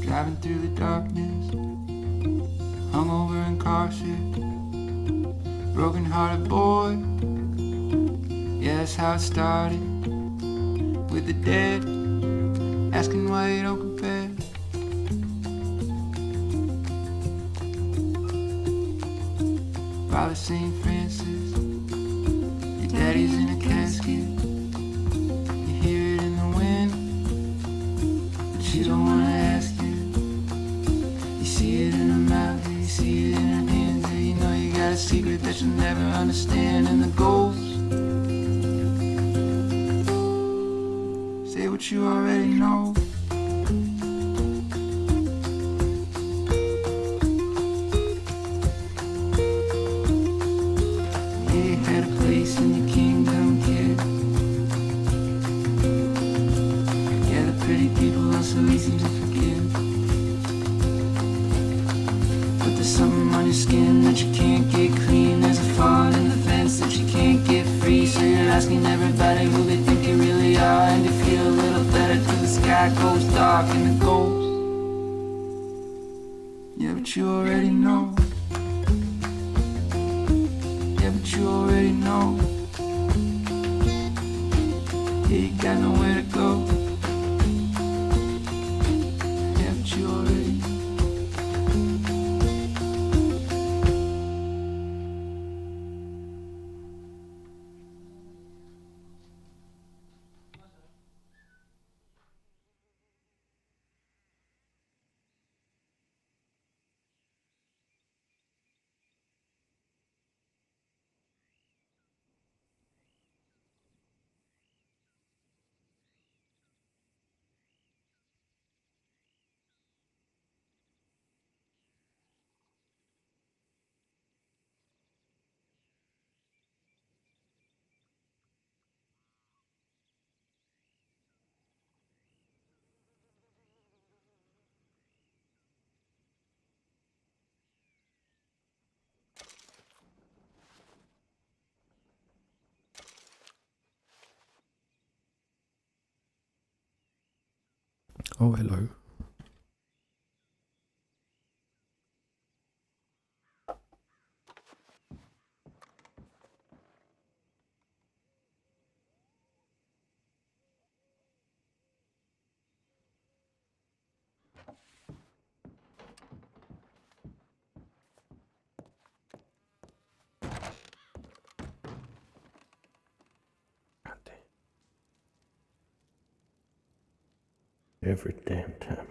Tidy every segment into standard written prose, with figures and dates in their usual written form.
Driving through the darkness, hungover and cautious, broken-hearted boy. Yeah, that's how it started. With the dead, asking why you don't compare. Father St. Francis, your daddy's in a casket. You hear it in the wind, but you don't wanna ask it. You see it in her mouth, you see it in her hands, and you know you got a secret that you'll never understand. And the ghosts say what you already know. You had a place in your kingdom, kid. Yeah, the pretty people are so easy to forgive, but there's something on your skin that you can't get clean. There's a fault in the fence that you can't get free. So you're asking everybody who they think you really are, and you feel a little better till the sky goes dark and the ghosts. Yeah, but you already know. Yeah, but you already know. Yeah, you got nowhere to go. Yeah, but you already know. Oh, hello. Every damn time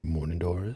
Morning, Doris.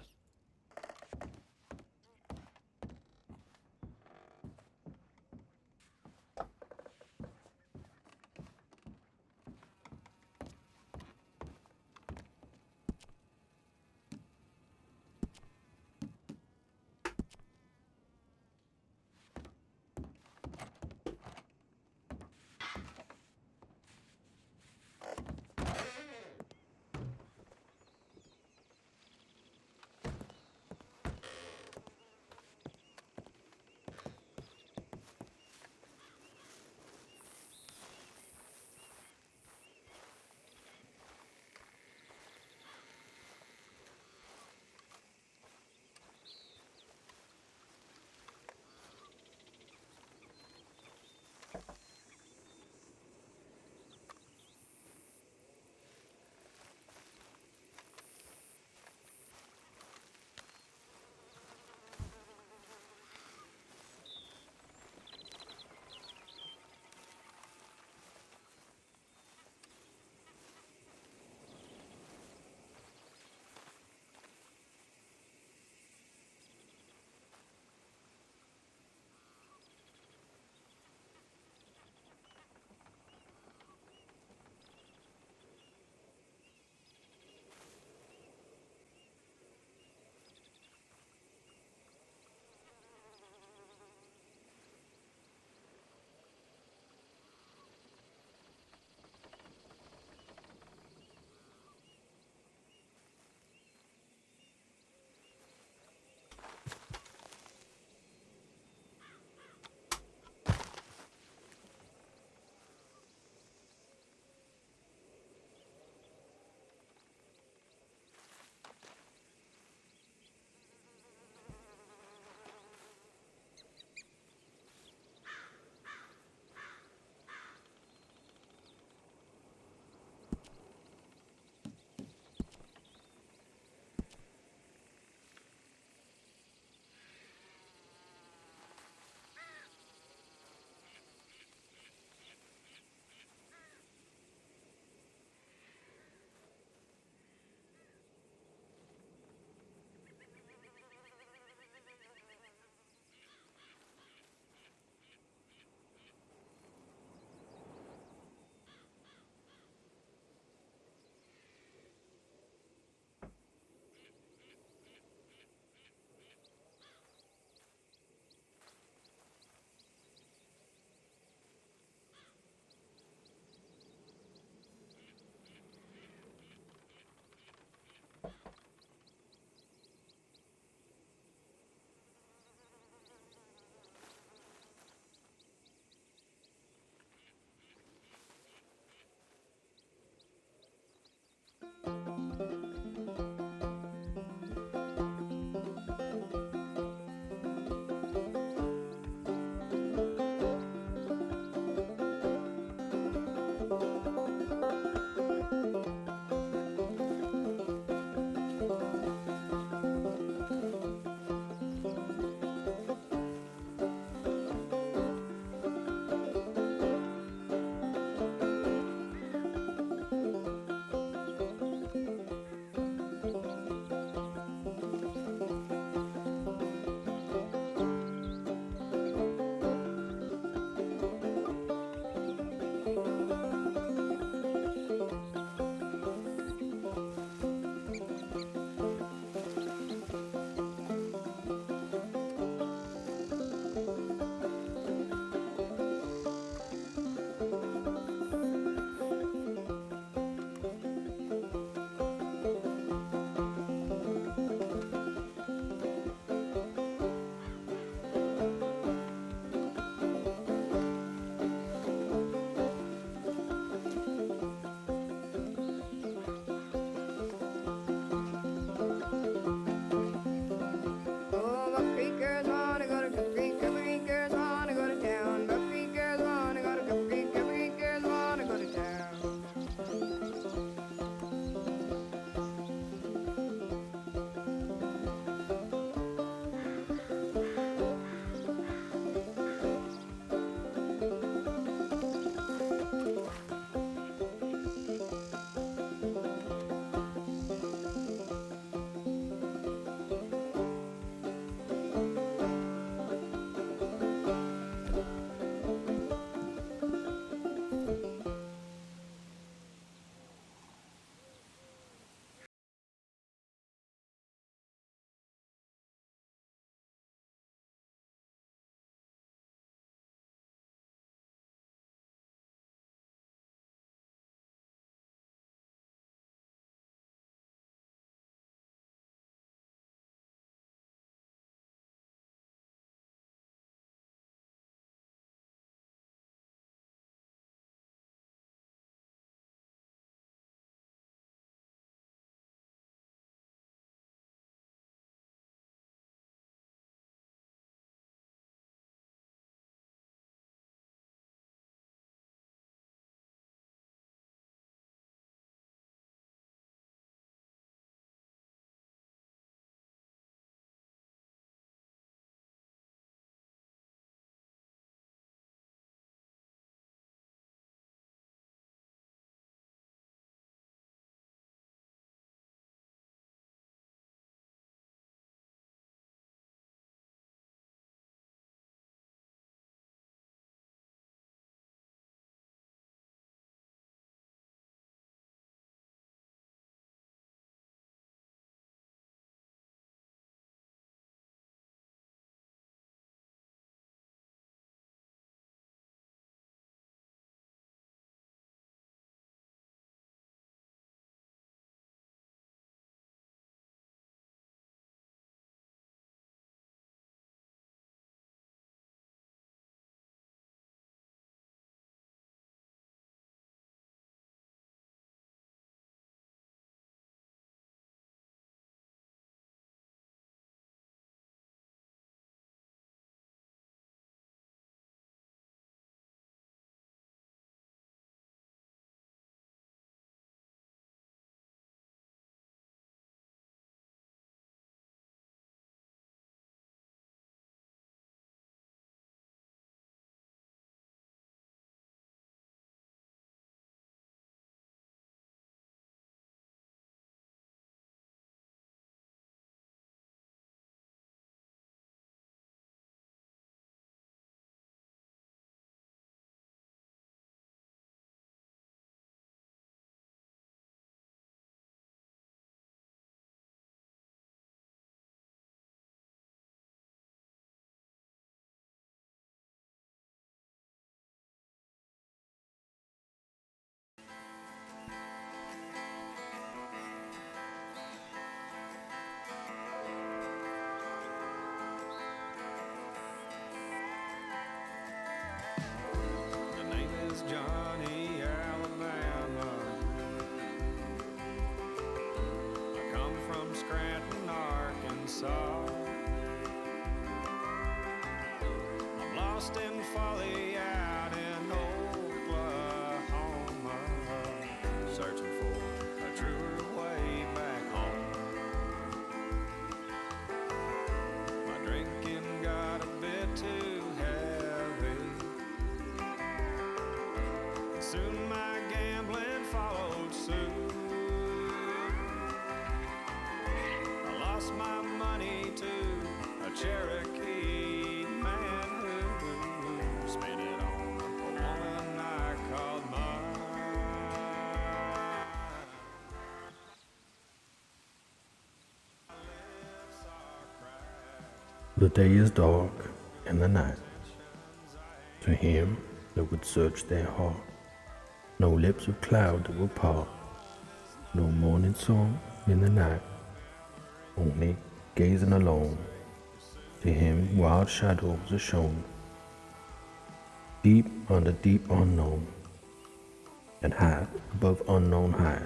saw. I'm lost in folly out in Oklahoma, searching for a truer way back home. My drinking got a bit too heavy, and soon my gambling followed suit. I lost my money to a Cherokee man who spent it on a woman I called mine. My lips are cracked. The day is dark and the night. To him that would search their heart, no lips of cloud that will part, no morning song in the night, only gazing alone. To him wild shadows are shown, deep under deep unknown, and high above unknown height.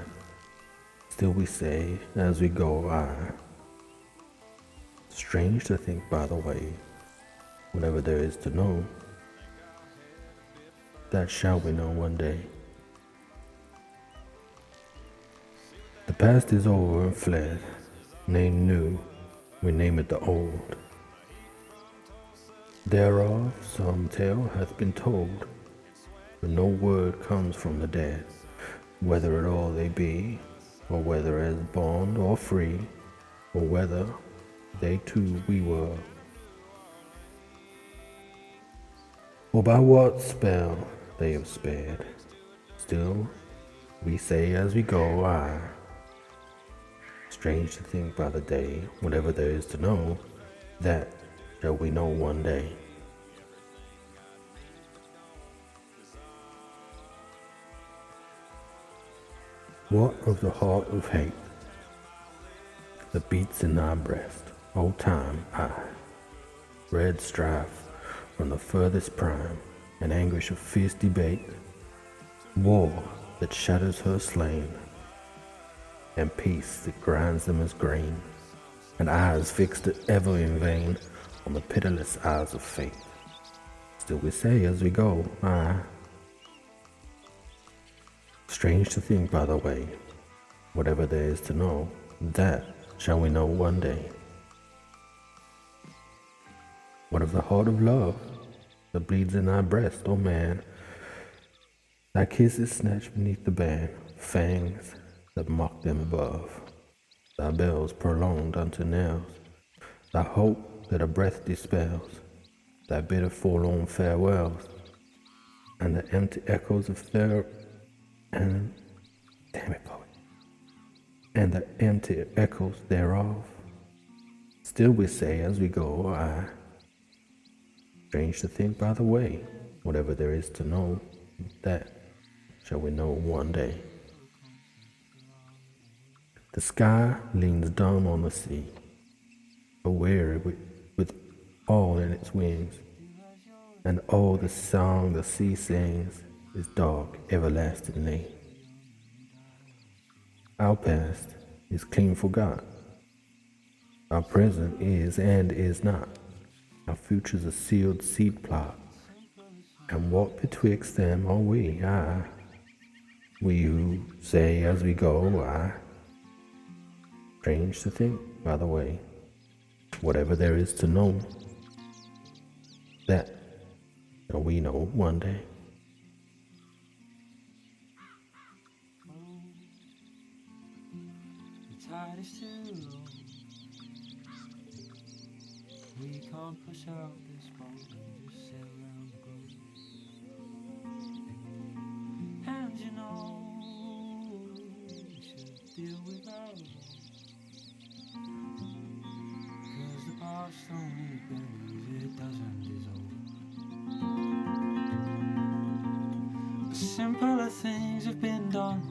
Still we say as we go, aye. Strange to think, by the way, whatever there is to know, that shall we know one day. The past is over and fled, name new, we name it the old. Thereof some tale hath been told, but no word comes from the dead, whether at all they be, or whether as bond or free, or whether they too we were, or by what spell they have spared. Still we say as we go, aye. Strange to think by the day, whatever there is to know, that shall we know one day. What of the heart of hate that beats in thy breast, old time, aye, red strife from the furthest prime, and anguish of fierce debate, war that shatters her slain, and peace that grinds them as grain, and eyes fixed ever in vain on the pitiless eyes of fate. Still we say as we go, aye. Strange to think, by the way, whatever there is to know, that shall we know one day. What of the heart of love that bleeds in thy breast, O man? Thy kisses snatched beneath the band, fangs that mock them above, thy bells prolonged unto nails, thy hope that a breath dispels, thy bitter forlorn farewells, and the empty echoes of and damn it, poet, and the empty echoes thereof. Still we say as we go, aye. Strange to think, by the way, whatever there is to know, that shall we know one day. The sky leans dumb on the sea, aweary with all in its wings, and oh, the song the sea sings is dark everlastingly. Our past is clean forgot, our present is and is not, our future's a sealed seed plot, and what betwixt them are we, aye, we who say as we go, aye. Strange to think, by the way, whatever there is to know, that shall we know one day. The tide is too low. We can't push out this boat and just sail around the globe. And you know we should deal with our own, 'cause the past only buries, it doesn't dissolve. The simpler things have been done,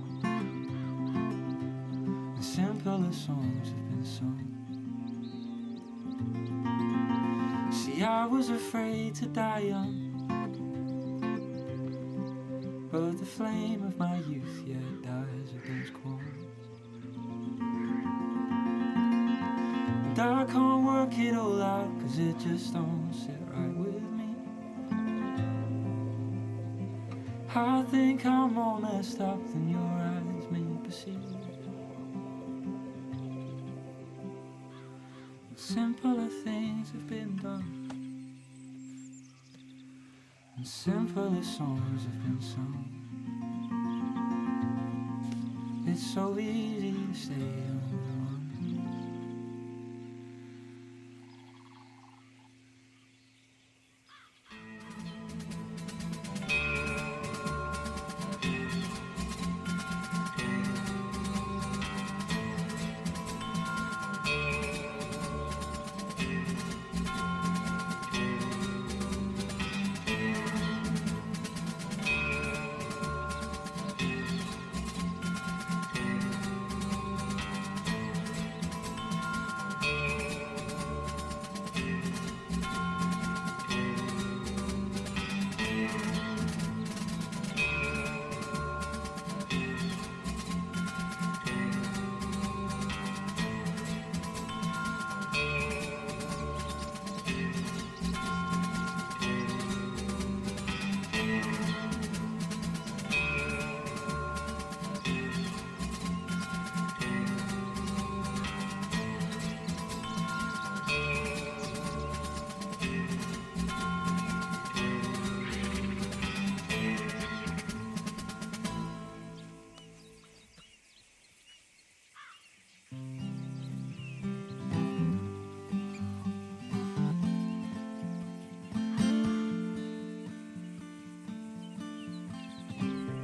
the simpler songs have been sung. See, I was afraid to die young, but the flame of my youth yet dies against quarrels. And I can't work it all out, 'cause it just don't sit right with me. I think I'm more messed up than your eyes may perceive. Simpler things have been done, and simpler songs have been sung. It's so easy to stay on the run.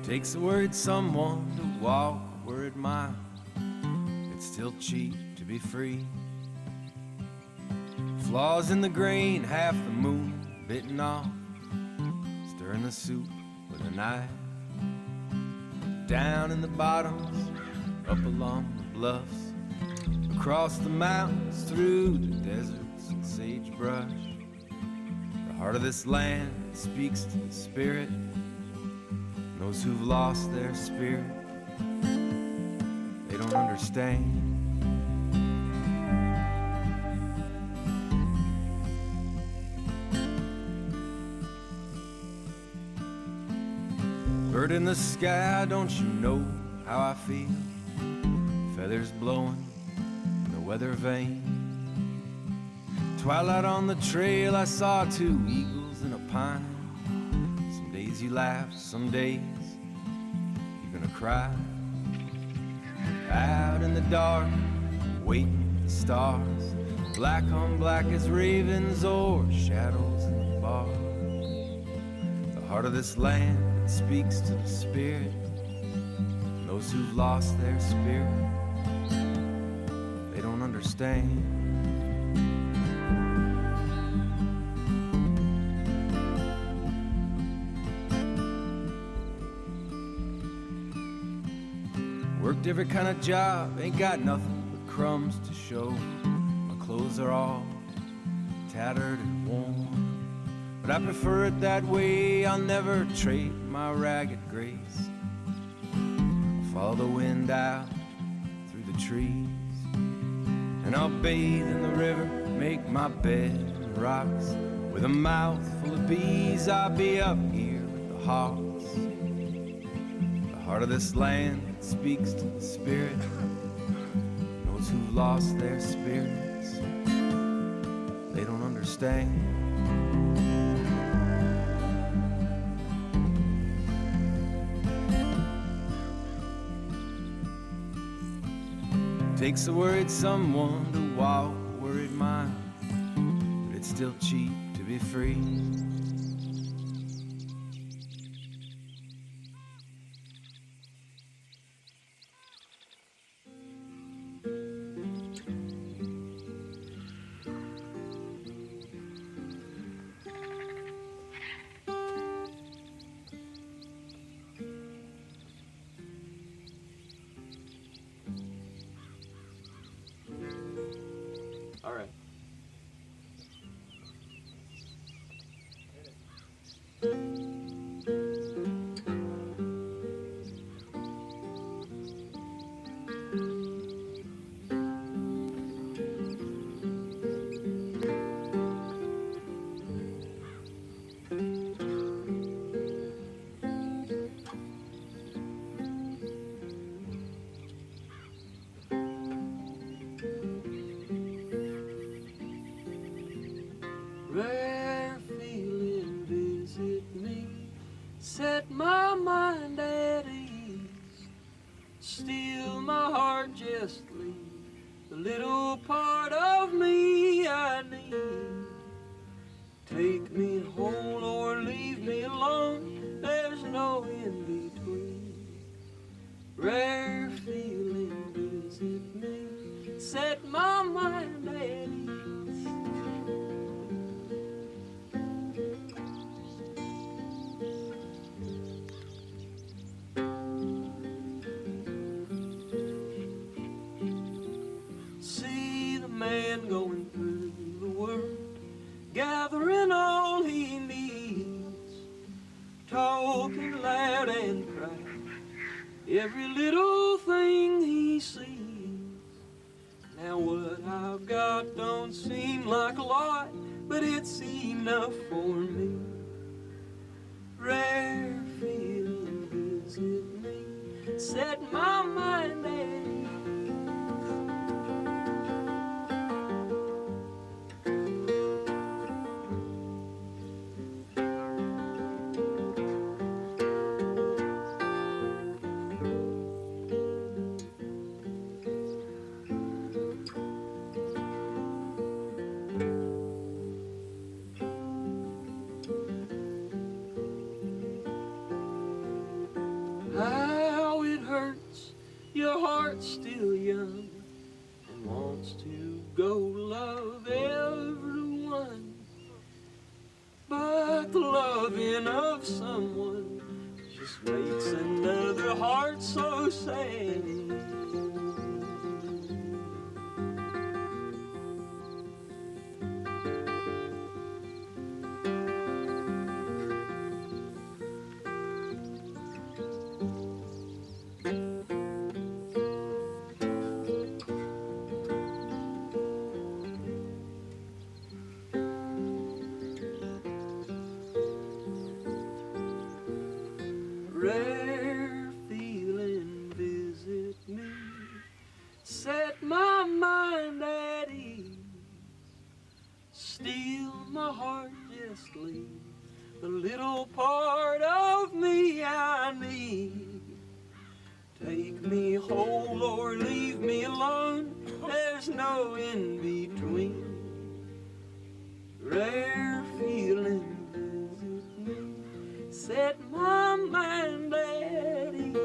Takes a worried someone to walk a worried mile. It's still cheap to be free. Flaws in the grain, half the moon bitten off. Stirring the soup with a knife. Down in the bottoms, up along the bluffs, across the mountains, through the deserts and sagebrush. The heart of this land speaks to the spirit. Those who've lost their spirit, they don't understand. Bird in the sky, don't you know how I feel? Feathers blowing in the weather vane. Twilight on the trail, I saw two eagles in a pine. Some days you laugh, some days you're gonna cry. Out in the dark, waiting for the stars, black on black as ravens or shadows in the bar. The heart of this land that speaks to the spirit, and those who've lost their spirit, they don't understand. Worked every kind of job, ain't got nothing but crumbs to show. My clothes are all tattered and worn, but I prefer it that way. I'll never trade my ragged grace. I'll follow the wind out through the trees, and I'll bathe in the river, make my bed in rocks. With a mouth full of bees, I'll be up here with the hawks. The heart of this land speaks to the spirit, those who've lost their spirits, they don't understand. Takes a worried someone to walk a worried mile, but it's still cheap to be free. All right. little part of me I need. Take me whole or leave me alone, there's no in between. Rare feeling visit me, set my mind at ease. See the man going through the world, gathering all he needs, talking loud and proud, every little thing he sees. Now what I've got don't seem like a lot, but it's enough for me. Rare feeling visit me, set my mind at ease. How it hurts, your heart's still young and wants to go love everyone. But the loving of someone just makes another heart so sad. Rare feeling visit me, set my mind at ease. Still my heart just leaves the little part of me I need. Take me whole or leave me alone, there's no in between. Rare feeling visit me, set my mind at ease.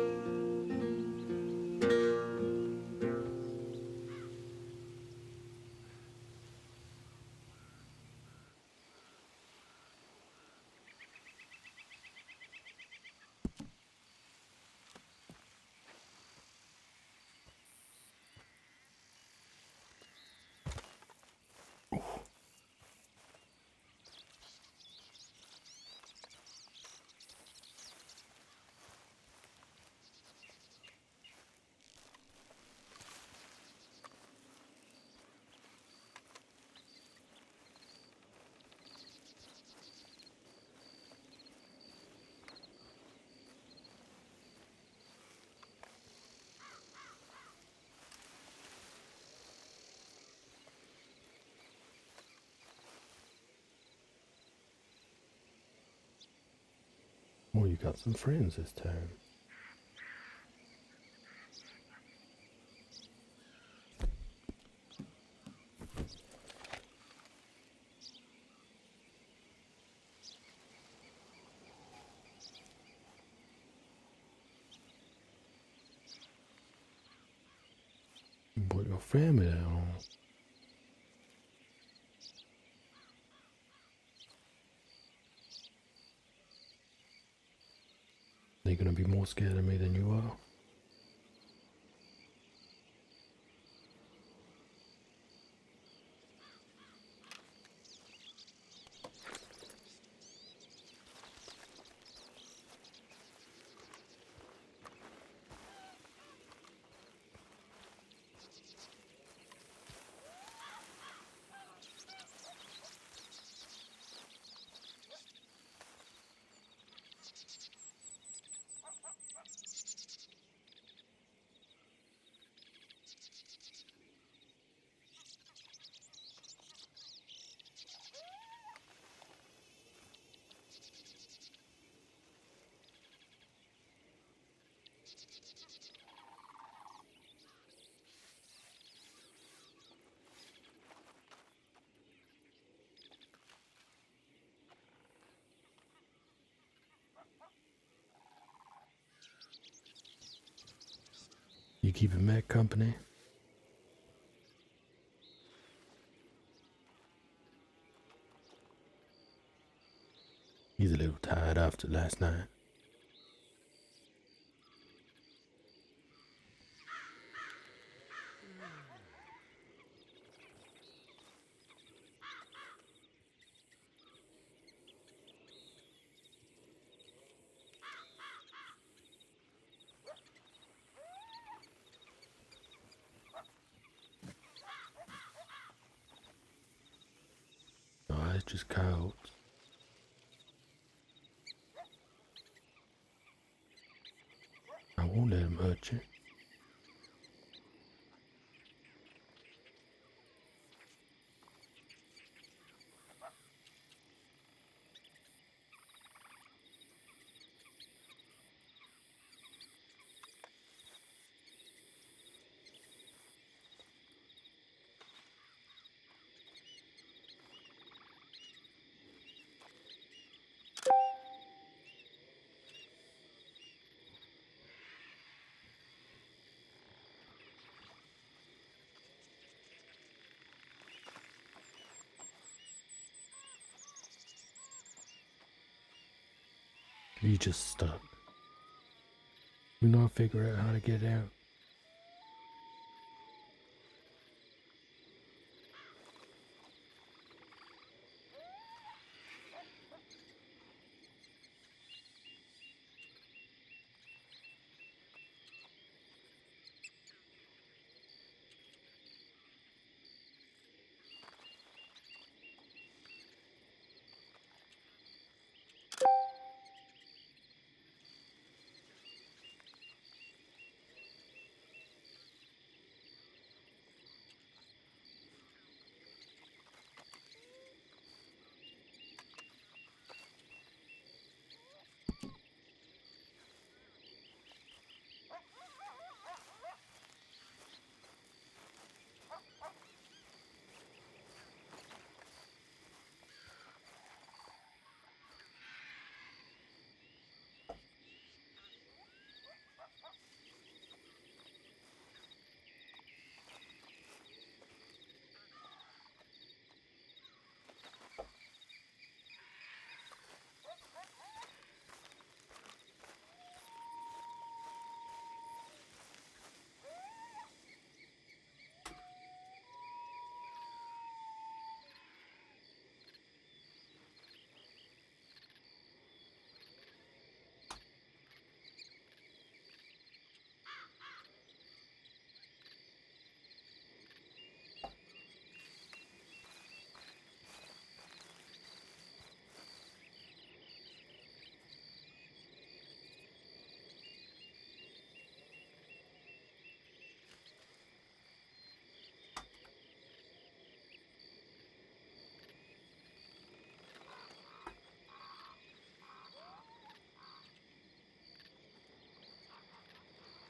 Oh, you got some friends this time. You brought your family down. They're gonna be more scared of me than you are. You keeping Mac company? He's a little tired after last night. Oh, it's just cold. I won't let him hurt you. You just stuck. We know I'll figure out how to get out.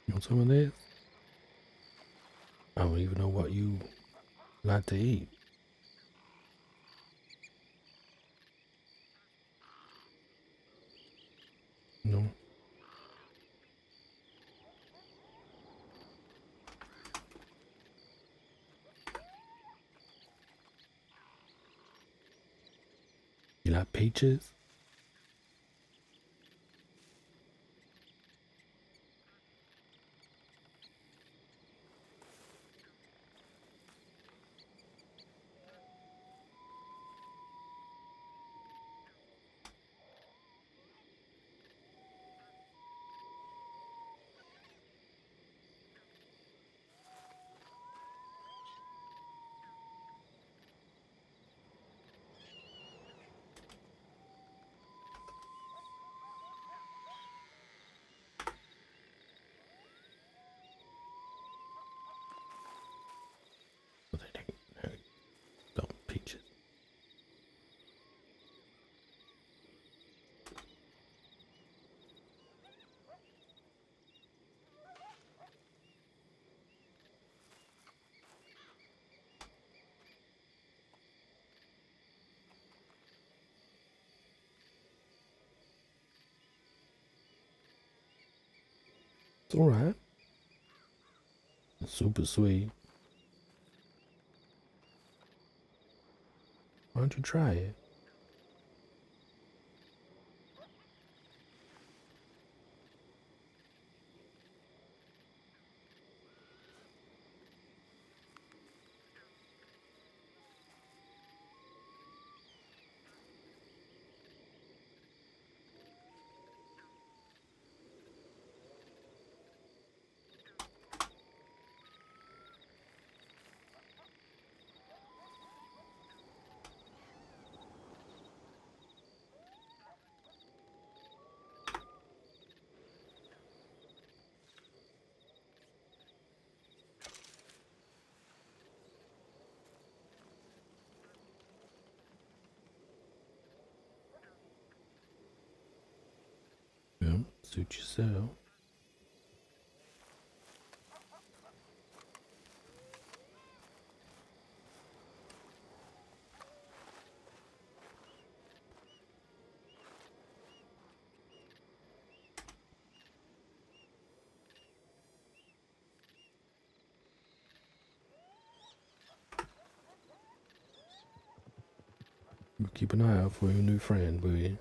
You want some of this? I don't even know what you like to eat. No? You like peaches? Well, they don't peaches. It's alright. It's super sweet. Why don't you try it? Yeah, suit yourself. Keep an eye out for your new friend, will you?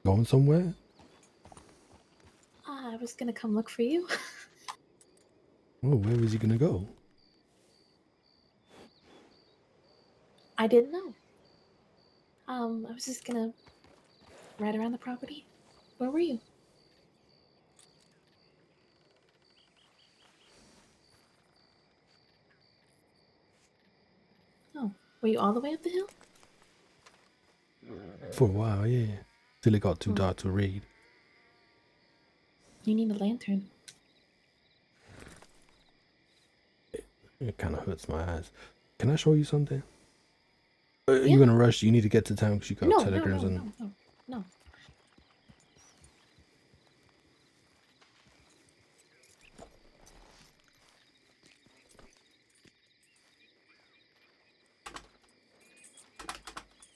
Going somewhere? I was gonna come look for you. Oh, where was he gonna go? I didn't know. I was just gonna ride around the property. Where were you? Oh, were you all the way up the hill? For a while, yeah. Till it got too Hmm. dark to read. You need a lantern. It kind of hurts my eyes. Can I show you something? Yeah. You in a rush? You need to get to town because you got No, no, telegrams no, and... no, no, no.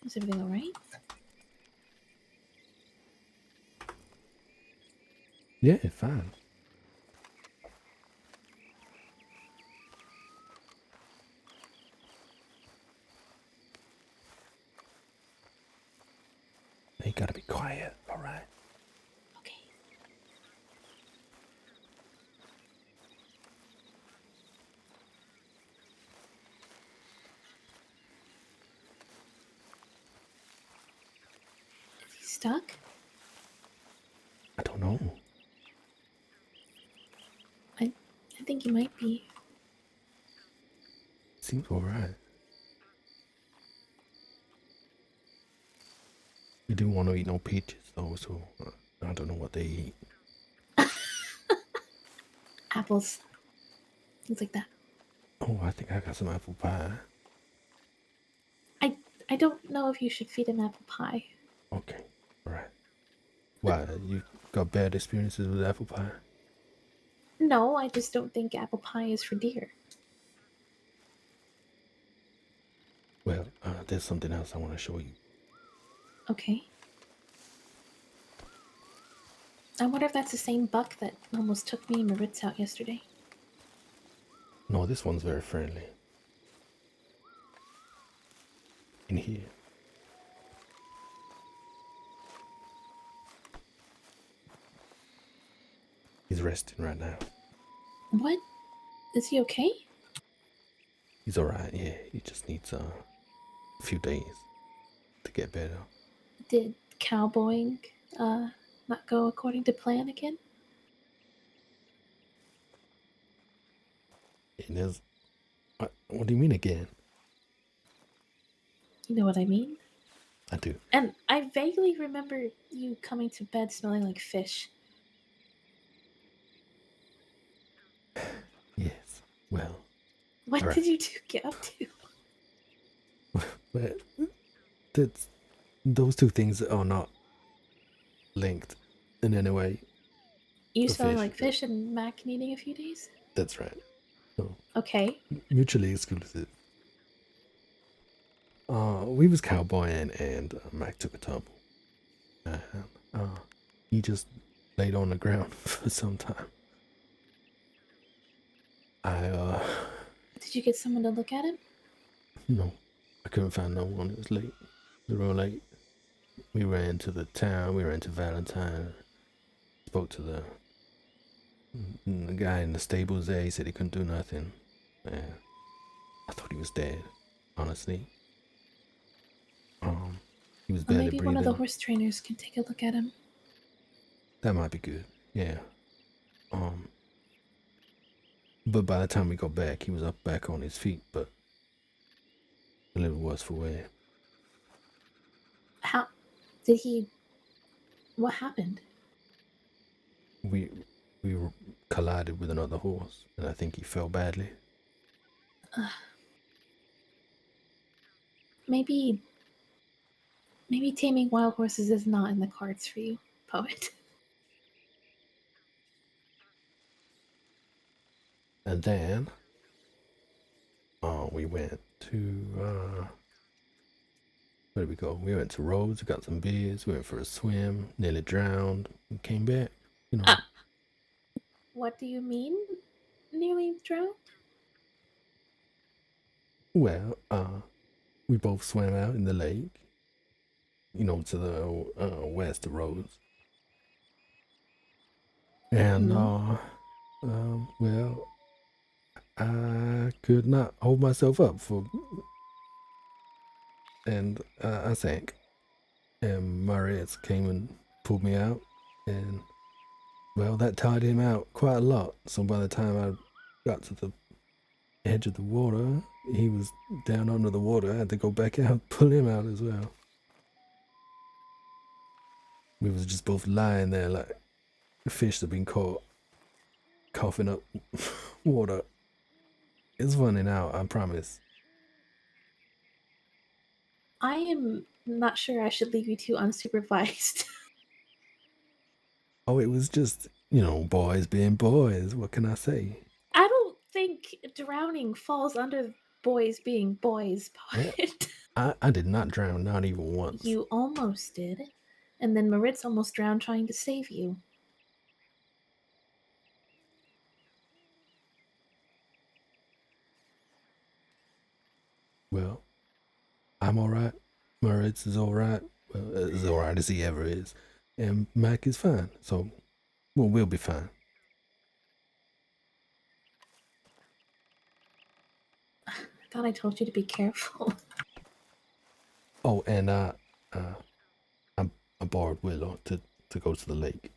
Is everything alright? Yeah, fine. You gotta be quiet, alright? Okay. Is he stuck? I don't know. I think he might be. Seems alright. We didn't want to eat no peaches though, so I don't know what they eat. Apples. Things like that. Oh, I think I got some apple pie. I don't know if you should feed him apple pie. Okay, alright. Why, you got bad experiences with apple pie? No, I just don't think apple pie is for deer. Well, there's something else I want to show you. Okay. I wonder if that's the same buck that almost took me and Maritz out yesterday. No, this one's very friendly. In here. He's resting right now. What? Is he okay? He's alright, yeah. He just needs a few days to get better. Did cowboying not go according to plan again? And there's... what do you mean again? You know what I mean? I do. And I vaguely remember you coming to bed smelling like fish. Yes. Well, What alright. did you two get up to? But that's those two things are not linked in any way. You The smelling fish. like fish and Mac needing a few days? That's right. So Okay. mutually exclusive. We was cowboying and Mac took a tumble. And, he just laid on the ground for some time. I Did you get someone to look at him? no, I couldn't find no one. It was late. It was real late. We ran to the town. We ran to Valentine. Spoke to the guy in the stables there. He said he couldn't do nothing. And I thought he was dead. Honestly, he was Or barely maybe one of the breathing. horse trainers can take a look at him. That might be good. Yeah. Um, but by the time we got back, he was up back on his feet, but a little worse for wear. How did he? What happened? We we collided with another horse, and I think he fell badly. Maybe taming wild horses is not in the cards for you, poet. And then, we went to where did we go? We went to Rhodes, got some beers, we went for a swim, nearly drowned, and came back. You know, What do you mean? Nearly drowned? well, we both swam out in the lake. You know, to the west of Rhodes, and well, I could not hold myself up for, and I sank. And Marius came and pulled me out, and well, that tired him out quite a lot. So by the time I got to the edge of the water, he was down under the water. I had to go back out, pull him out as well. We was just both lying there like fish that been caught, coughing up water. It's funny now, I promise. I am not sure I should leave you two unsupervised. Oh, it was just, boys being boys. What can I say? I don't think drowning falls under boys being boys, Yeah, poet. I did not drown, not even once. You almost did. And then Maritz almost drowned trying to save you. Well, I'm all right. Moritz is all right. Well, as all right as he ever is. And Mac is fine. So, well, we'll be fine. I thought I told you to be careful. Oh, and I borrowed Willow to go to the lake.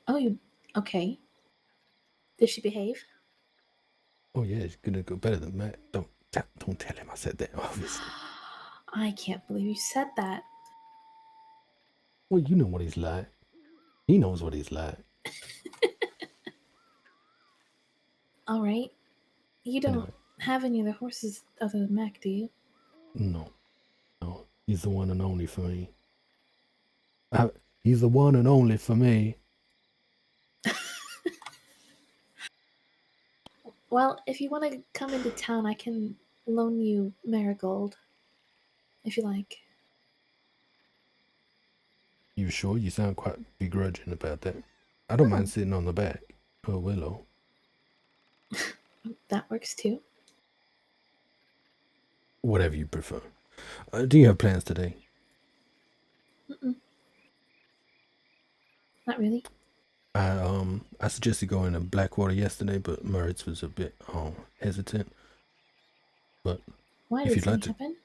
Oh, you. Okay. Did she behave? Oh yeah, she's gonna go better than Mac. Don't tell him I said that. Obviously. I can't believe you said that. Well, you know what he's like. He knows what he's like. All right. You don't Anyway, have any other horses other than Mac, do you? no, he's the one and only for me. He's the one and only for me. Well, if you want to come into town, I can loan you Marigold. If you like. You sure? You sound quite begrudging about that. I don't mind sitting on the back. Oh, Willow. That works too. Whatever you prefer. Do you have plans today? Mm-mm. Not really. I suggested going to Blackwater yesterday, but Moritz was a bit hesitant. But Why if did you'd like something to, happen?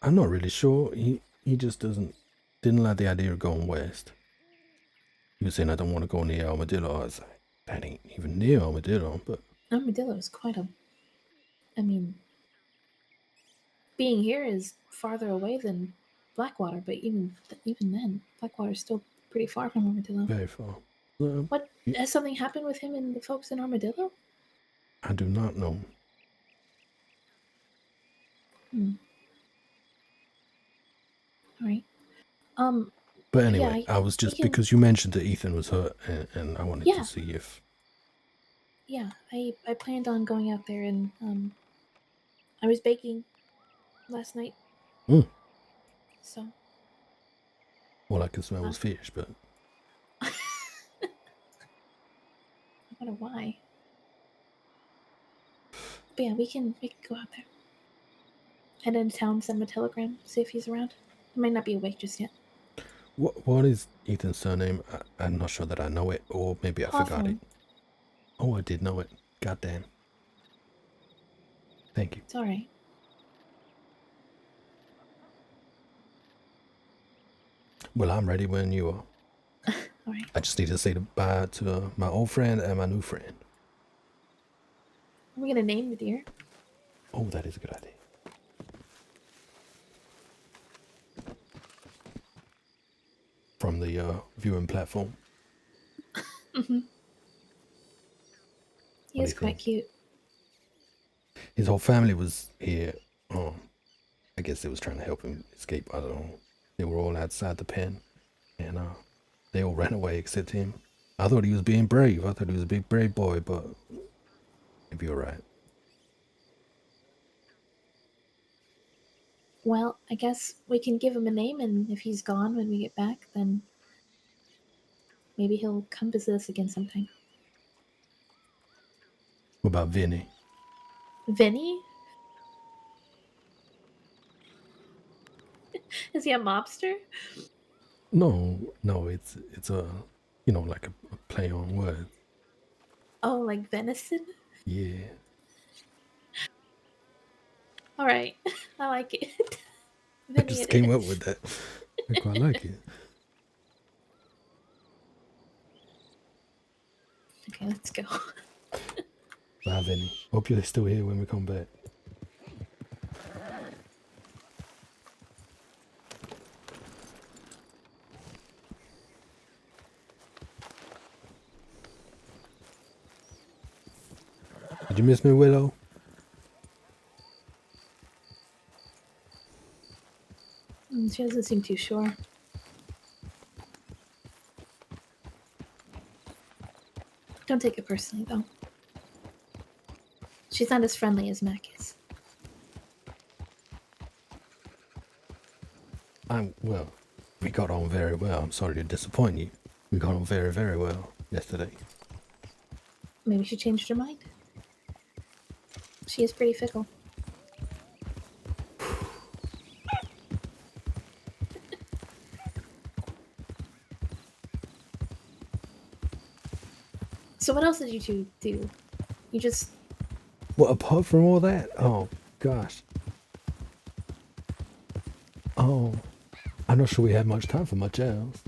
I'm not really sure. He just didn't like the idea of going west. He was saying I don't want to go near Armadillo. I was like, that ain't even near Armadillo. But Armadillo is quite a. I mean, being here is farther away than Blackwater, but even then, Blackwater's still pretty far from Armadillo. very far. What has something happened with him and the folks in Armadillo? I do not know. All right. Um. But Yeah. anyway, I was We just can. because you mentioned that Ethan was hurt, and I wanted to Yeah. see if. Yeah. I planned on going out there and I was baking last night, Mm, so all I could smell uh, was fish, but I wonder why. But yeah, we can go out there. Head into town, send him a telegram, see if he's around. He might not be awake just yet. what is Ethan's surname? I'm not sure that I know it, or maybe I forgot it. Hawthorne. Oh, I did know it. Goddamn. Thank you. It's all right. Well, I'm ready when you are. All right. I just need to say goodbye to my old friend and my new friend. We're gonna name the deer. Oh, that is a good idea. From the viewing platform. Mm-hmm. He What do is you quite think? cute. His whole family was here. I guess they was trying to help him escape. I don't know. They were all outside the pen, and they all ran away except him. I thought he was being brave. I thought he was a big brave boy, but maybe you're right. Well, I guess we can give him a name, and if he's gone when we get back, then maybe he'll come visit us again sometime. What about Vinny? Vinny? Is he a mobster? No, it's a like a play on words. Oh, like venison? Yeah, All right. I like it. I Vinny just it came up is. with that. I quite like it. Okay, let's go. Bye, Vinny. Hope you're still here when we come back. Did you miss me, Willow? She doesn't seem too sure. Don't take it personally, though. She's not as friendly as Mac is. Well, we got on very well. I'm sorry to disappoint you. We got on very, very well yesterday. Maybe she changed her mind. She is pretty fickle. So what else did you two do? You just... Well, apart from all that, oh gosh. Oh, I'm not sure we had much time for much else.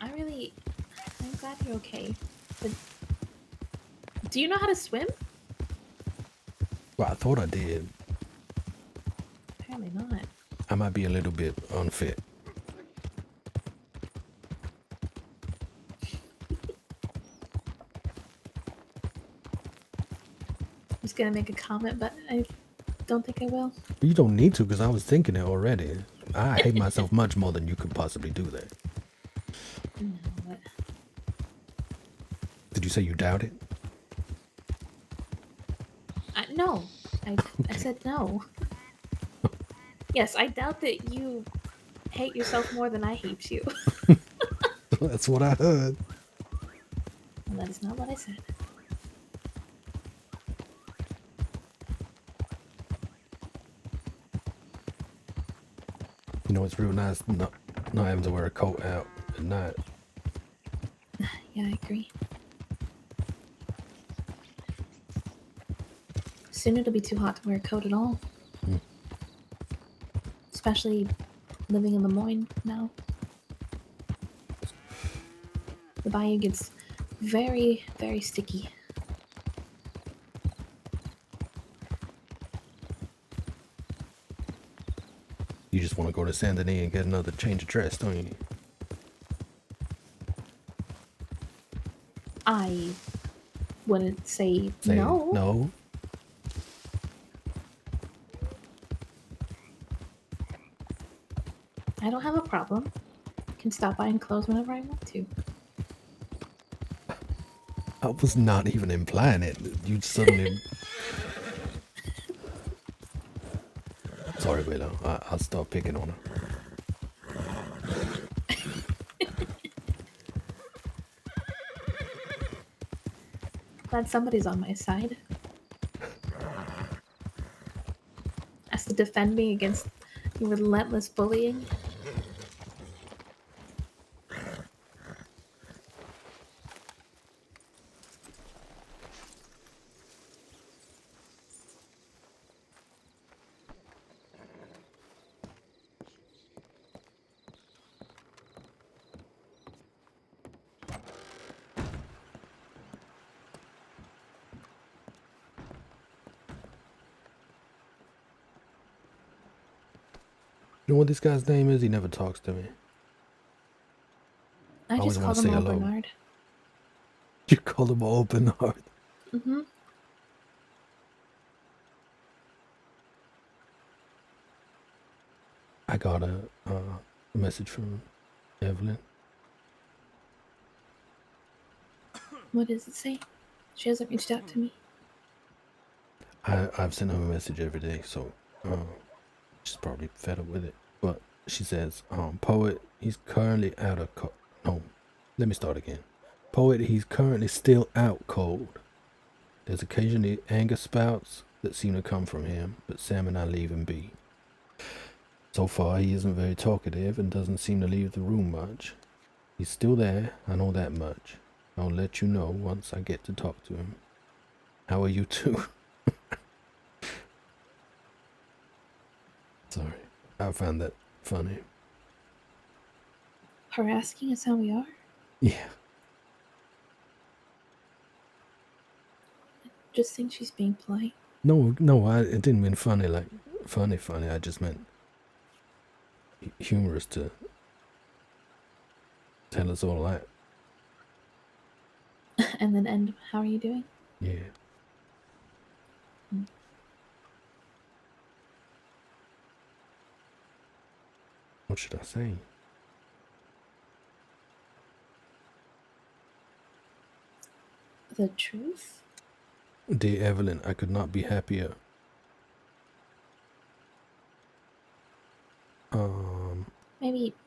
I'm glad you're okay. But do you know how to swim? Well, I thought I did. Apparently not. I might be a little bit unfit. I was gonna make a comment, but I don't think I will. You don't need to, because I was thinking it already. I hate myself much more than you could possibly do that. No, but Did you say you doubt it? no. I said no. Yes, I doubt that you hate yourself more than I hate you. That's what I heard. Well, that is not what I said. You know, it's real nice not having to wear a coat out at night. Yeah, I agree. Soon it'll be too hot to wear a coat at all. Especially living in Lemoyne now. The bayou gets very, very sticky. You just want to go to Saint Denis and get another change of dress, don't you? I wouldn't say Say no. no. I don't have a problem. I can stop buying clothes whenever I want to. I was not even implying it. You suddenly. Sorry, Willow. I'll stop picking on her. Glad somebody's on my side. Has to defend me against your relentless bullying. You know what this guy's name is? He never talks to me. I always just want call to them say all hello. Bernard. You call him open heart. Mm-hmm. I got a message from Evelyn. What does it say? She hasn't reached out to me. I've sent her a message every day, so she's probably fed up with it. But she says, poet, he's currently out of no, let me start again. Poet, he's currently still out cold. There's occasionally anger spouts that seem to come from him, but Sam and I leave him be. So far, he isn't very talkative and doesn't seem to leave the room much. He's still there, I know that much. I'll let you know once I get to talk to him. How are you two? Sorry, I found that funny. Her asking us how we are? Yeah. Just think she's being polite. No, it didn't mean funny, like funny. I just meant humorous to tell us all that. And then end, how are you doing? Yeah. What should I say? The truth? Dear Evelyn, I could not be happier.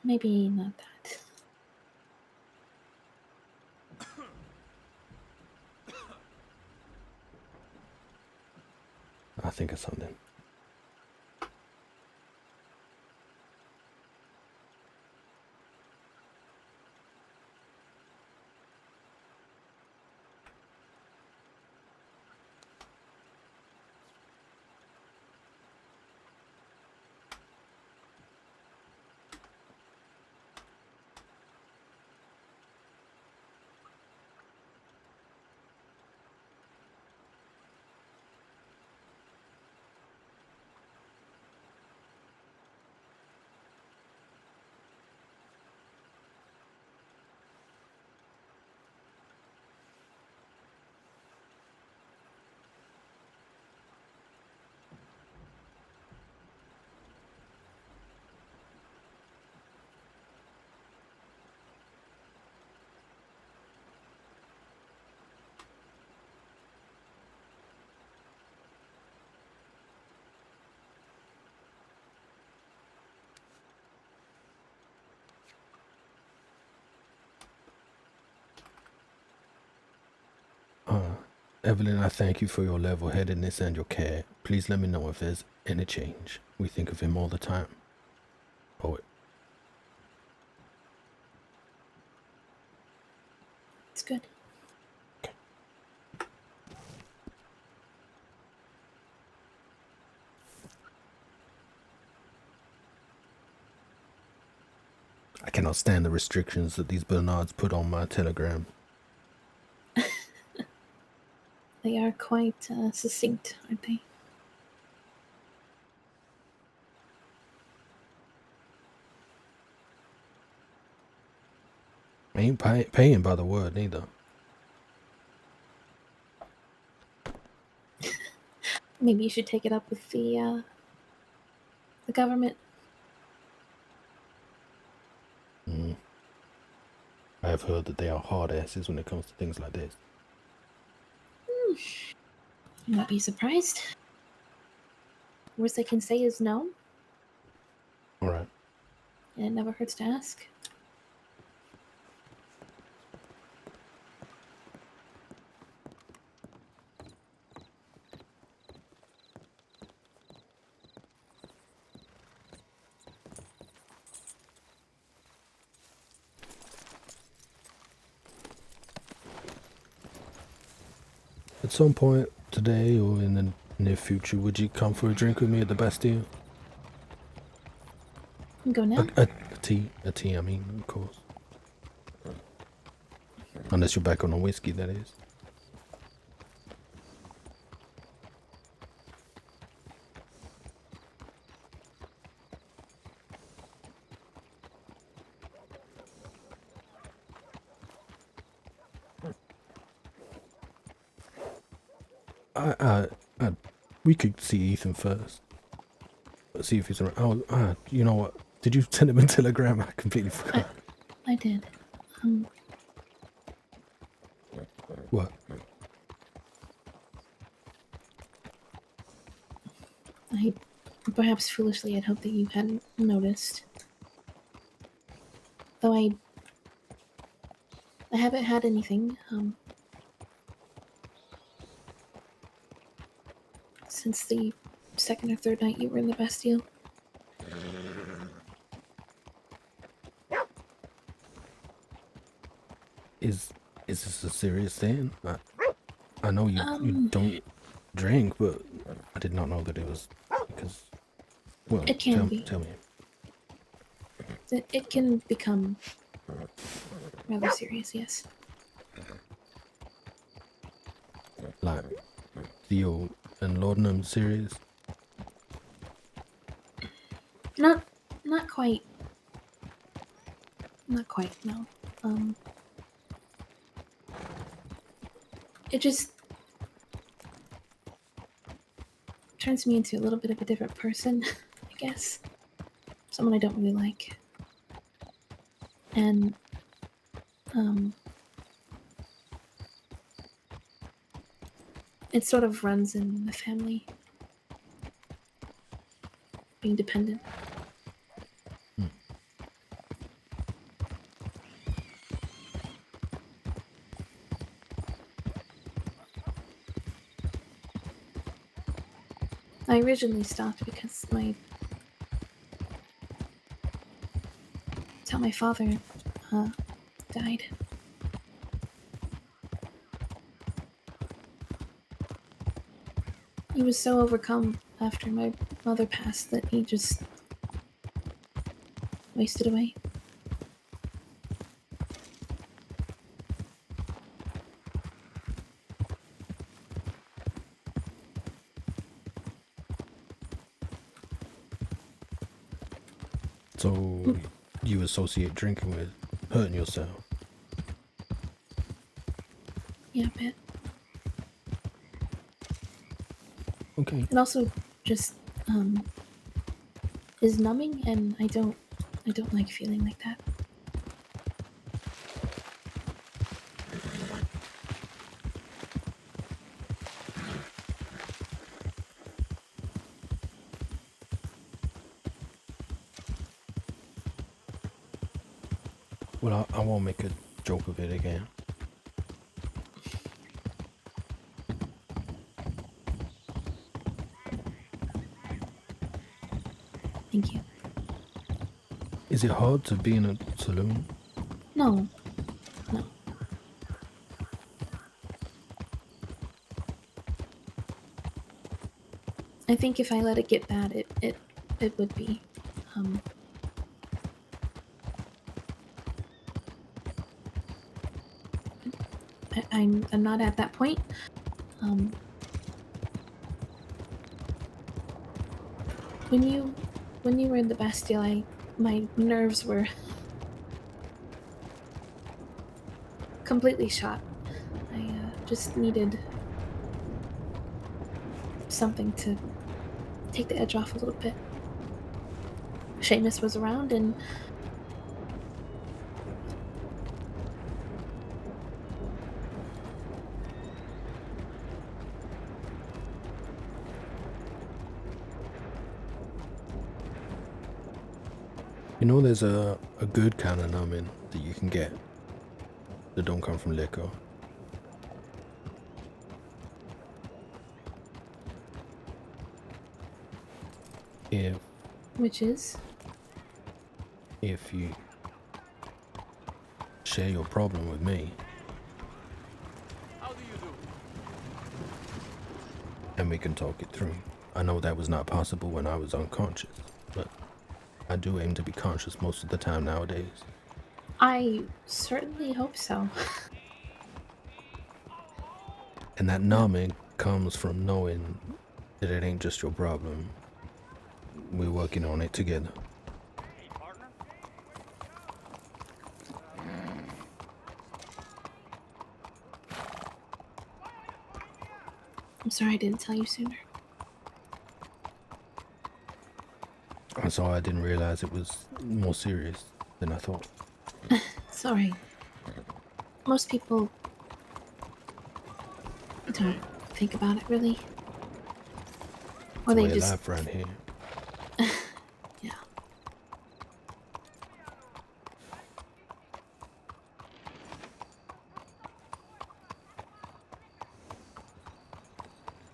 Maybe not that. I think of something. Evelyn, I thank you for your level-headedness and your care. Please let me know if there's any change. We think of him all the time. Poet. It's good. I cannot stand the restrictions that these Bernards put on my telegram. They are quite succinct, aren't they? I ain't paying by the word neither. Maybe you should take it up with the government. I have heard that they are hard asses when it comes to things like this. You might be surprised. Worst I can say is no, All right. and it never hurts to ask. At some point today or in the near future, would you come for a drink with me at the Bastille? You can go now. A tea, I mean, of course. Unless you're back on the whiskey, that is. We could see Ethan first. See if he's around. Oh, you know what? Did you send him a telegram? I completely forgot. I did. What? I perhaps foolishly had hoped that you hadn't noticed. Though I haven't had anything, since the second or third night you were in the Bastille. Is this a serious thing? I know you don't drink, but I did not know that it was because. Well, It can be. Tell me. It can become rather serious, yes. Like Theo and Laudanum series. Not quite. Not quite, no. It just turns me into a little bit of a different person, I guess. Someone I don't really like. And, it sort of runs in the family. Being dependent. I originally stopped because that's how my father died. He was so overcome after my mother passed that he just wasted away. So you associate drinking with hurting yourself? Yeah, a bit. Okay. It also just is numbing, and I don't like feeling like that. Well, I won't make a joke of it again. Thank you. Is it hard to be in a saloon? No. I think if I let it get bad, it would be. I'm not at that point. When you were in the Bastille, my nerves were completely shot. I just needed something to take the edge off a little bit. Seamus was around, and You know, there's a good kind of numbing that you can get that don't come from liquor. Which is? If you share your problem with me, and we can talk it through. I know that was not possible when I was unconscious, but I do aim to be conscious most of the time nowadays. I certainly hope so. And that numbing comes from knowing that it ain't just your problem. We're working on it together. I'm sorry I didn't tell you sooner. I'm sorry I didn't realize it was more serious than I thought. Sorry. Most people don't think about it really. Or they Way of just. life around here. Yeah.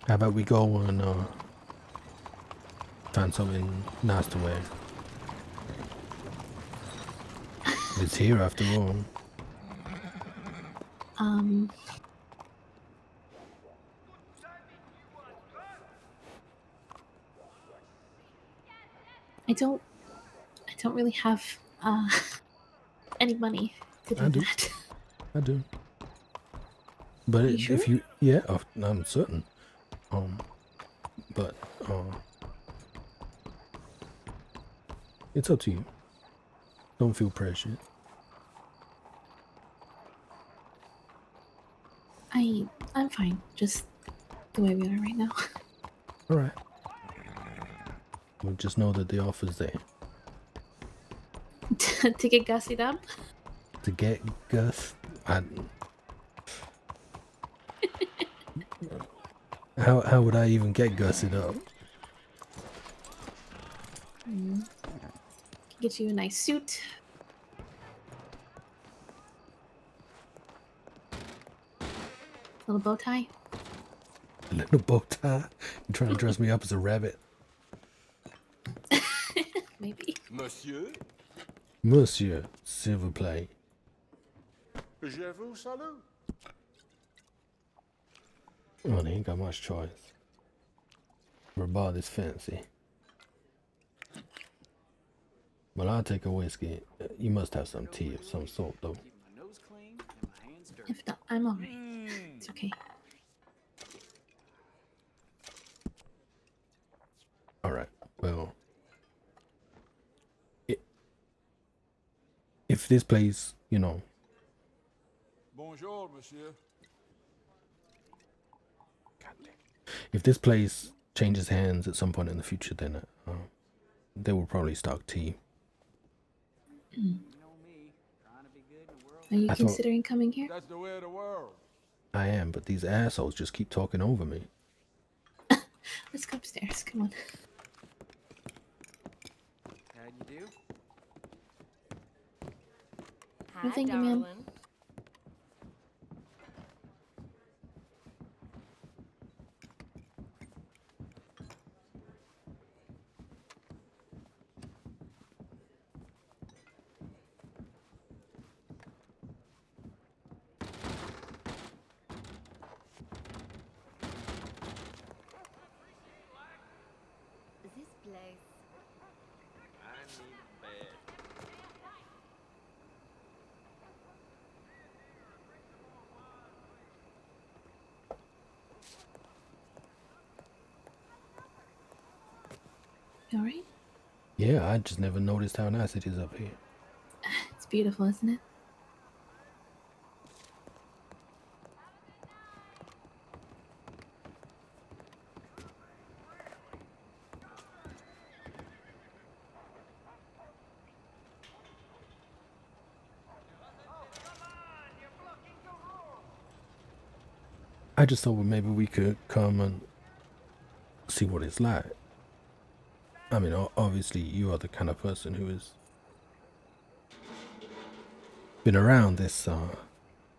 How about we go and find something nice to wear? It's here after all. I don't really have any money to do I do. that. I do. But You sure? if you, yeah, I'm certain. But it's up to you. Don't feel pressured. I'm fine, just the way we are right now. All right. Well, just know that the offer's there. To get gussied up? To get Gus, how would I even get Gussed up? Get you a nice suit. Little bow tie. A little bow tie? You trying to dress me up as a rabbit? Maybe. Monsieur, Monsieur, s'il vous plaît. je vous salue. Oh, they ain't got much choice. For a bar this fancy. Well, I'll take a whiskey. You must have some tea of some sort, though. If not, I'm alright. It's okay. Alright, well. If this place, you know. Bonjour, monsieur. If this place changes hands at some point in the future, then they will probably stock tea. Are you I thought- considering coming here? That's the way of the world. I am, but these assholes just keep talking over me. Let's go upstairs. Come on. How'd you do? No, thank you, ma'am. This place. I need a bed. You alright? Yeah, I just never noticed how nice it is up here. It's beautiful, isn't it? I just thought maybe we could come and see what it's like. I mean, obviously you are the kind of person who is been around this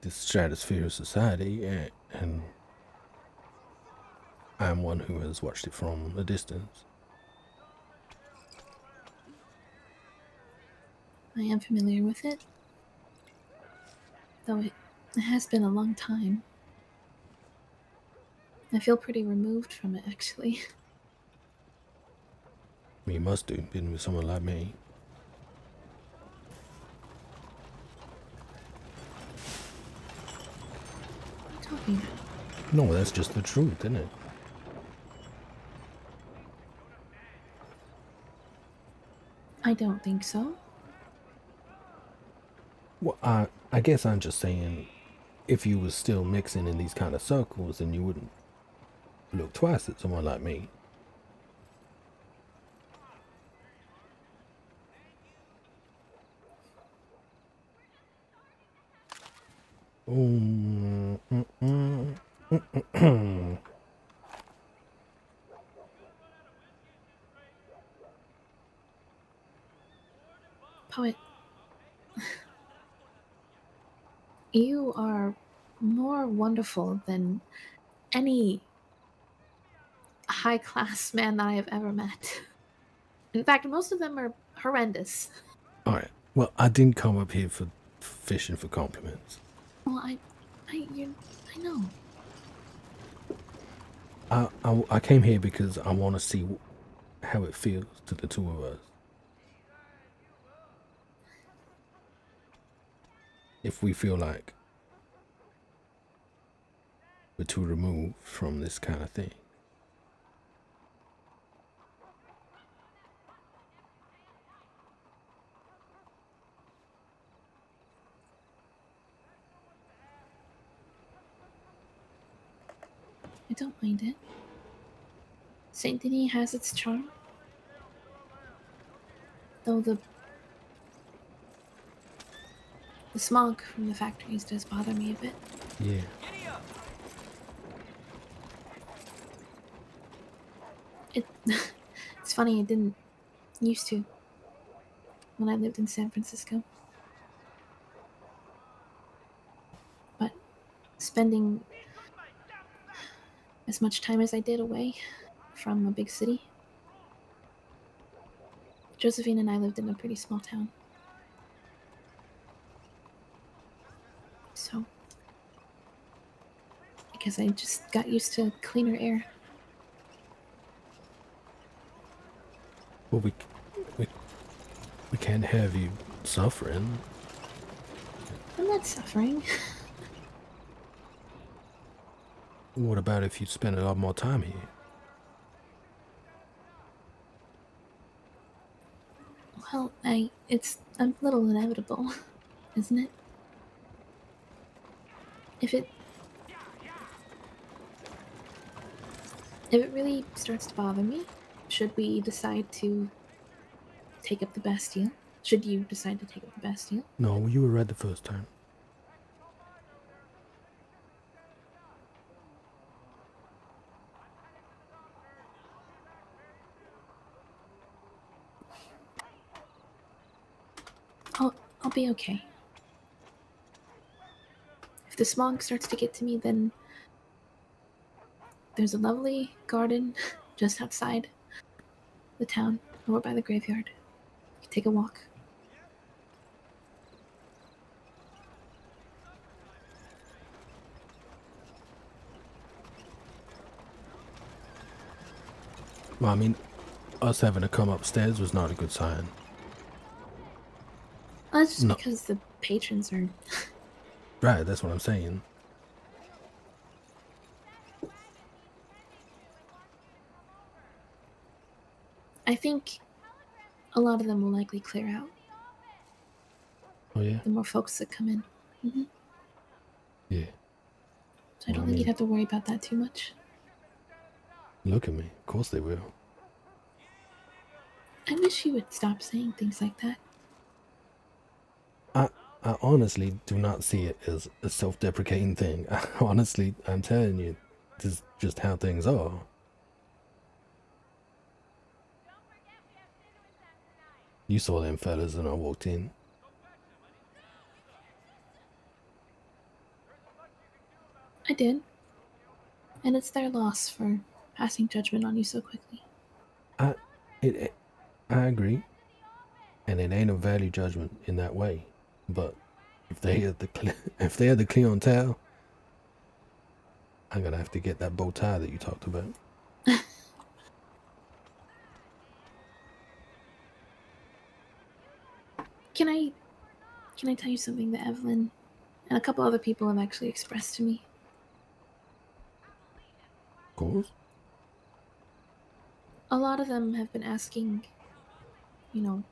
stratosphere of society, and I'm one who has watched it from a distance. I am familiar with it, though it has been a long time. I feel pretty removed from it, actually. You must do, been with someone like me. What are you talking about? No, that's just the truth, isn't it? I don't think so. Well, I guess I'm just saying, if you was still mixing in these kind of circles, then you wouldn't look twice at someone like me. Mm, mm, mm, mm. Poet, you are more wonderful than any high class man that I have ever met. In fact, most of them are horrendous. All right. Well, I didn't come up here for fishing for compliments. Well, I know. I came here because I want to see how it feels to the two of us. If we feel like we're too removed from this kind of thing. I don't mind it. Saint Denis has its charm, though the smog from the factories does bother me a bit. Yeah. It it's funny, I didn't used to when I lived in San Francisco. But spending as much time as I did away from a big city, Josephine and I lived in a pretty small town. So I guess I just got used to cleaner air. Well, we, we can't have you suffering. I'm not suffering. What about if you spend a lot more time here? Well, it's a little inevitable, isn't it? If it if it really starts to bother me, should we decide to take up the Bastille? Should you decide to take up the Bastille? No, you were right the first time. I'll be okay. If the smog starts to get to me, then there's a lovely garden just outside the town, over by the graveyard. You can take a walk. Well, I mean, us having to come upstairs was not a good sign. Well, that's just No. because the patrons are. Right, that's what I'm saying. I think a lot of them will likely clear out. Oh, yeah? The more folks that come in. Yeah. So I don't think you'd have to worry about that too much. Look at me. Of course they will. I wish you would stop saying things like that. I honestly do not see it as a self-deprecating thing. Honestly, I'm telling you, this is just how things are. You saw them fellas when I walked in. I did, and it's their loss for passing judgment on you so quickly. I, it, I agree, and it ain't a value judgment in that way. But if they had if they had the clientele, I'm gonna have to get that bow tie that you talked about. Can I tell you something that Evelyn and a couple other people have actually expressed to me? Of course. A lot of them have been asking, you know,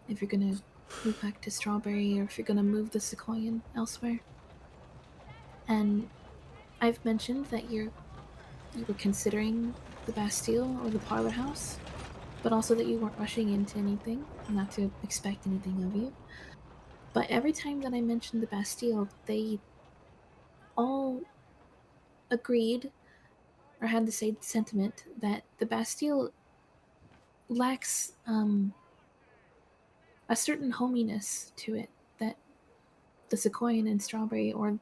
if you're gonna move back to Strawberry or if you're gonna move the Sequoian elsewhere. And I've mentioned that you were considering the Bastille or the Parlor House, but also that you weren't rushing into anything, not to expect anything of you. But every time that I mentioned the Bastille, they all agreed or had the same sentiment that the Bastille lacks a certain hominess to it that the Sequoian and Strawberry or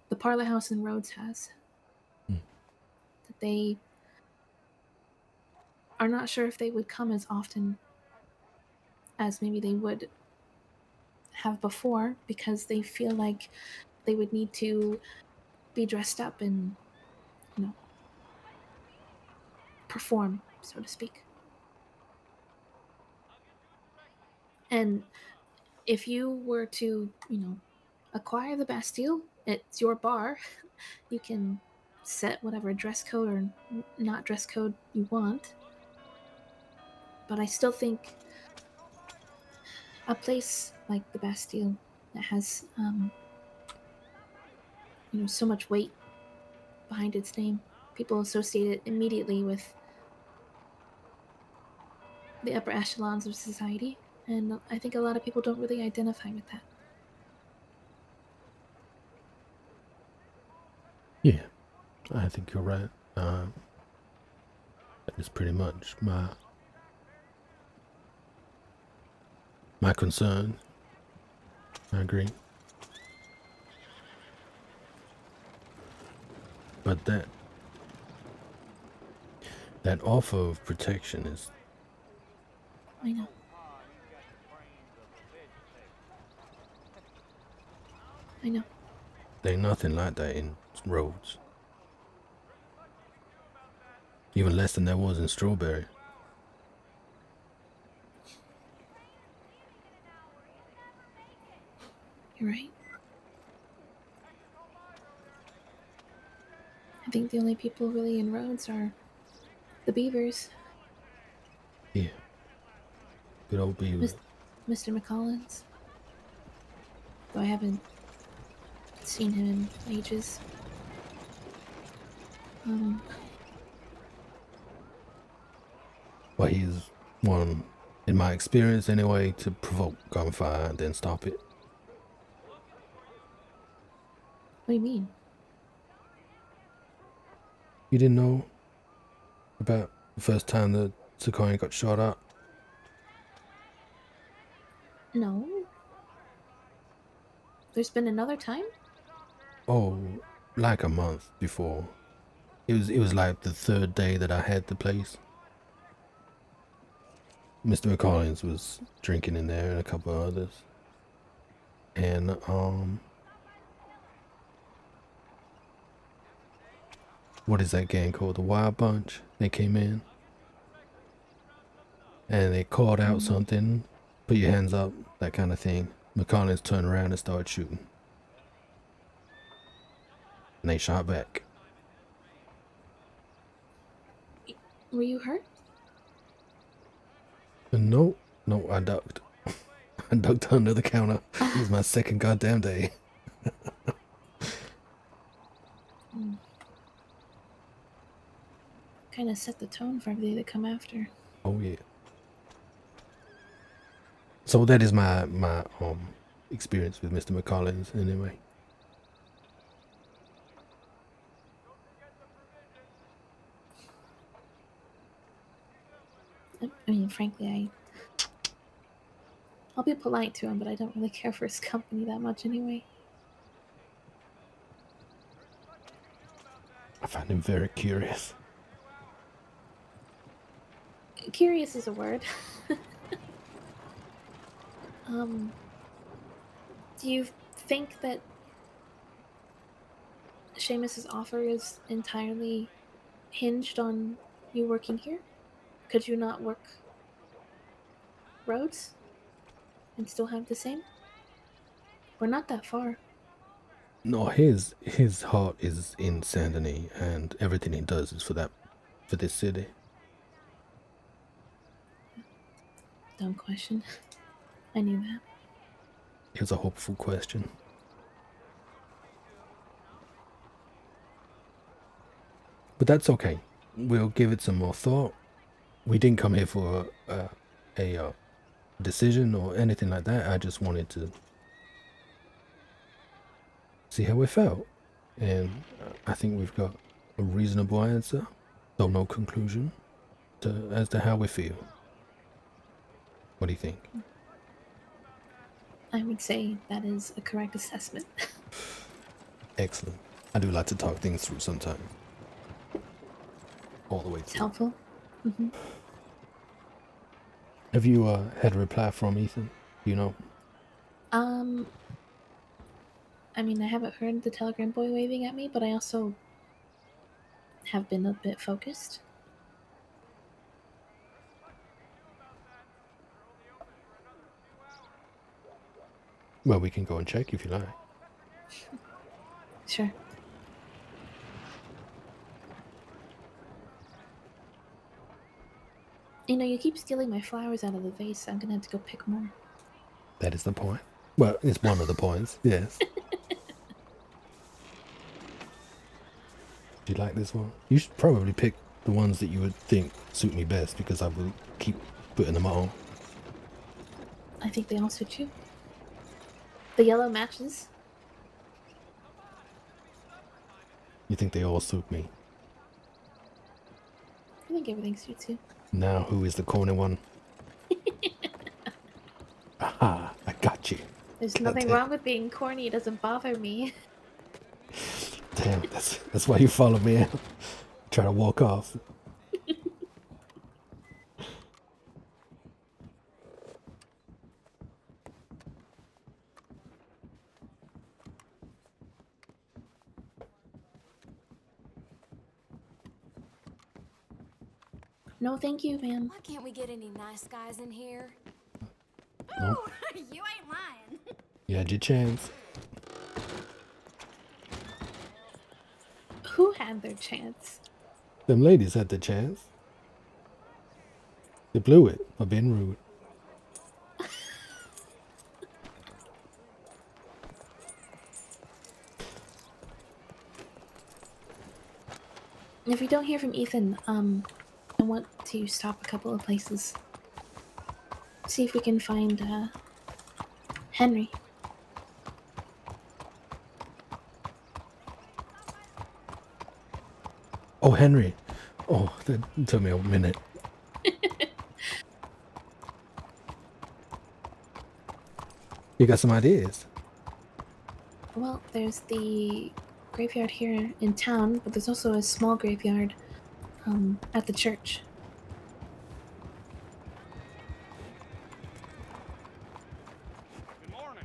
the Parlor House and Rhodes has. Mm. That they are not sure if they would come as often as maybe they would have before because they feel like they would need to be dressed up and, you know, perform, so to speak. And if you were to, acquire the Bastille, it's your bar. You can set whatever dress code or not dress code you want. But I still think a place like the Bastille that has, so much weight behind its name, people associate it immediately with the upper echelons of society. And I think a lot of people don't really identify with that. Yeah, I think you're right. That is pretty much my concern. I agree. But that offer of protection is I know. I know. there ain't nothing like that in Rhodes. Even less than there was in Strawberry. You're right. I think the only people really in Rhodes are the Beavers, Yeah, good old Beaver. Mr. McCollins, though I haven't seen him in ages. Um, Well, he's one, in my experience anyway, to provoke gunfire and then stop it. what do you mean? You didn't know about the first time that Sequoian got shot up? No. There's been another time? Oh, like a month before. It was like the third day that I had the place. Mr. McCollins was drinking in there and a couple of others. And what is that gang called? The Wild Bunch. They came in and they called out something, put your hands up, that kind of thing. McCollins turned around and started shooting. And they shot back. Were you hurt? And no, I ducked. I ducked under the counter. It was my second goddamn day. Kind of set the tone for everything to come after. Oh yeah. So that is my experience with Mr. McCollins anyway. I mean, frankly, I'll be polite to him, but I don't really care for his company that much anyway. find him very curious. Curious is a word. Do you think that Seamus's offer is entirely hinged on you working here? Could you not work roads and still have the same? We're not that far. No, his heart is in Saint Denis, and everything he does is for this city. Dumb question. I knew that. It was a hopeful question. But that's okay. We'll give it some more thought. We didn't come here for a decision or anything like that. I just wanted to see how we felt. And I think we've got a reasonable answer, though no conclusion, as to how we feel. What do you think? I would say that is a correct assessment. Excellent. I do like to talk things through sometimes. All the way It's through. helpful. Mm-hmm. Have you had a reply from Ethan? You know? I mean, I haven't heard the telegram boy waving at me, but I also have been a bit focused. Well, we can go and check if you like. Sure. You know, you keep stealing my flowers out of the vase. I'm gonna have to go pick more. That is the point. Well, it's one of the points, yes. Do you like this one? You should probably pick the ones that you would think suit me best, because I will keep putting them on. I think they all suit you. The yellow matches. You think they all suit me? I think everything suits you. Now, who is the corny one? Aha, I got you. There's God nothing damn. wrong with being corny. It doesn't bother me. Damn, that's why you follow me out. Try to walk off. No, thank you, ma'am. Why can't we get any nice guys in here? No? You ain't lying. You had your chance. Who had their chance? Them ladies had the chance. They blew it by being rude. If you don't hear from Ethan, I want to stop a couple of places. See if we can find, Henry. Oh, Henry. Oh, that took me a minute. You got some ideas? Well, there's the graveyard here in town, but there's also a small graveyard, at the church. Good morning.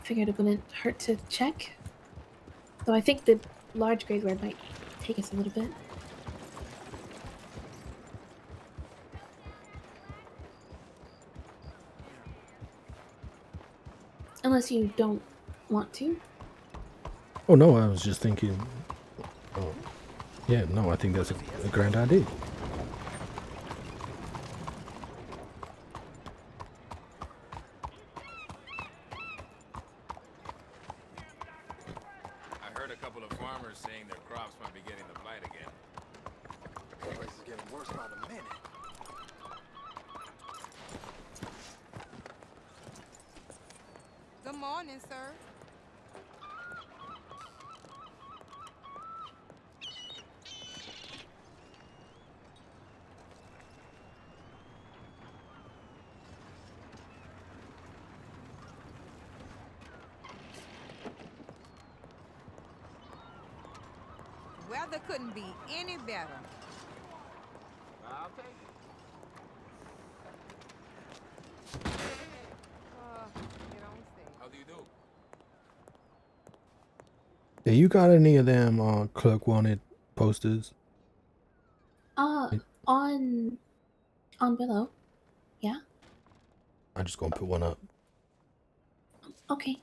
Figured it wouldn't hurt to check. Though I think the large graveyard might take us a little bit. Unless you don't want to. Oh, no, I was just thinking... Oh, yeah, no, I think that's a grand idea. I heard a couple of farmers saying their crops might be getting the blight again. This place is getting worse by the minute. Good morning, sir. Weather couldn't be any better. I'll take it. You don't say. How do you do? Yeah, you got any of them clerk wanted posters? Uh, on Willow. Yeah. I'm just gonna put one up. Okay.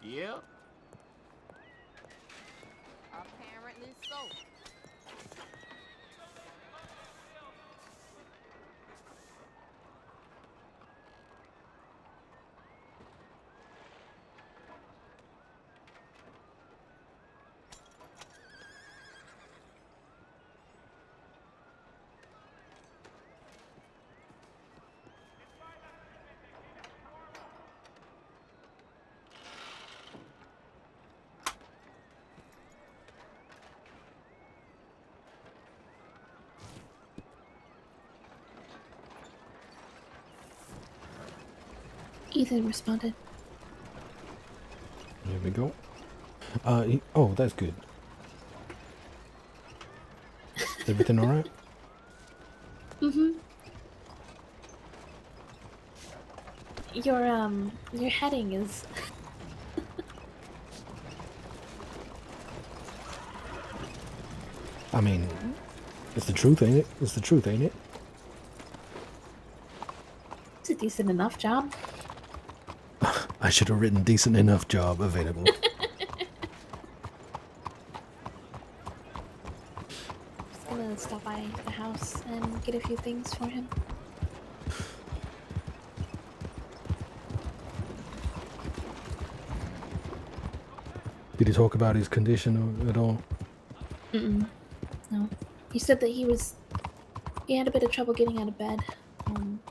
Yep. Apparently so. Ethan responded. Here we go. Oh, that's good. Everything all right? Mm-hmm. Your heading is I mean, it's the truth, ain't it? It's the truth, ain't it? it's a decent enough job. I should have written decent enough job available. Just gonna stop by the house and get a few things for him. Did he talk about his condition at all? Mm-mm. No. He said that he had a bit of trouble getting out of bed,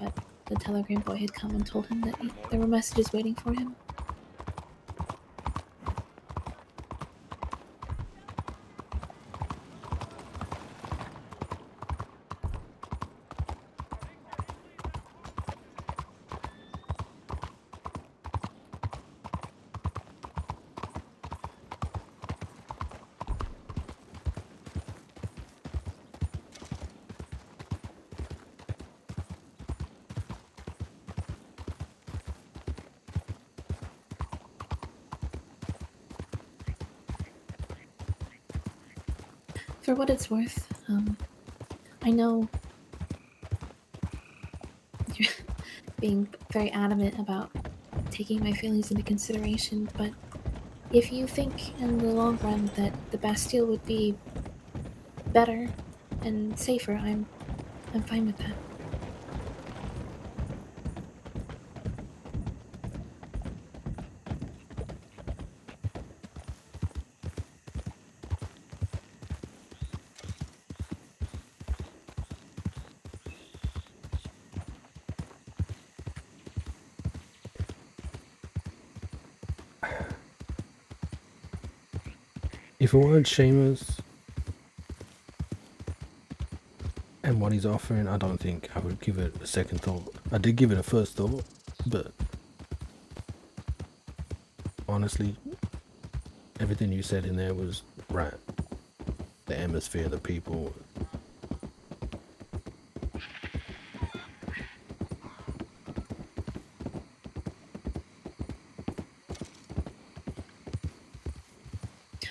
but the telegram boy had come and told him that there were messages waiting for him. For what it's worth, I know you're being very adamant about taking my feelings into consideration, but if you think in the long run that the Bastille would be better and safer, I'm fine with that. If it weren't Seamus and what he's offering, I don't think I would give it a second thought. I did give it a first thought, but honestly, everything you said in there was right. The atmosphere, the people.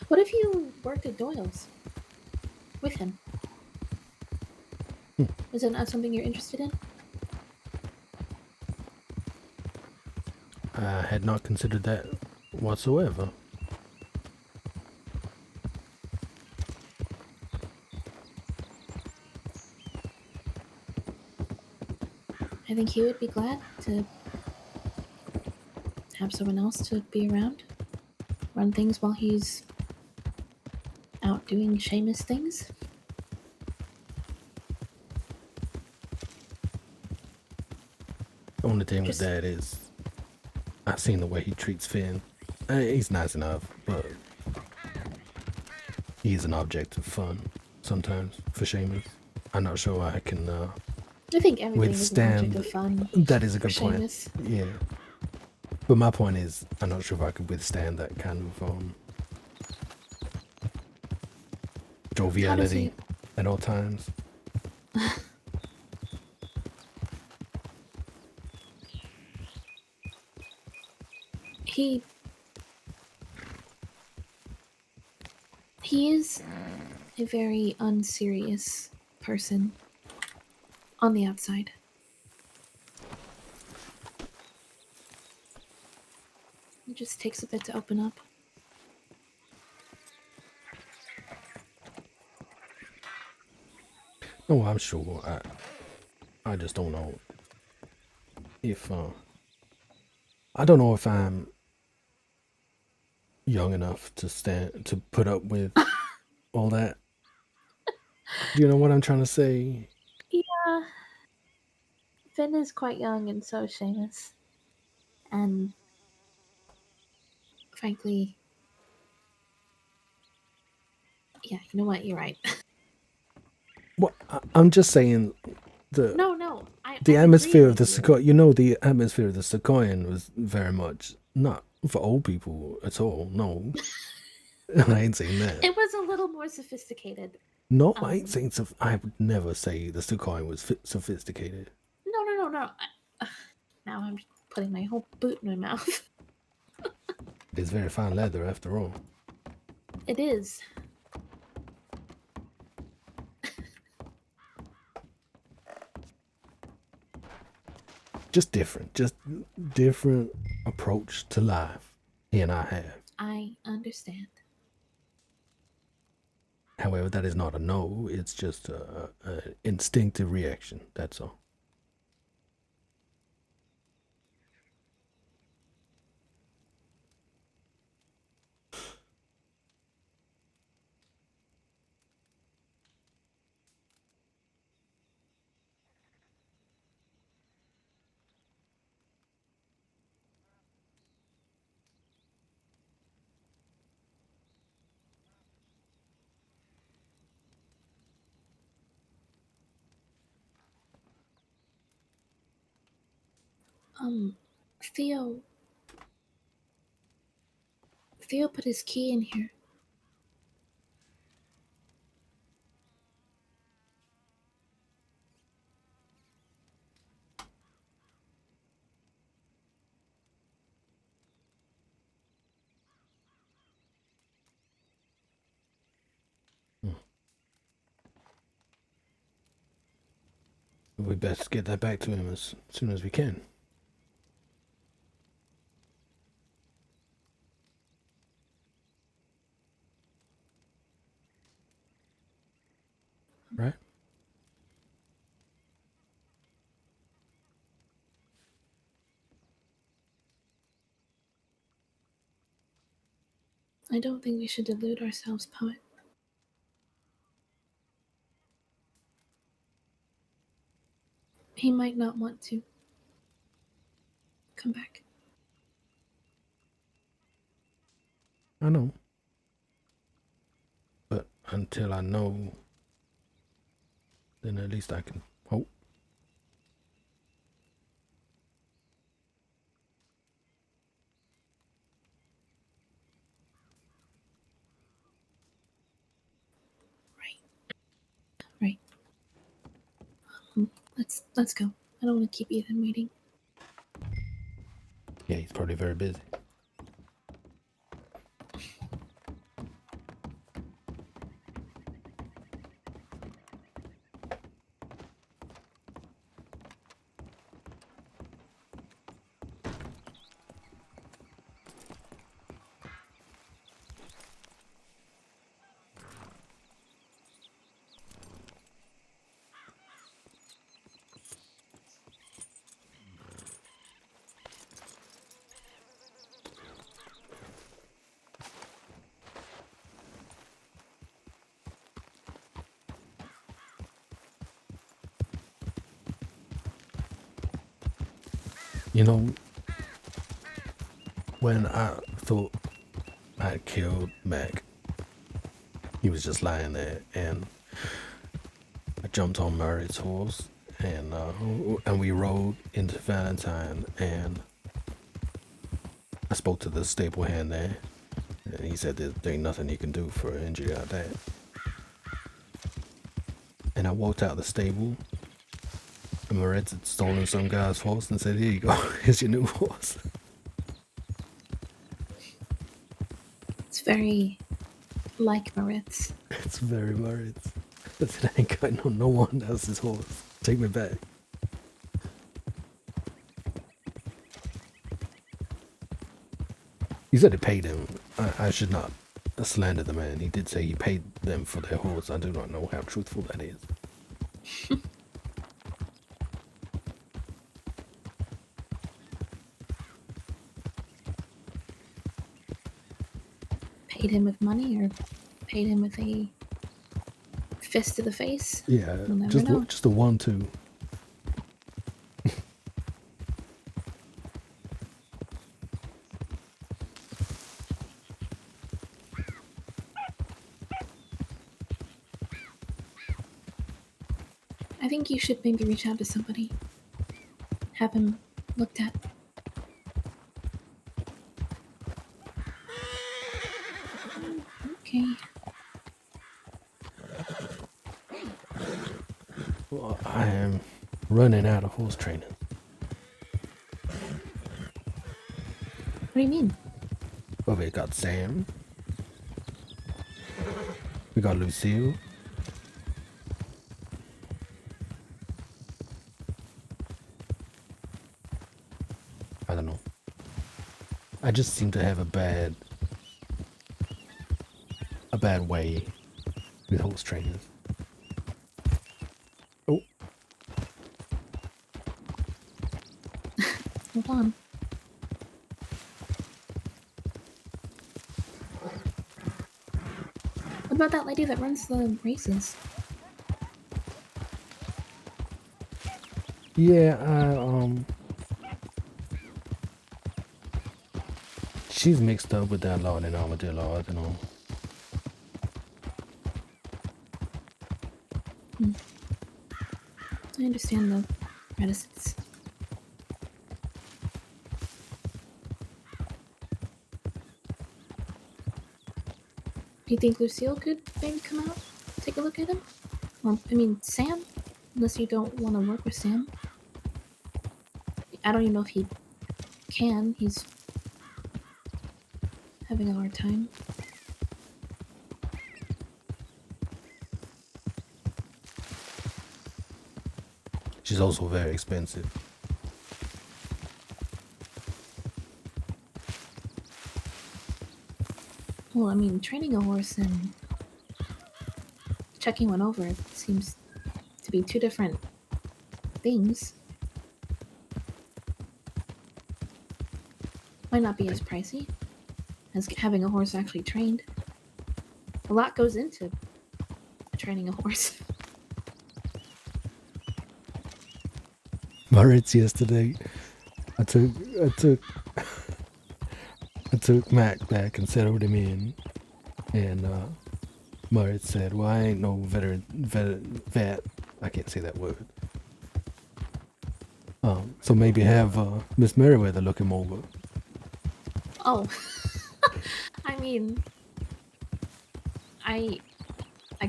What if you worked at Doyle's with him? Is it not something you're interested in? I had not considered that whatsoever. I think he would be glad to have someone else to be around, run things while he's out doing Seamus things. The only thing with Just that is, I've seen the way he treats Finn. He's nice enough, but he's an object of fun sometimes for Seamus. I'm not sure I can I think everything is an object withstand. of fun. That is a for good point. Seamus. Yeah. But my point is, I'm not sure if I could withstand that kind of joviality at all times. He is a very unserious person on the outside. It just takes a bit to open up. Oh, I'm sure. I just don't know if I don't know if I'm young enough to put up with all that. Do you know what I'm trying to say? Yeah, Finn is quite young, and so is Seamus. And frankly, yeah, you know what? You're right. Well, I'm just saying the No, the I'm agreeing atmosphere of with the you. Sequoian. You know, the atmosphere of the Sequoian was very much not for old people at all. No, I ain't saying that. It was a little more sophisticated. No, I ain't saying. I would never say the Sequoian was sophisticated. No. Now I'm putting my whole boot in my mouth. It is very fine leather, after all. It is. Just different approach to life he and I have. I understand. However, that is not a no, it's just a instinctive reaction, that's all. Theo. Theo put his key in here. We best get that back to him as soon as we can. Right? I don't think we should delude ourselves, poet. He might not want to come back. I know. But until I know, then at least I can hope. Right. Let's go. I don't want to keep Ethan waiting. Yeah, he's probably very busy. You know, when I thought I had killed Mac, he was just lying there, and I jumped on Murray's horse, and we rode into Valentine, and I spoke to the stable hand there, and he said that there ain't nothing he can do for an injury like that. And I walked out of the stable, and Moretz had stolen some guy's horse and said, "Here you go, here's your new horse." It's very like Moritz. It's very Moretz. I said, "I ain't got no one else's horse. Take me back." He said he paid him. I should not slander the man. He did say he paid them for their horse. I do not know how truthful that is. Paid him with money or paid him with a fist to the face? Yeah, We'll never know. just a 1-2. I think you should maybe reach out to somebody. Have him looked at. Okay. Well, I am running out of horse training. What do you mean? Well, we got Sam. We got Lucille. I don't know. I just seem to have a bad way with horse trainers. Oh, Hold on. What about that lady that runs the races? yeah, she's mixed up with that Lord and Armadillo, I don't know. I understand the reticence. Do you think Lucille could maybe come out, take a look at him? Or, I mean, Sam? Unless you don't want to work with Sam. I don't even know if he can. He's having a hard time. She's also very expensive. Well, I mean, training a horse and checking one over seems to be two different things. Might not be as pricey as having a horse actually trained. A lot goes into training a horse. Moritz yesterday, I took Mac back and settled him in, and Moritz said, "Well, I ain't no vet. I can't say that word. So maybe have Miss Merriweather look him over." Oh, I mean, I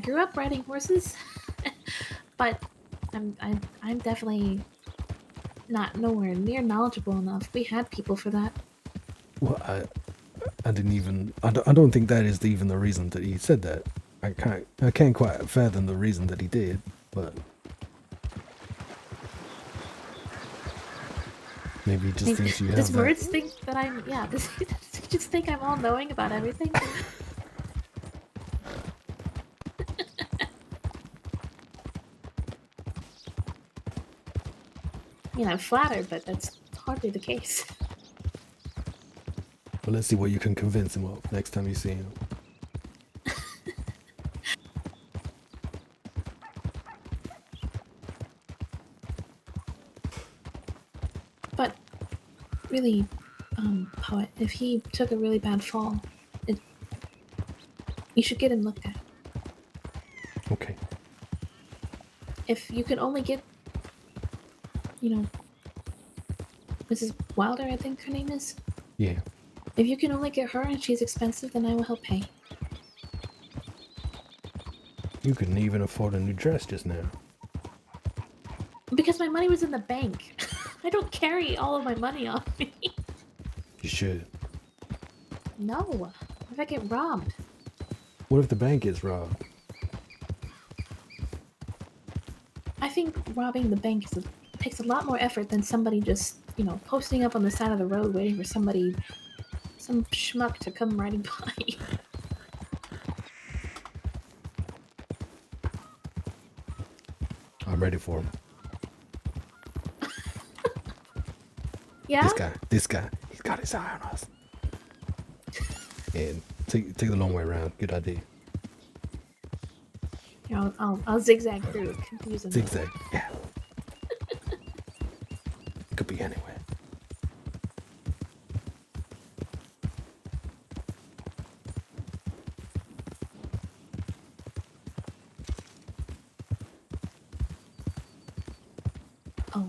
grew up riding horses, but I'm definitely not nowhere near knowledgeable enough. We had people for that. Well, I didn't even. I don't think that is even the reason that he said that. I can't quite fathom the reason that he did, but maybe he just thinks you have Does that. words think that I'm? Yeah. Does he just think I'm all knowing about everything? I mean, I'm flattered, but that's hardly the case. Well, let's see what you can convince him of next time you see him. But really, poet, if he took a really bad fall, it, you should get him looked at. Okay. If you can only get, you know, Mrs. Wilder, I think her name is. Yeah. If you can only get her and she's expensive, then I will help pay. You couldn't even afford a new dress just now. Because my money was in the bank. I don't carry all of my money on me. You should. No. What if I get robbed? What if the bank is robbed? I think robbing the bank takes a lot more effort than somebody just, posting up on the side of the road waiting for some schmuck to come riding by. I'm ready for him. Yeah? This guy, he's got his eye on us. And take the long way around. Good idea. I'll zigzag through, confuse them. Zigzag, yeah. Could be anywhere. Oh,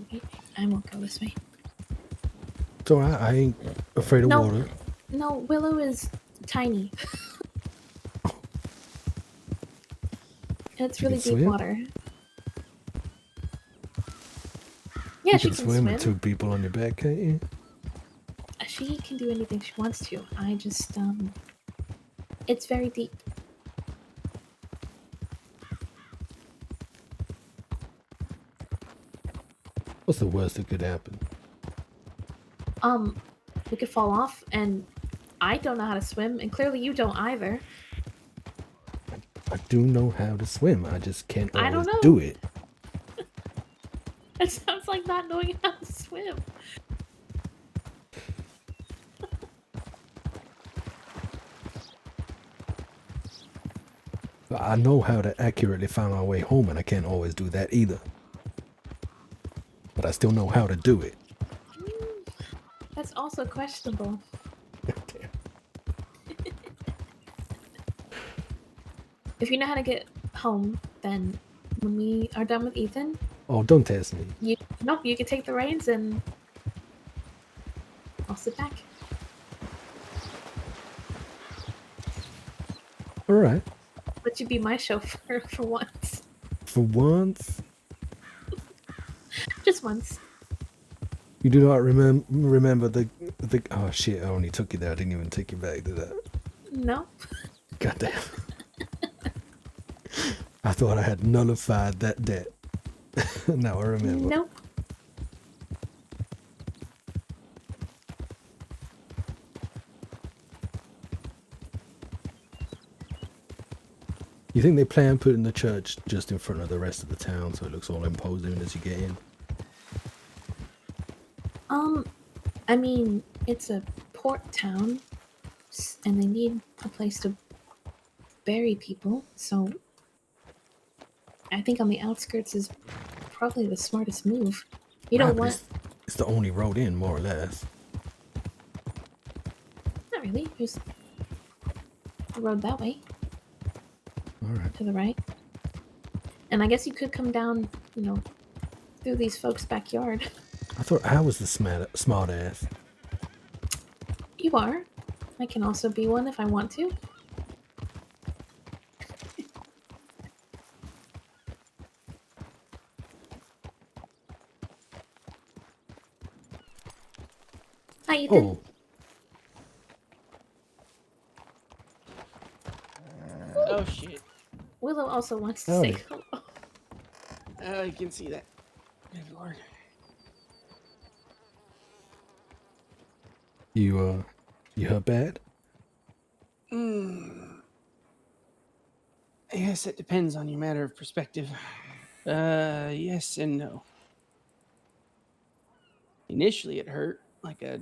I won't go this way. It's alright, I ain't afraid of water. No, Willow is tiny. And it's You really can deep swim? water. Yeah, she You can swim swim. with 2 people on your back, can't you? She can do anything she wants to. I just, it's very deep. What's the worst that could happen? We could fall off, and I don't know how to swim, and clearly you don't either. I do know how to swim. I just can't I don't always know. do it. It sounds like not knowing how to swim. I know how to accurately find my way home, and I can't always do that either. But I still know how to do it. That's also questionable. Damn. If you know how to get home, then when we are done with Ethan, Oh, don't test me. you can take the reins and I'll sit back. Alright. Let you be my chauffeur for once. For once, Just once. you do not remember the... Oh shit, I only took you there. I didn't even take you back to that. No. Goddamn. I thought I had nullified that debt. Now I remember. Nope. You think they plan putting the church just in front of the rest of the town so it looks all imposing as you get in? I mean, it's a port town, and they need a place to bury people, so I think on the outskirts is probably the smartest move. You Right, don't but want... it's the only road in, more or less. Not really. There's the road that way, Alright. to the right. And I guess you could come down, through these folks' backyard. I thought I was the smart ass. You are. I can also be one if I want to. Hi, Ethan. Oh shit. Willow also wants to Howdy. say hello. You can see that. Good lord. You hurt bad? I guess it depends on your matter of perspective. Yes and no. Initially, it hurt like a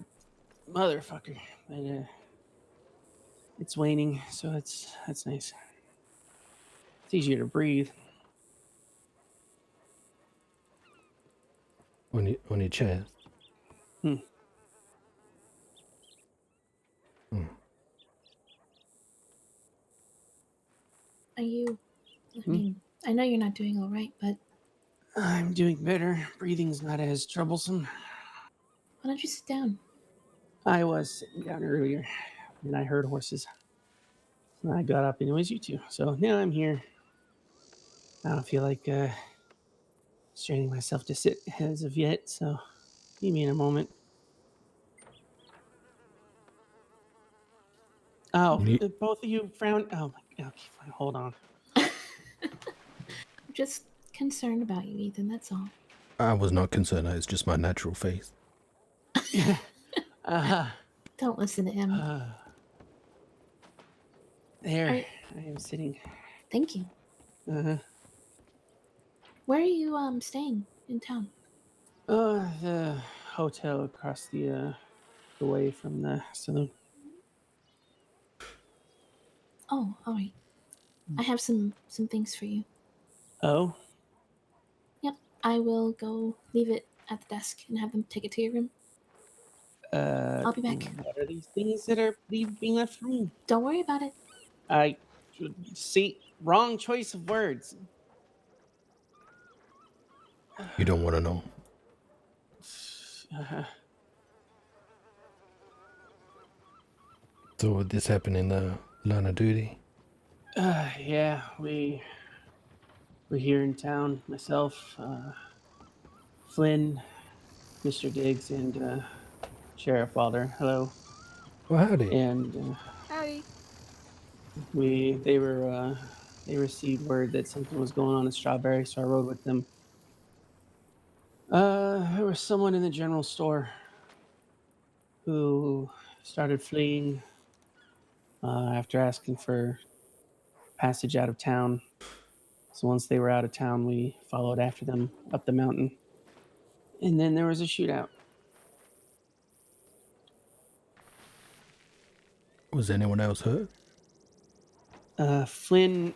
motherfucker, but it's waning, so that's nice. It's easier to breathe. On your chest? Are you? I Hmm? mean, I know you're not doing all right, but I'm doing better. Breathing's not as troublesome. why don't you sit down? I was sitting down earlier and I heard horses. I got up and it was you two. So now I'm here. I don't feel like straining myself to sit as of yet. So give me in a moment. Oh, Ye- both of you frown. Oh my. Okay, fine. Hold on. I'm just concerned about you, Ethan. That's all. I was not concerned. It's just my natural face. uh, Don't listen to him. there, Are, I am sitting. thank you. Uh, Where are you staying in town? the hotel across the way from the saloon. Oh, all right. I have some things for you. Oh, Yep. I will go leave it at the desk and have them take it to your room. I'll be back. what are these things that are being left for me? Don't worry about it. I see. Wrong choice of words. You don't want to know. Uh, So would this happen in the line of duty? yeah, we're here in town. Myself, Flynn, Mr. Diggs, and Sheriff Wilder. Hello. Well, howdy. And Howdy. they received word that something was going on in Strawberry, so I rode with them. There was someone in the general store who started fleeing after asking for passage out of town. So once they were out of town, we followed after them up the mountain, and then there was a shootout. Was anyone else hurt? Flynn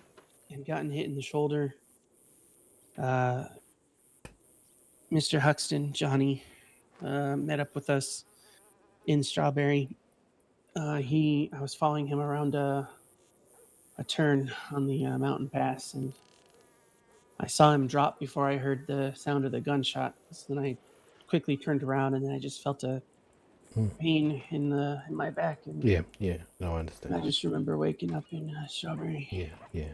had gotten hit in the shoulder. Uh, Mr. Huxton, Johnny, met up with us in Strawberry. I was following him around a turn on the mountain pass, and I saw him drop before I heard the sound of the gunshot. So then I quickly turned around, and then I just felt a pain in my back, and Yeah, yeah. No, I understand. I just remember waking up in Strawberry. Yeah, yeah.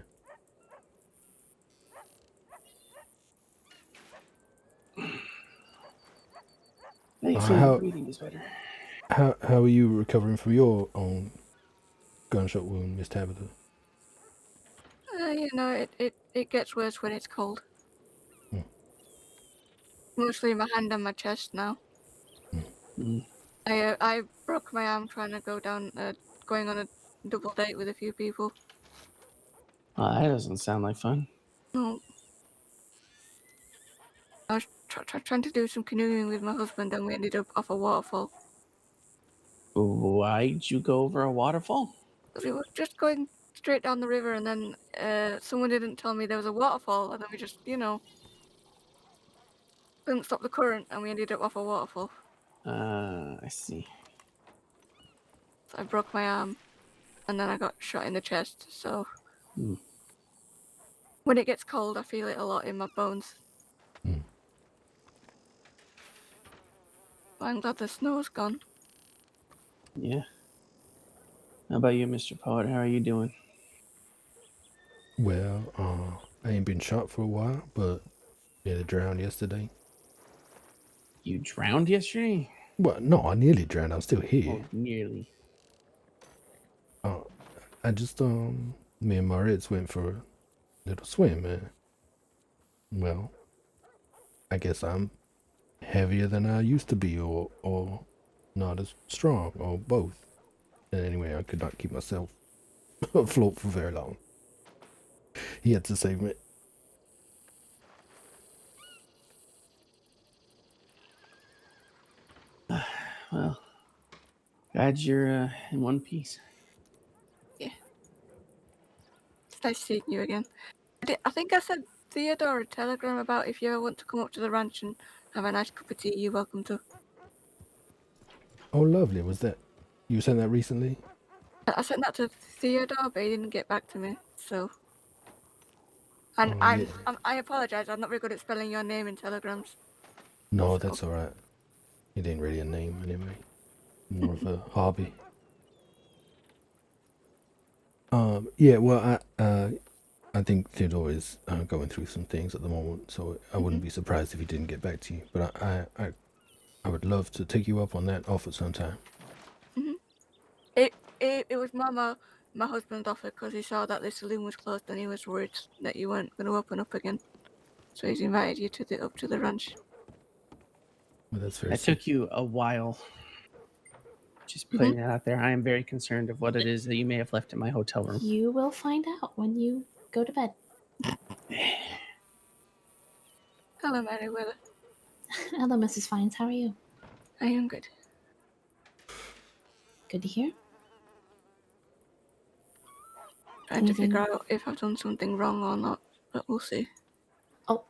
Thankfully, the How breathing is better. how are you recovering from your own gunshot wound, Miss Tabitha? It gets worse when it's cold. Mostly my hand and my chest now. Mm. I broke my arm trying to going on a double date with a few people. That doesn't sound like fun. No, I was trying to do some canoeing with my husband, and we ended up off a waterfall. Why'd you go over a waterfall? We were just going straight down the river, and then someone didn't tell me there was a waterfall, and then we just, couldn't stop the current, and we ended up off a waterfall. I see. So I broke my arm, and then I got shot in the chest. So when it gets cold, I feel it a lot in my bones. I'm glad the snow's gone. Yeah. How about you, Mr. Poet? How are you doing? Well, I ain't been shot for a while, but nearly drowned yesterday. You drowned yesterday? Well, no, I nearly drowned. I'm still here. Oh, nearly. I just me and Moritz went for a little swim, and well, I guess I'm heavier than I used to be, or not as strong, or both. And anyway, I could not keep myself afloat for very long. He had to save me. Well, glad you're in one piece. Yeah. It's nice seeing you again. I think I sent Theodore a telegram about if you ever want to come up to the ranch and have a nice cup of tea, you're welcome to. Oh, lovely. Was that you sent that recently? I sent that to Theodore, but he didn't get back to me, so. And Oh, yeah. I apologize. I'm not very good at spelling your name in telegrams. No, So- that's all right. It ain't really a name anyway. More of a hobby. Yeah. Well, I think Theodore is going through some things at the moment, so I wouldn't be surprised if he didn't get back to you. But I would love to take you up on that offer sometime. It was my husband's offer because he saw that the saloon was closed and he was worried that you weren't going to open up again. So he's invited you up to the ranch. Well, that's very That sweet. took you a while. Just putting it out there. I am very concerned of what it is that you may have left in my hotel room. You will find out when you go to bed. Hello, Meriwether. Hello, Mrs. Fines. How are you? I am good. Good to hear. Trying to figure out if I've done something wrong or not, but we'll see. Oh.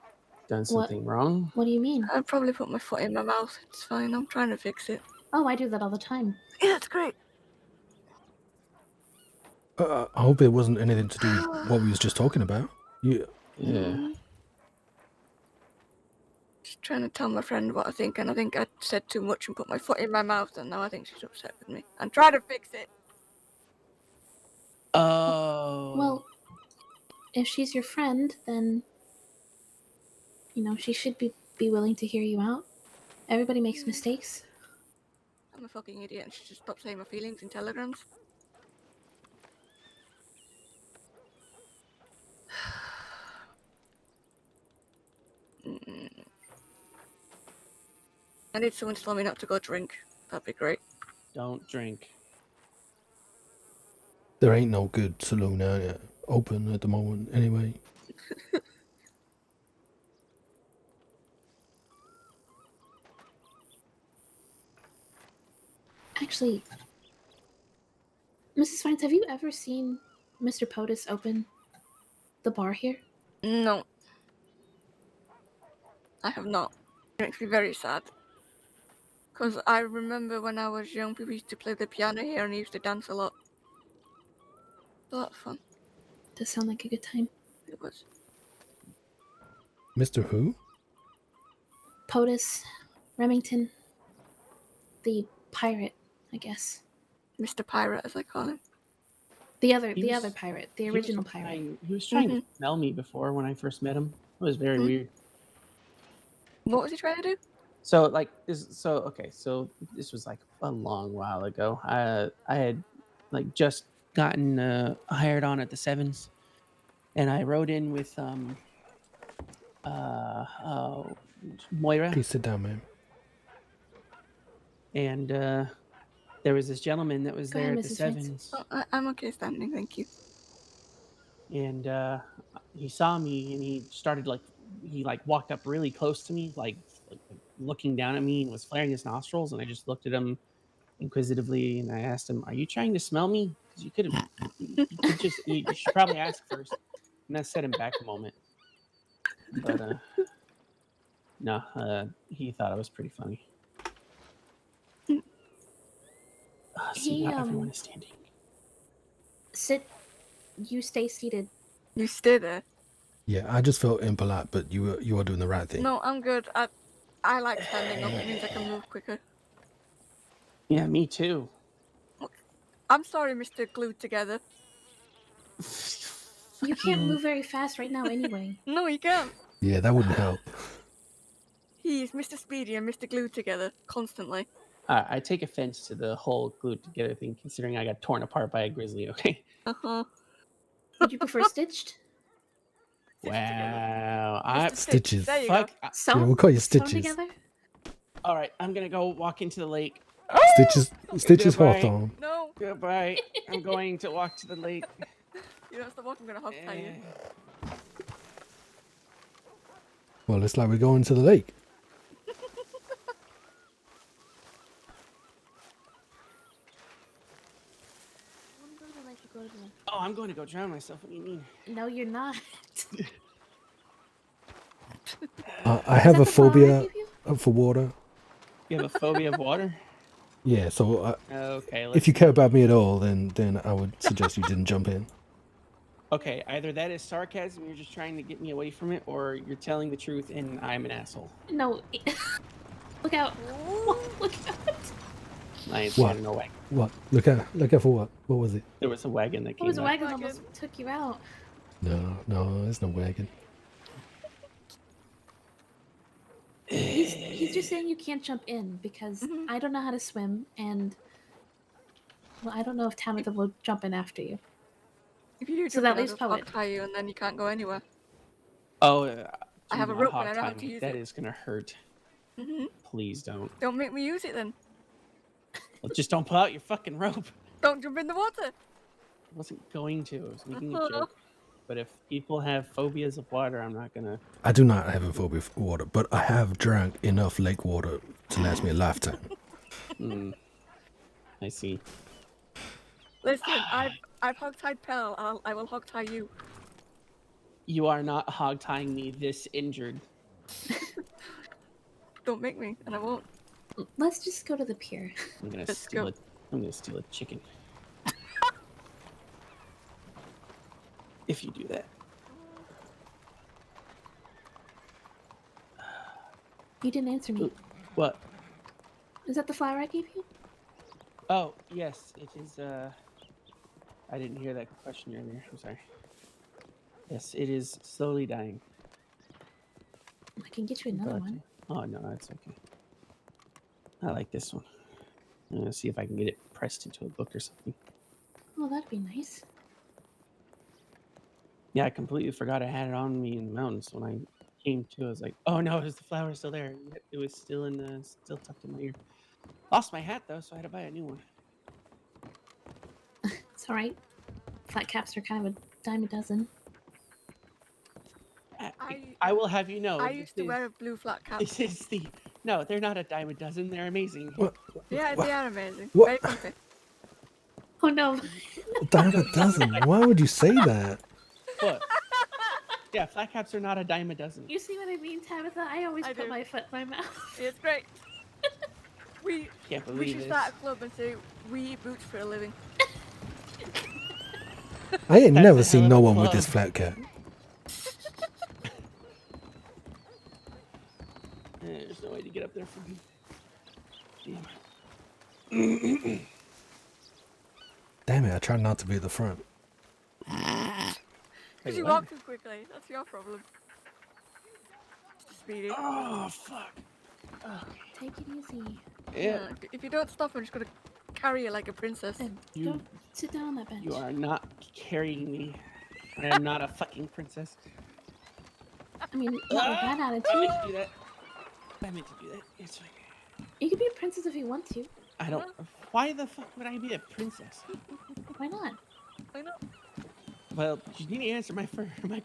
Done something wrong? What do you mean? I probably put my foot in my mouth. It's fine. I'm trying to fix it. Oh, I do that all the time. Yeah, that's great. I hope it wasn't anything to do with what we was just talking about. Yeah. Just trying to tell my friend what I think, and I think I said too much and put my foot in my mouth, and now I think she's upset with me. I'm trying to fix it. Oh. Well, if she's your friend, then she should be willing to hear you out. Everybody makes mistakes. I'm a fucking idiot and she should stop saying my feelings in telegrams. I need someone to tell me not to go drink. That'd be great. Don't drink. There ain't no good saloon open at the moment anyway. Actually, Mrs. Fines, have you ever seen Mr. POTUS open the bar here? No. I have not. It makes me very sad. Because I remember when I was young, people used to play the piano here and he used to dance a lot. A lot of fun. Does sound like a good time. It was. Mr. Who? POTUS, Remington, the pirate, I guess. Mr. Pirate, as I call him. The other pirate, the original pirate. He was trying to smell me before when I first met him. It was very weird. What was he trying to do? So so this was like a long while ago. I had like just gotten hired on at the Sevens, and I rode in with Moira. Please sit down, ma'am. And there was this gentleman that was there at the Sevens. Oh, I'm okay standing, thank you. And he saw me, and he walked up really close to me, like looking down at me, and was flaring his nostrils. And I just looked at him inquisitively, and I asked him, "Are you trying to smell me? Because you should probably ask first." And that set him back a moment. But no, he thought it was pretty funny. See, not everyone is standing. Sit. You stay seated. You stay there. Yeah, I just felt impolite, but you are doing the right thing. No, I'm good. I like standing up. It means I can move quicker. Yeah, me too. I'm sorry, Mr. Glued Together. You can't move very fast right now anyway. No, you can't. Yeah, that wouldn't help. He's Mr. Speedy and Mr. Glued Together constantly. I take offense to the whole glued together thing, considering I got torn apart by a grizzly, okay? Uh-huh. Would you prefer stitched? Wow. Stitches. There you Fuck. go. Sewn? Yeah, we'll call you Sewn Stitches. together? All right, I'm going to go walk into the lake. Stitches Goodbye. Hawthorne. No. Goodbye. I'm going to walk to the lake. You don't stop walking, I'm gonna hog tie you. Well, it's like we're going to the lake. Oh, I'm going to go drown myself. What do you mean? No, you're not. I have a phobia for water. You have a phobia of water? Yeah, so Okay. if you care about me at all, then I would suggest you didn't jump in. Okay, either that is sarcasm, you're just trying to get me away from it, or you're telling the truth and I'm an asshole. No. Look out. Look out. I ain't What? scared of no wagon. What? Look out for what? What was it? There was a wagon that What came was a by. wagon almost took you out? No, it's no wagon. He's just saying you can't jump in because Mhm. I don't know how to swim, and well, I don't know if Tabitha will jump in after you. If you do So jump that in, I'll leaves just Poet. hog tie you and then you can't go anywhere. Oh, I do have a not rope and hog I know how tie to me. use That it. is gonna hurt. Hmm. Please don't. Don't make me use it then. Well, just don't pull out your fucking rope. Don't jump in the water. I wasn't going to. I was making a joke. But if people have phobias of water, I'm not gonna. I do not have a phobia of water, but I have drank enough lake water to last me a lifetime. I see. Listen, I've hog tied Pearl. I will hog tie you. You are not hog tying me this injured. Don't make me, and I won't. Let's just go to the pier. I'm gonna Let's steal go. it. I'm gonna steal a chicken. If you do that. You didn't answer me. What? Is that the flower I gave you? Oh, yes, it is. I didn't hear that question earlier. I'm sorry. Yes, it is slowly dying. I can get you another But, one. oh, no, that's okay. I like this one. I'm gonna see if I can get it pressed into a book or something. Oh, that'd be nice. Yeah, I completely forgot I had it on me in the mountains when I came to. I was like, oh no, is the flower still there? Yet it was still still tucked in my ear. Lost my hat though, so I had to buy a new one. It's alright. Flat caps are kind of a dime a dozen. I will have you know. I used to wear a blue flat cap. This is no, they're not a dime a dozen. They're amazing. What? Yeah, they are amazing. What? Very comfy. Oh no. A dime a dozen. Why would you say that? What? Yeah, flat caps are not a dime a dozen. You see what I mean, Tabitha? I always I put do. my foot in my mouth. It's great. We Can't we believe should this. start a club and say we eat boots for a living. I ain't That's never a seen hell no of a one with club. this flat cap. There's no way to get up there from me. Damn it, I try not to be at the front. Because you what? walk too quickly. That's your problem. Speedy. Oh fuck. Take it easy. Yeah. If you don't stop, I'm just gonna carry you like a princess. Go sit down on that bench. You are not carrying me. I am not a fucking princess. I mean, not with that I attitude. meant to do that. I meant to do that. It's fine. You could be a princess if you want to. I don't. Why the fuck would I be a princess? Why not? I know. Well, you need to answer my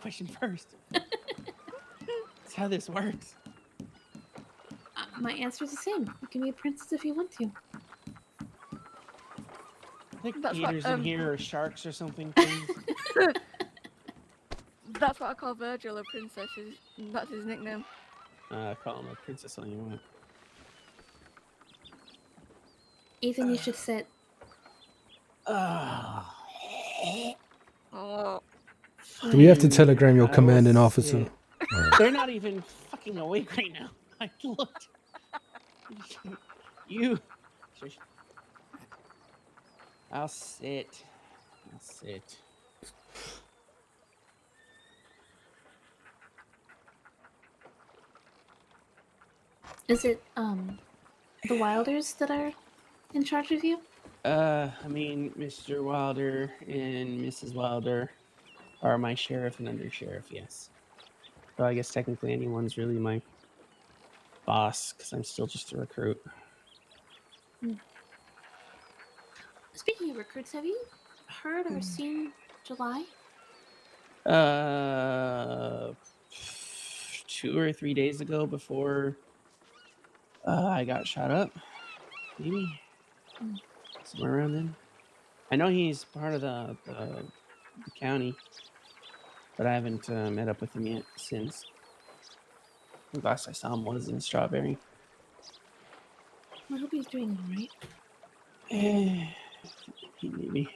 question first. That's how this works. My answer is the same. You can be a princess if you want to. I think That's what, gators in here or sharks or something. Please. That's what I call Virgil a princess. That's his nickname. Call him a princess on you want. Ethan, you should sit. Oh. Do we have to telegram your I will commanding officer? sit. They're not even fucking awake right now. I looked. You. Shush. I'll sit. I'll sit. Is it the Wilders that are in charge of you? I mean, Mr. Wilder and Mrs. Wilder are my sheriff and under sheriff, yes. So I guess technically anyone's really my boss because I'm still just a recruit. Speaking of recruits, have you heard or seen July? 2 or 3 days ago before I got shot up, maybe somewhere around then. I know he's part of the county, but I haven't met up with him yet since. The last I saw him was in Strawberry. I hope he's doing all right. Maybe.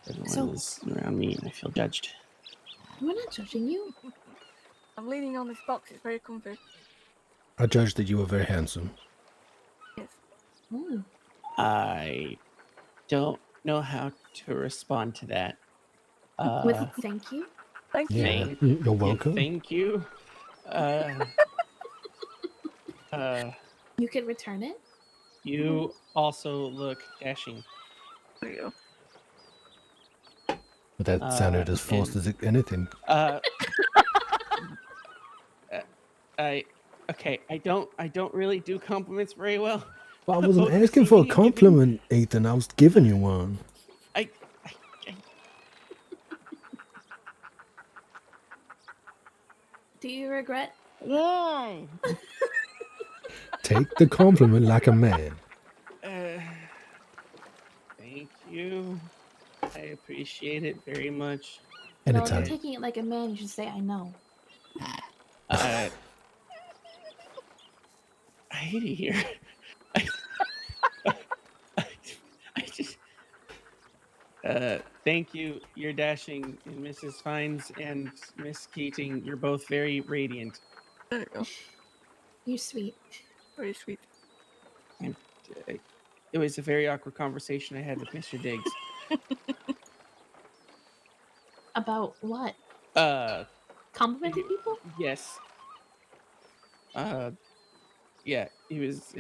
Everyone So- is around me, and I feel judged. We're not judging you. I'm leaning on this box. It's very comfy. I judged that you were very handsome. Yes. Ooh. I don't know how to respond to that. With thank you. Thank you. Yeah, Thank- you're yeah, welcome. thank you. You can return it. You also look dashing. There you go. But that sounded as forced as anything. I don't really do compliments very well. Well, I wasn't Both asking for a receiving and giving. compliment, Ethan. I was giving you one. Do you regret? Why? Take the compliment like a man. Thank you. I appreciate it very much. Well, if you're Anytime. taking it like a man, you should say I know. I hate it here. I just. Thank you. You're dashing, and Mrs. Fines and Miss Keating. You're both very radiant. There you go. You're sweet. Very sweet. And it was a very awkward conversation I had with Mr. Diggs. About what? Complimenting people? Yes. Yeah, he was.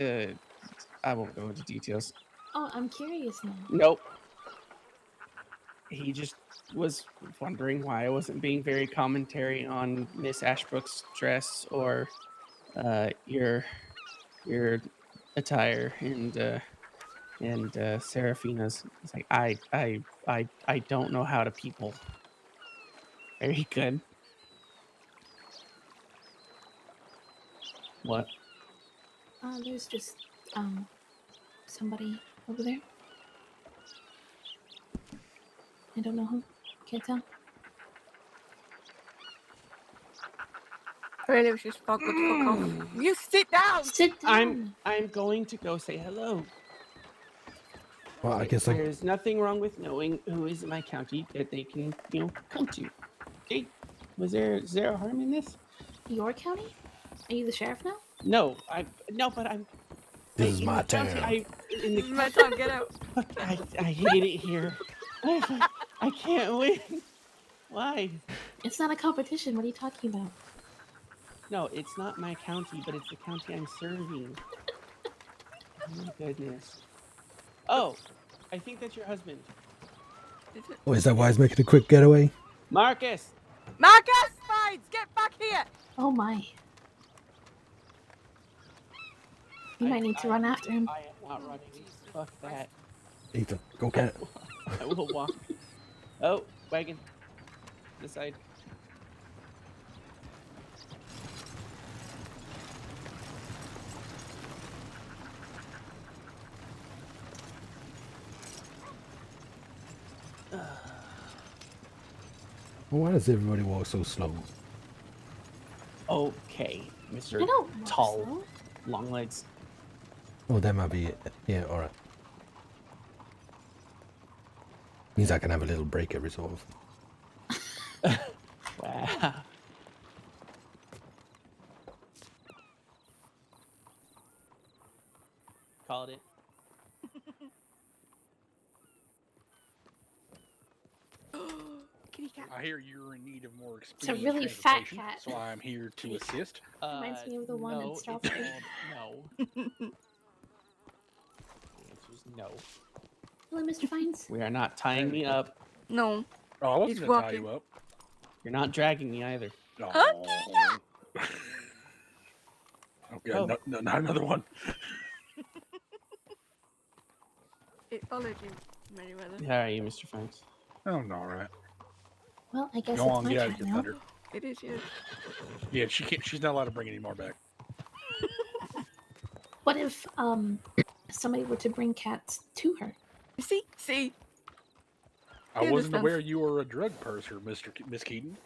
I won't go into details. Oh, I'm curious now. Nope. He just was wondering why I wasn't being very commentary on Miss Ashbrook's dress or your attire and Seraphina's. It's like I don't know how to people. Very good. What? There's just somebody over there. I don't know who. Can't tell. Really, was just fog would fuck off. You sit down. Sit down. I'm going to go say hello. Well, I guess I... There's nothing wrong with knowing who is in my county that they can, come to. Okay, is there a harm in this? Your county? Are you the sheriff now? No, but I'm. This is in my the county, town. In the This is my time. Get out. I hate it here. I can't win. Why? It's not a competition. What are you talking about? No, it's not my county, but it's the county I'm serving. Oh my goodness. Oh, I think that's your husband. Is it? Oh, is that why he's making a quick getaway? Marcus! Marcus, Spines, get back here. Oh my. You might need to run after him. I am not running. Fuck that. Ethan, go get it. I will walk. Oh, wagon. This side. Well, why does everybody walk so slow? Okay, Mr. I don't walk Tall, slow. long legs. Oh, that might be it. Yeah, alright. Means I can have a little break every so often. Wow. Called it. Kitty cat. I hear you're in need of more a experience. really fat transportation, cat. So I'm here to assist. Reminds me of the one in no, Strawberry. No. The answer is no. Hello, Mr. Fines. We are not tying me up. No. Oh, I wasn't He's going to tie you walking. up. You're not dragging me either. Oh. Okay, Oh. no, not another one. It followed you, Meriwether. How are you, Mr. Fines? Oh, no, all right. Well, I guess Go it's on, my get out turn of here, now. Thunder. It is you. Yeah, she can't. She's not allowed to bring any more back. What if somebody were to bring cats to her? See. I He wasn't understands. aware you were a drug purser, Miss Keaton.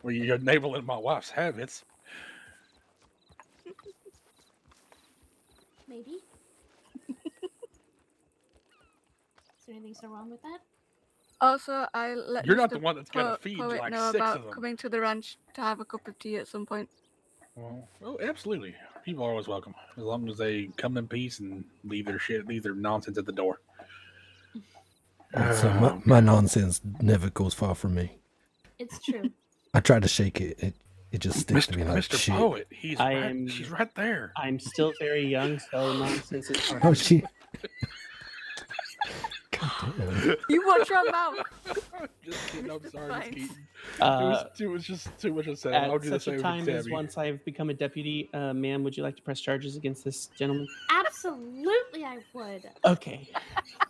Well, you're enabling my wife's habits. Maybe. there anything so wrong with that? Also, I let You're not Mr. the one that's gotta feed Poet like know 6 about of them. coming to the ranch to have a cup of tea at some point. Well, absolutely. People are always welcome, as long as they come in peace and leave their nonsense at the door. So my nonsense never goes far from me. It's true. I try to shake it. It just sticks to me like Mr. shit. Poet, she's right there. I'm still very young, so nonsense is hard. Oh, she. God damn. You watch your mouth. Just kidding. I'm sorry, Miss Fine. Keaton. Uh, It was just too much to say. I'll At do the such a same time with as Tabby. once I've become a deputy, ma'am, would you like to press charges against this gentleman? Absolutely, I would. Okay,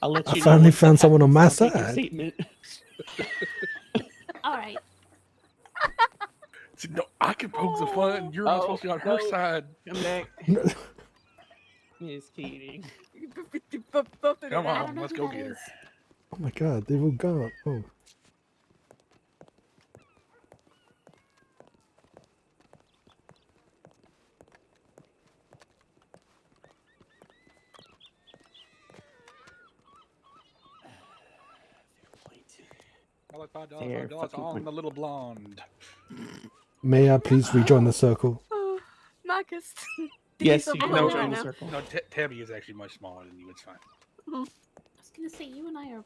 I'll let I you know. finally once that found someone on happens. my I'll take your side. statement. All right. See, no, I can poke the fun. You're not supposed to be on her no. side. Come back, Miss Keating. Come I don't on, know let's who go that get her. is. Oh my god, they've all gone. Oh. Fair $5 fucking on point. the little blonde. May I please rejoin the circle? Oh, Marcus. Yes, He's you on can board join right the now. circle. No, Tabby is actually much smaller than you. It's fine. I was gonna say you and I are.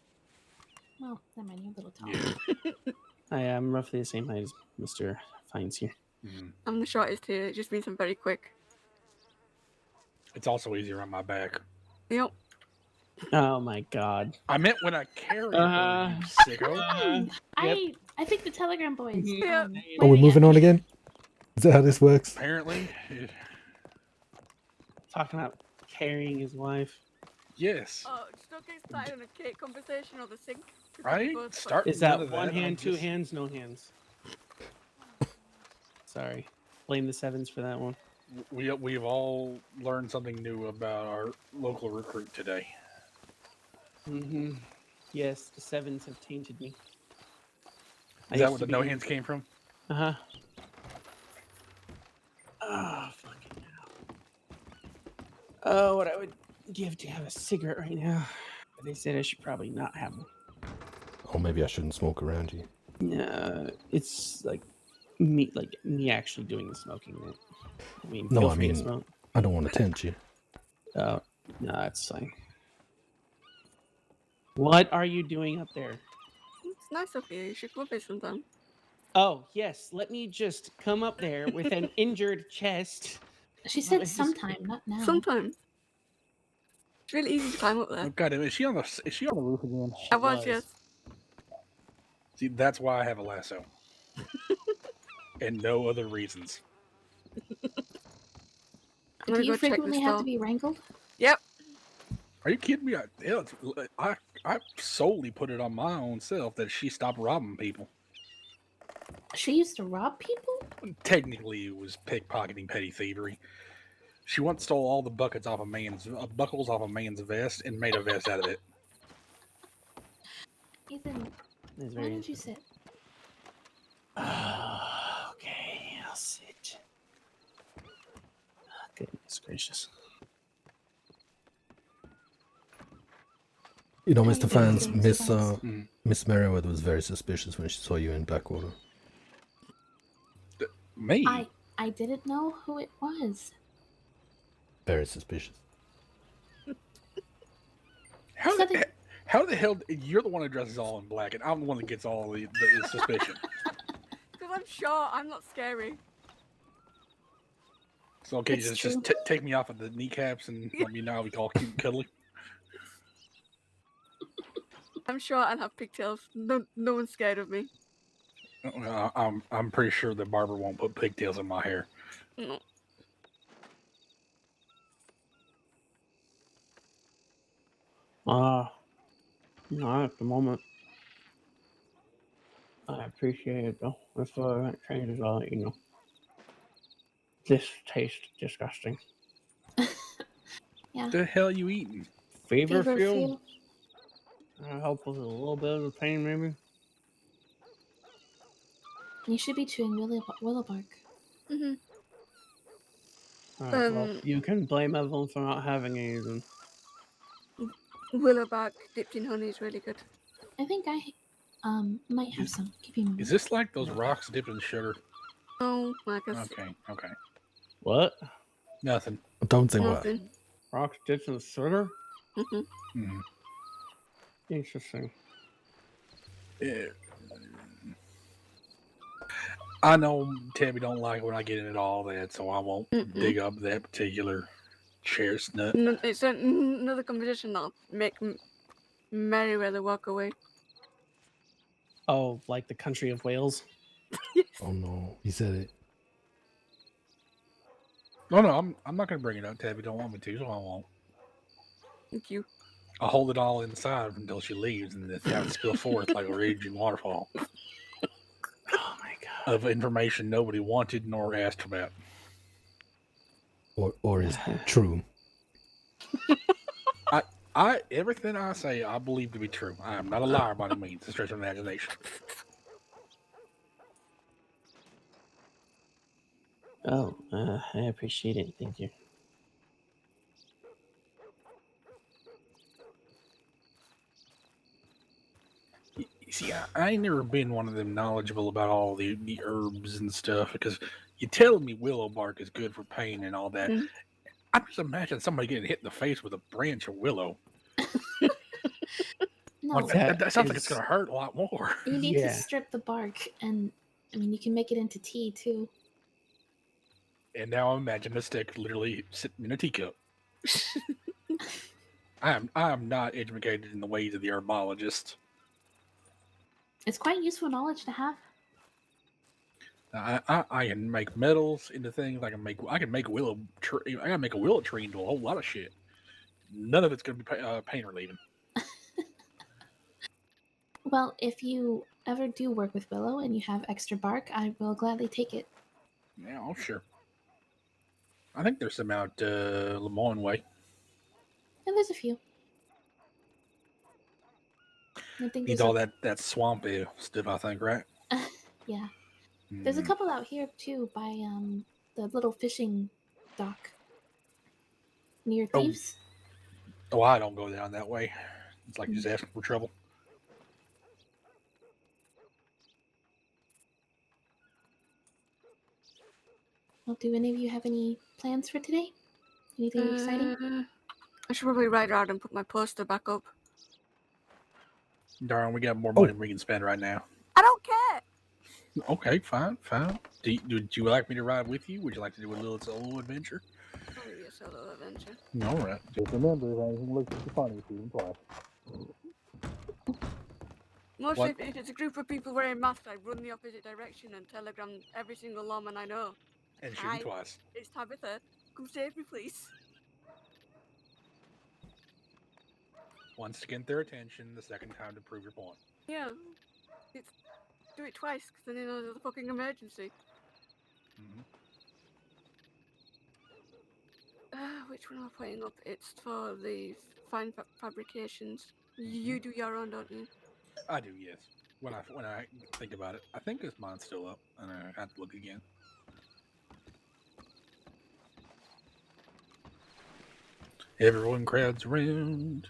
Well, never mind. You're a little taller. Yeah. I am roughly the same height as Mr. Fines here. Mhm. I'm the shortest here. It just means I'm very quick. It's also easier on my back. Yep. Oh my god. I meant when I carry her, you sicko. I think the Telegram boys. Yeah. Are we waving moving at on me. again? Is that how this works? Apparently, Talking about carrying his wife. yes. Oh, just don't get started on a cake conversation or the sink. Right? Start Is none that of one that. hand, I'm two just- hands, no hands? Sorry. Blame the sevens for that one. We've all learned something new about our local recruit today. Mm-hmm. Yes, the sevens have tainted me. Is that where the no hands came from? Uh-huh. Oh, fucking hell. Oh, what I would give to have a cigarette right now. But they said I should probably not have one. Or maybe I shouldn't smoke around you. No, it's like me actually doing the smoking. Right? I mean, No, feel I free to mean, smoke. I don't want to tempt you. Oh, no, that's fine. What are you doing up there? It's nice of you. You should come up here sometime. Oh, yes. Let me just come up there with an injured chest. She Let said me just- sometime, not now. Sometimes. It's really easy to climb up there. Oh, God, is she on the roof again? I was, yes. See, that's why I have a lasso, and no other reasons. I'm Do gonna you go check frequently this have door. to be wrangled? Yep. Are you kidding me? I solely put it on my own self that she stopped robbing people. She used to rob people? Technically, it was pickpocketing, petty thievery. She once stole all the buckles off a man's vest and made a vest out of it. Ethan, That's why very don't you sit? Okay, I'll sit. Goodness gracious. You know, How Mr. you Fans, doing, Mr. Fans? Miss Merriweather was very suspicious when she saw you in Blackwater. Me? I didn't know who it was. Very suspicious. How the hell you're the one who dresses all in black, and I'm the one that gets all the suspicion. Because I'm short, I'm not scary. So okay, It's just true. take me off of the kneecaps and let me know how we all cute and cuddly. I'm short and have pigtails. No one's scared of me. I'm pretty sure the barber won't put pigtails in my hair. No. Not at the moment. I appreciate it though. If that changes, I'll let you know. This tastes disgusting. Yeah. What the hell you eating? Feverfield? Help with a little bit of the pain, maybe? You should be chewing willow bark. Mm-hmm. Alright, well, you can blame Evelyn for not having any of them. Willow bark dipped in honey is really good. I think I might have some. Give me a moment. Is this like those rocks dipped in sugar? Oh, I guess Okay. What? Nothing. Don't say what. nothing. Rocks dipped in sugar? Mhm. Interesting. Yeah. I know Tabby don't like when I get into all that, so I won't dig up that particular chestnut. It's another conversation that'll make Meriwether walk away. Oh, like the country of Wales? Oh no, he said it. No, I'm not going to bring it up. Tabby don't want me to, so I won't. Thank you. I'll hold it all inside until she leaves, and then have it spill forth like a raging waterfall. Oh my god. Of information nobody wanted nor asked about. Or is true. Everything I say, I believe to be true. I am not a liar by any means. It's stretch of imagination. Oh, I appreciate it. Thank you. You see, I ain't never been one of them knowledgeable about all the herbs and stuff because you telling me willow bark is good for pain and all that. I just imagine somebody getting hit in the face with a branch of willow. No, that sounds like it's going to hurt a lot more. You need to strip the bark, and I mean, you can make it into tea too. And now imagine a stick literally sitting in a teacup. I am not educated in the ways of the herbologist. It's quite useful knowledge to have. I can make metals into things. I can make willow. I gotta make a willow tree into a whole lot of shit. None of it's gonna be pain relieving. Well, if you ever do work with willow and you have extra bark, I will gladly take it. Yeah, oh, sure. I think there's some out Lemoyne way. And there's a few. I think Needs all that swampy stuff. I think, right? Yeah. There's a couple out here too by the little fishing dock near Thieves. Oh, I don't go down that way. It's like just asking for trouble. Well, do any of you have any plans for today? Anything exciting? I should probably ride around and put my poster back up. Darn, we got more money than we can spend right now. I don't care. Okay, fine. Would you like me to ride with you? Would you like to do a little solo adventure? Probably a solo adventure. All right. Just remember, if anything looks funny, shoot him twice. Mostly if it's a group of people wearing masks, I run the opposite direction and telegram every single lawman I know. And shoot him twice. It's Tabitha. Come save me, please. Once to get their attention, the second time to prove your point. Yeah. Do it twice, because then you know there's a fucking emergency. Which one am I putting up? It's for the fine fabrications. You do your own, don't you? I do, yes. When I think about it, I think this mine's still up, and I have to look again. Everyone crowds around.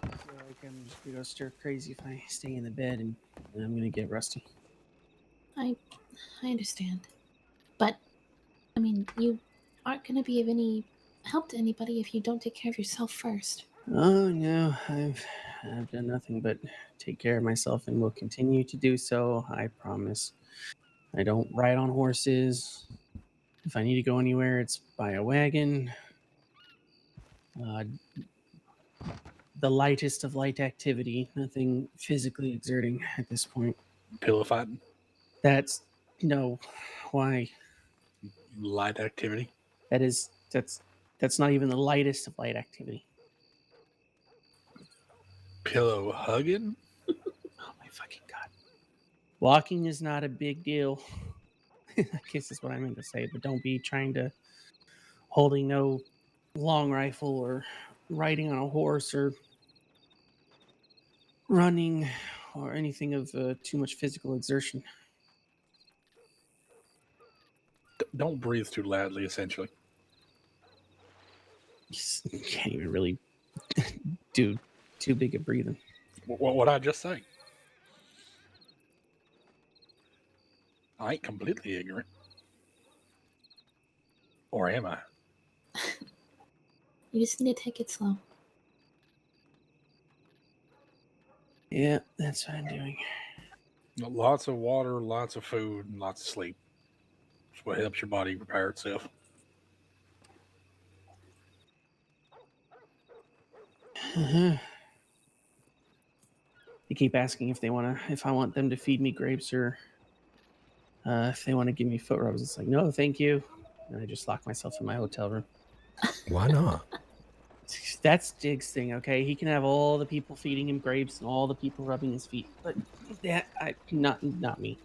I feel like I'm just gonna go stir crazy if I stay in the bed, and I'm gonna get rusty. I understand, but I mean, you aren't going to be of any help to anybody if you don't take care of yourself first. Oh no, I've done nothing but take care of myself, and will continue to do so. I promise. I don't ride on horses. If I need to go anywhere, it's by a wagon. The lightest of light activity, nothing physically exerting at this point. Pillow fighting? That's why? Light activity? That's not even the lightest of light activity. Pillow hugging? Oh my fucking god. Walking is not a big deal. I guess that's what I meant to say, but don't be trying to holding no long rifle or riding on a horse or running or anything of too much physical exertion. Don't breathe too loudly, essentially. Just can't even really do too big of breathing. What would I just say? I ain't completely ignorant. Or am I? You just need to take it slow. Yeah, that's what I'm doing. Lots of water, lots of food, and lots of sleep. That's what helps your body repair itself. They keep asking if I want them to feed me grapes or if they want to give me foot rubs. It's like, no, thank you. And I just lock myself in my hotel room. Why not? That's Dig's thing, okay? He can have all the people feeding him grapes and all the people rubbing his feet, but not me.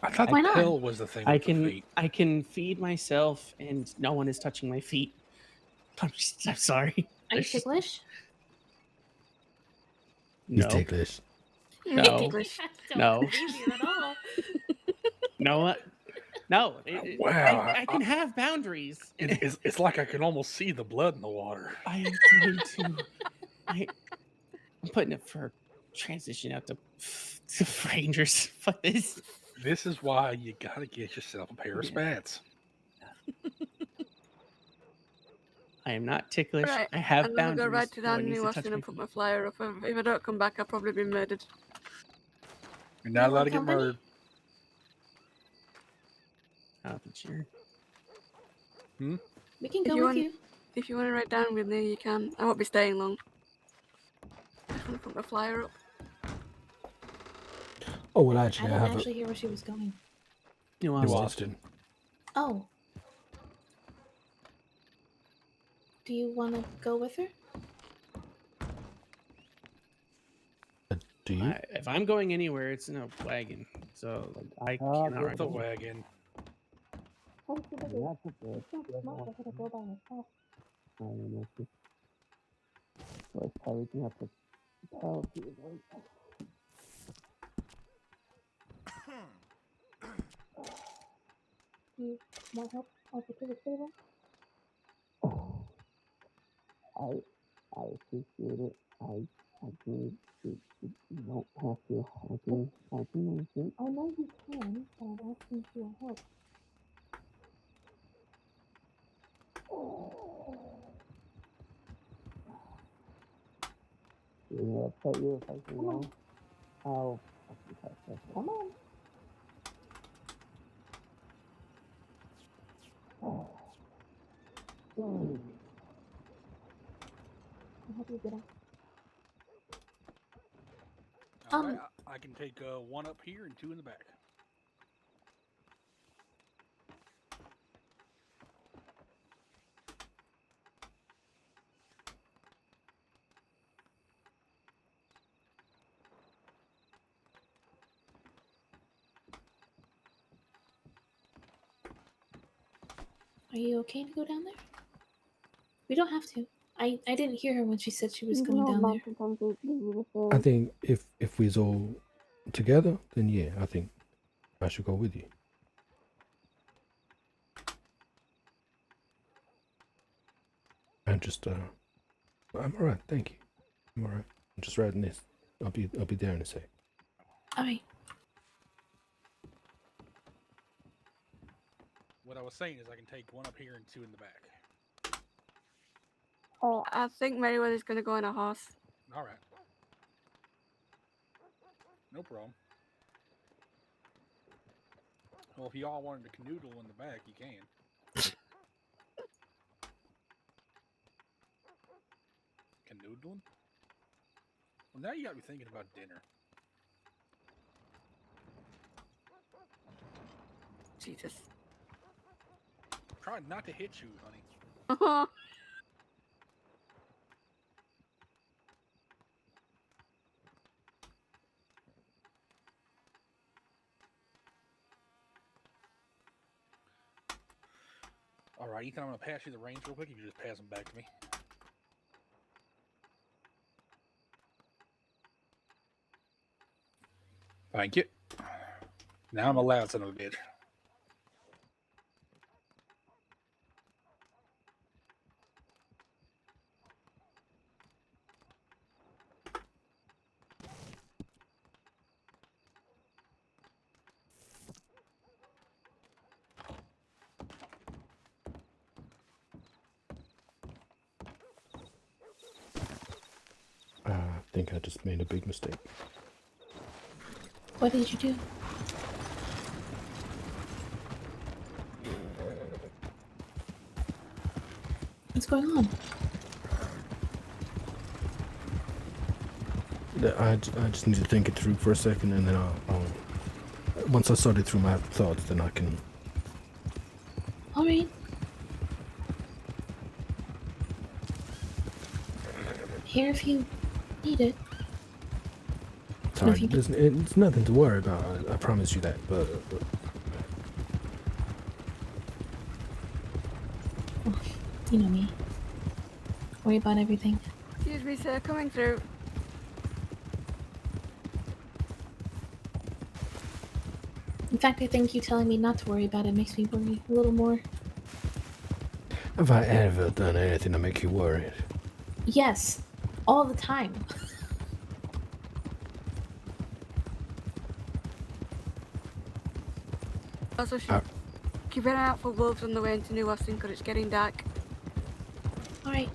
I thought Why the not? pill was the thing with the feet. I can feed myself and no one is touching my feet. I'm sorry. Are you ticklish? He's No. ticklish. No. Ticklish. Don't No. believe you at all. No. No. Wow. I can have boundaries. It's like I can almost see the blood in the water. I am trying to. I'm putting it for transition out to Rangers. Fuck this. This is why you gotta get yourself a pair of spats. I am not ticklish. Right, I have I'm gonna boundaries. go right to No one down needs New to touch Austin my and put feet. my flyer up. If I don't come back, I'll probably be murdered. You're not You allowed want to get company? murdered. Oh, but sure. We can If go you with want- you. If you want to write down with me, you can. I won't be staying long. I just want to put my flyer up. Oh, well, I actually, I didn't have actually hear where she was going. New New Austin. Austin. Oh. Do you want to go with her? Do you? If I'm going anywhere, it's in a wagon. So I cannot With ride the the wagon. Want help on the ticket table? I appreciate it. I can. You don't have to. I can. I know you can, but I'm asking for your help. It'll upset you if I say no. I'll fucking test. Come on. I'll help you get out. All right, I can take one up here and two in the back. Are you okay to go down there? We don't have to. I didn't hear her when she said she was going down there. I think if we's all together, then yeah, I think I should go with you. I'm just I'm alright, thank you. I'm alright. I'm just riding this. I'll be there in a sec. Alright. What I was saying is I can take one up here and two in the back. I think Meriwether's going to go on a horse. All right. No problem. Well, if y'all wanted to canoodle in the back, you can. Canoodling? Well, now you got me thinking about dinner. Jesus. Try not to hit you, honey. All right, Ethan, I'm going to pass you the reins real quick. You can just pass them back to me. Thank you. Now I'm a loud son of a bitch. I think I just made a big mistake. What did you do? What's going on? I just need to think it through for a second, and then I'll once I sorted through my thoughts, then I can. All right. Here if you need it. Sorry, it's nothing to worry about. I promise you that. But Oh, you know me. Worry about everything. Excuse me, sir, coming through. In fact, I think you telling me not to worry about it makes me worry a little more. have I ever done anything to make you worried? Yes, all the time. Also, keep an eye out for wolves on the way into New Austin because it's getting dark. All right.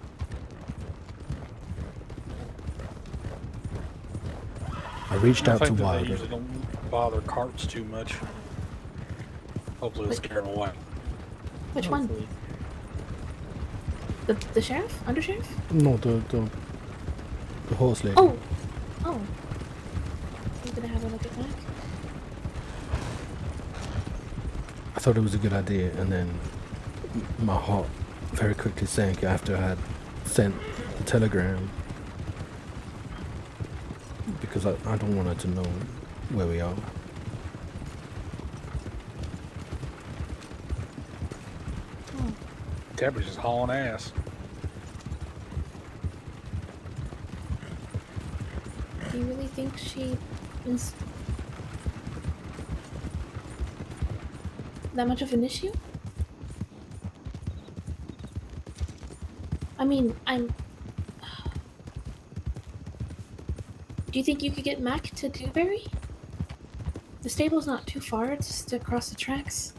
I reached out to They Wilder. usually don't bother carts too much. Hopefully it'll scare them away. Which one? The sheriff? Undersheriff? No, the horse lady. Oh! You gonna have a look at that? I thought it was a good idea, and then my heart very quickly sank after I had sent the telegram. Because I don't want her to know where we are. Deborah's just hauling ass. Do you really think she is that much of an issue? I mean, do you think you could get Mac to Dewberry? The stable's not too far, it's just across the tracks.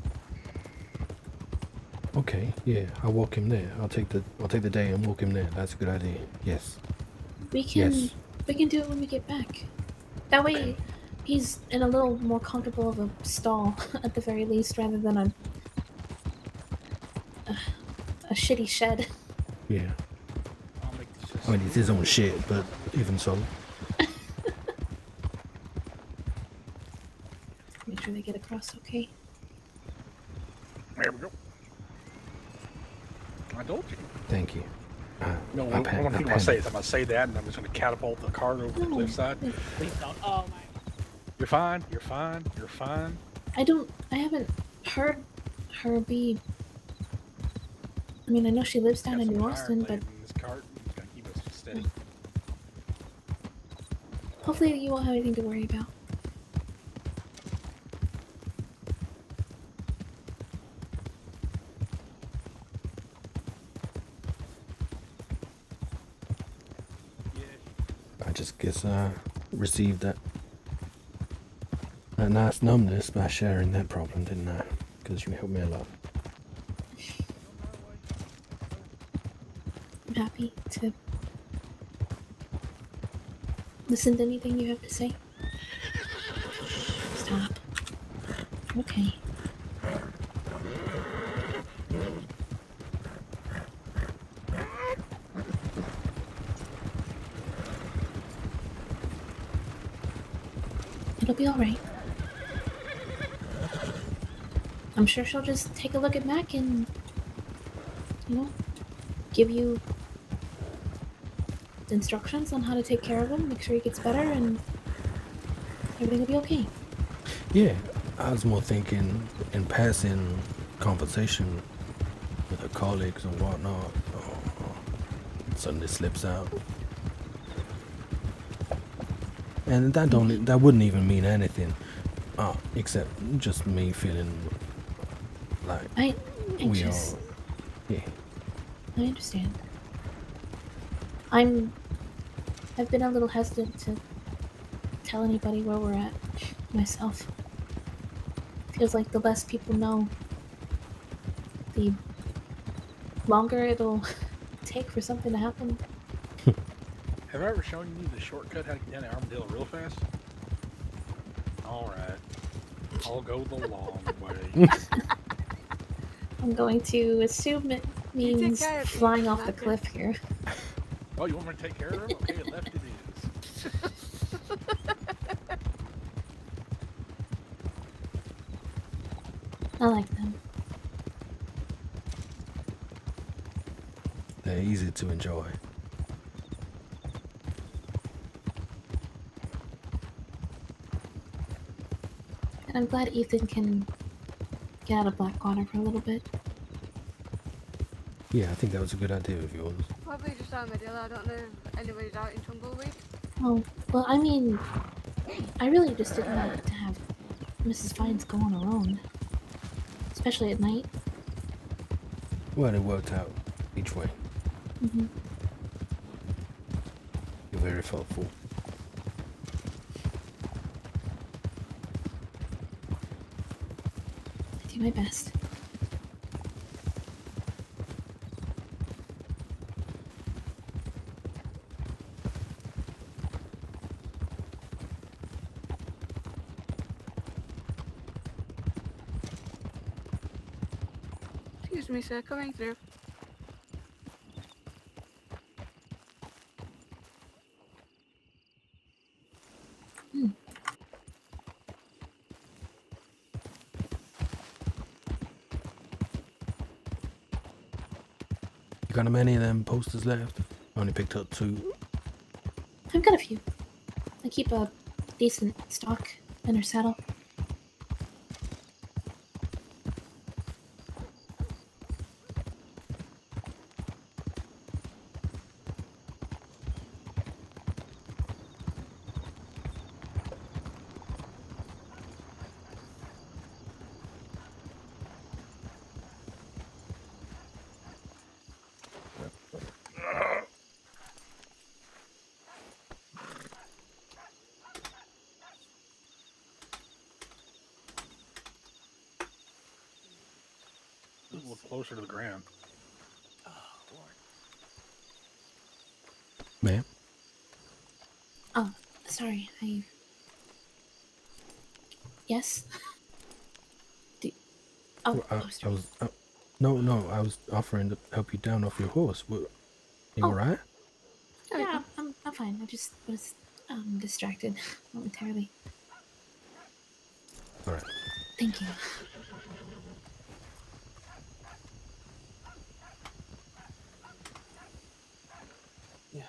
Okay, yeah, I'll walk him there. I'll take the day and walk him there. That's a good idea. Yes. We can Yes. we can do it when we get back. That way he's in a little more comfortable of a stall at the very least rather than a shitty shed. Yeah. I mean, it's his own shit, but even so. Make sure they get across okay. There we go. I told you. Thank you. No, one thing I'm going to say is I'm going to say that, and I'm just going to catapult the cart over the cliffside. Please don't. Oh my. You're fine. You're fine. You're fine. I haven't heard her be. I mean, I know she lives down in New Austin, but This cart is going to keep us steady. hopefully you won't have anything to worry about. I just guess I received that nice numbness by sharing that problem, didn't I? Because you helped me a lot. I'm happy to listen to anything you have to say. Stop. Okay. It'll be alright. I'm sure she'll just take a look at Mac and, give you instructions on how to take care of him, make sure he gets better, and everything will be okay. Yeah, I was more thinking in passing conversation. with her colleagues and whatnot. Suddenly slips out. And that wouldn't even mean anything, except just me feeling like I we just, are. Yeah. I understand. I've been a little hesitant to tell anybody where we're at myself. Feels like the less people know, the longer it'll take for something to happen. Have I ever shown you the shortcut how to get down to Armadillo real fast? Alright. I'll go the long way. I'm going to assume it You take means care of flying these, off the Micah. cliff here. Oh, you want me to take care of him? Okay, left it is. I like them. They're easy to enjoy. And I'm glad Ethan can get out of Blackwater for a little bit. Yeah, I think that was a good idea of yours. Probably just Armadillo. I don't know if anybody's out in Tumbleweed. Oh, well, I mean, I really just didn't want to have Mrs. Fines go on her own. Especially at night. Well, it worked out each way. Mm-hmm. You're very thoughtful. I do my best. Excuse me, sir. Coming through. You got many of them posters left? I only picked up 2. I've got a few. I keep a decent stock in her saddle. A little closer to the ground. Ma'am? Oh, sorry. Yes? Oh, I sorry. was... no, I was offering to help you down off your horse. You alright? Yeah, I'm fine. I just was distracted momentarily. Alright. Thank you. Yeah.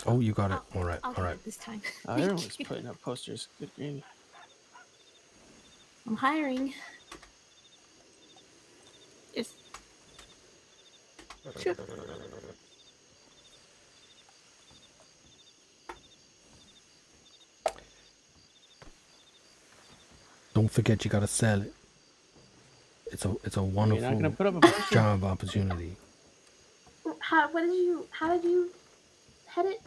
Oh, you got it. Alright, I'll get alright. it this time. Everyone's putting up posters. Good gravy. I'm hiring. Yes. Sure. Don't forget you gotta sell it. It's a You're not wonderful gonna put up a poster? job opportunity. How did you head it?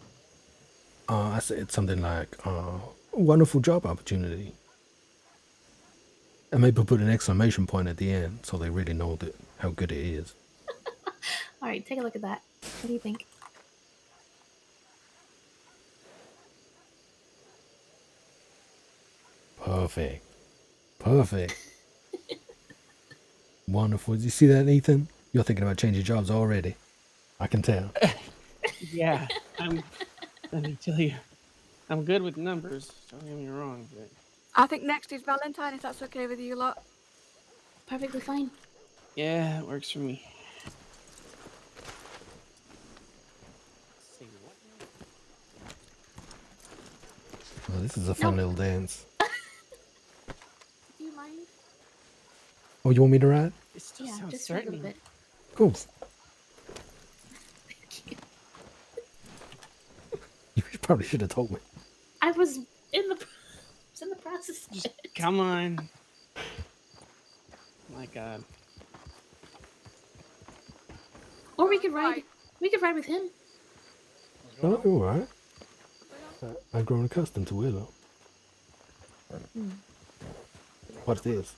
I said something like, wonderful job opportunity. And maybe put an exclamation point at the end so they really know how good it is. Alright, take a look at that. What do you think? Perfect. Perfect. Wonderful. Did you see that, Ethan? You're thinking about changing jobs already. I can tell. Yeah, let me tell you, I'm good with numbers. Don't get me wrong, but I think next is Valentine, if that's okay with you lot. Perfectly fine. yeah, it works for me. Well, this is a fun little dance. Do you mind? Oh, you want me to ride? It still Yeah, sounds just for a little threatening. bit. Cool. Thank you. You probably should have told me. I was in the process of Just it. come on. My God. Or we could ride. We could ride with him. What's going Oh, on? you're all right. I've grown accustomed to Willow. What's this?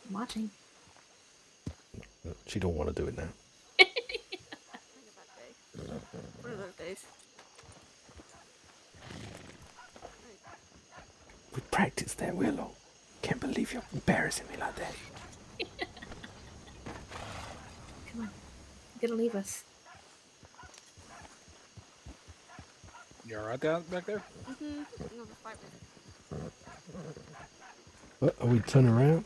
I'm watching. She don't want to do it now. Having a bad day. One of those days. We practiced that, Willow. Can't believe you're embarrassing me like that. Come on. You're gonna leave us. You all right down back there? Another fight with. What, are we turning around?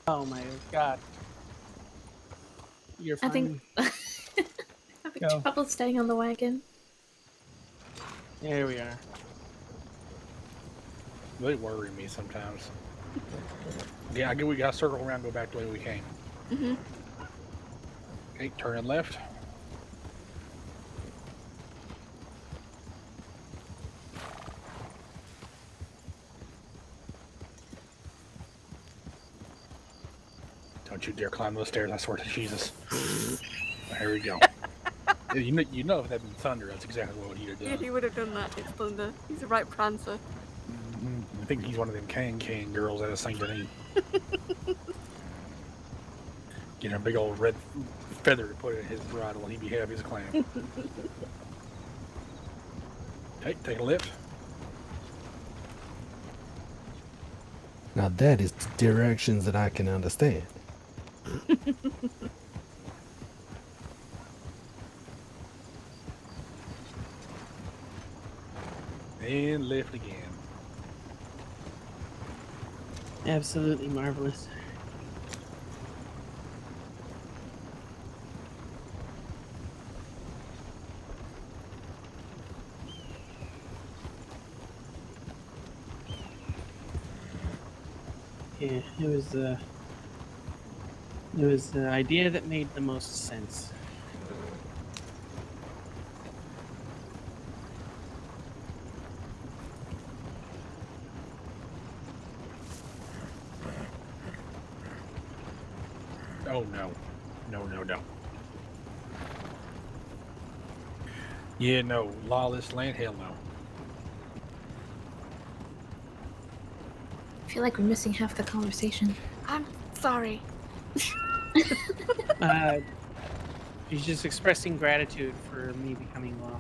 Oh my God. You're fine. I think having Go. trouble staying on the wagon. There we are. They worry me sometimes. Yeah, I guess we gotta circle around and go back the way we came. Okay, turn left. Don't you dare climb those stairs, I swear to Jesus. Here we go. Yeah, you know if that'd been thunder, that's exactly what he'd have done. Yeah, he would have done that. It's thunder. He's a right prancer. I think he's one of them can girls out of St. Denis. Get a big old red feather to put in his bridle and he'd be happy as a clam. Okay, take a lift. Now that is directions that I can understand. And lift again. Absolutely marvelous. Yeah, it was the idea that made the most sense. Oh no. No. Yeah, no. Lawless land? Hell no. I feel like we're missing half the conversation. I'm sorry. He's just expressing gratitude for me becoming law.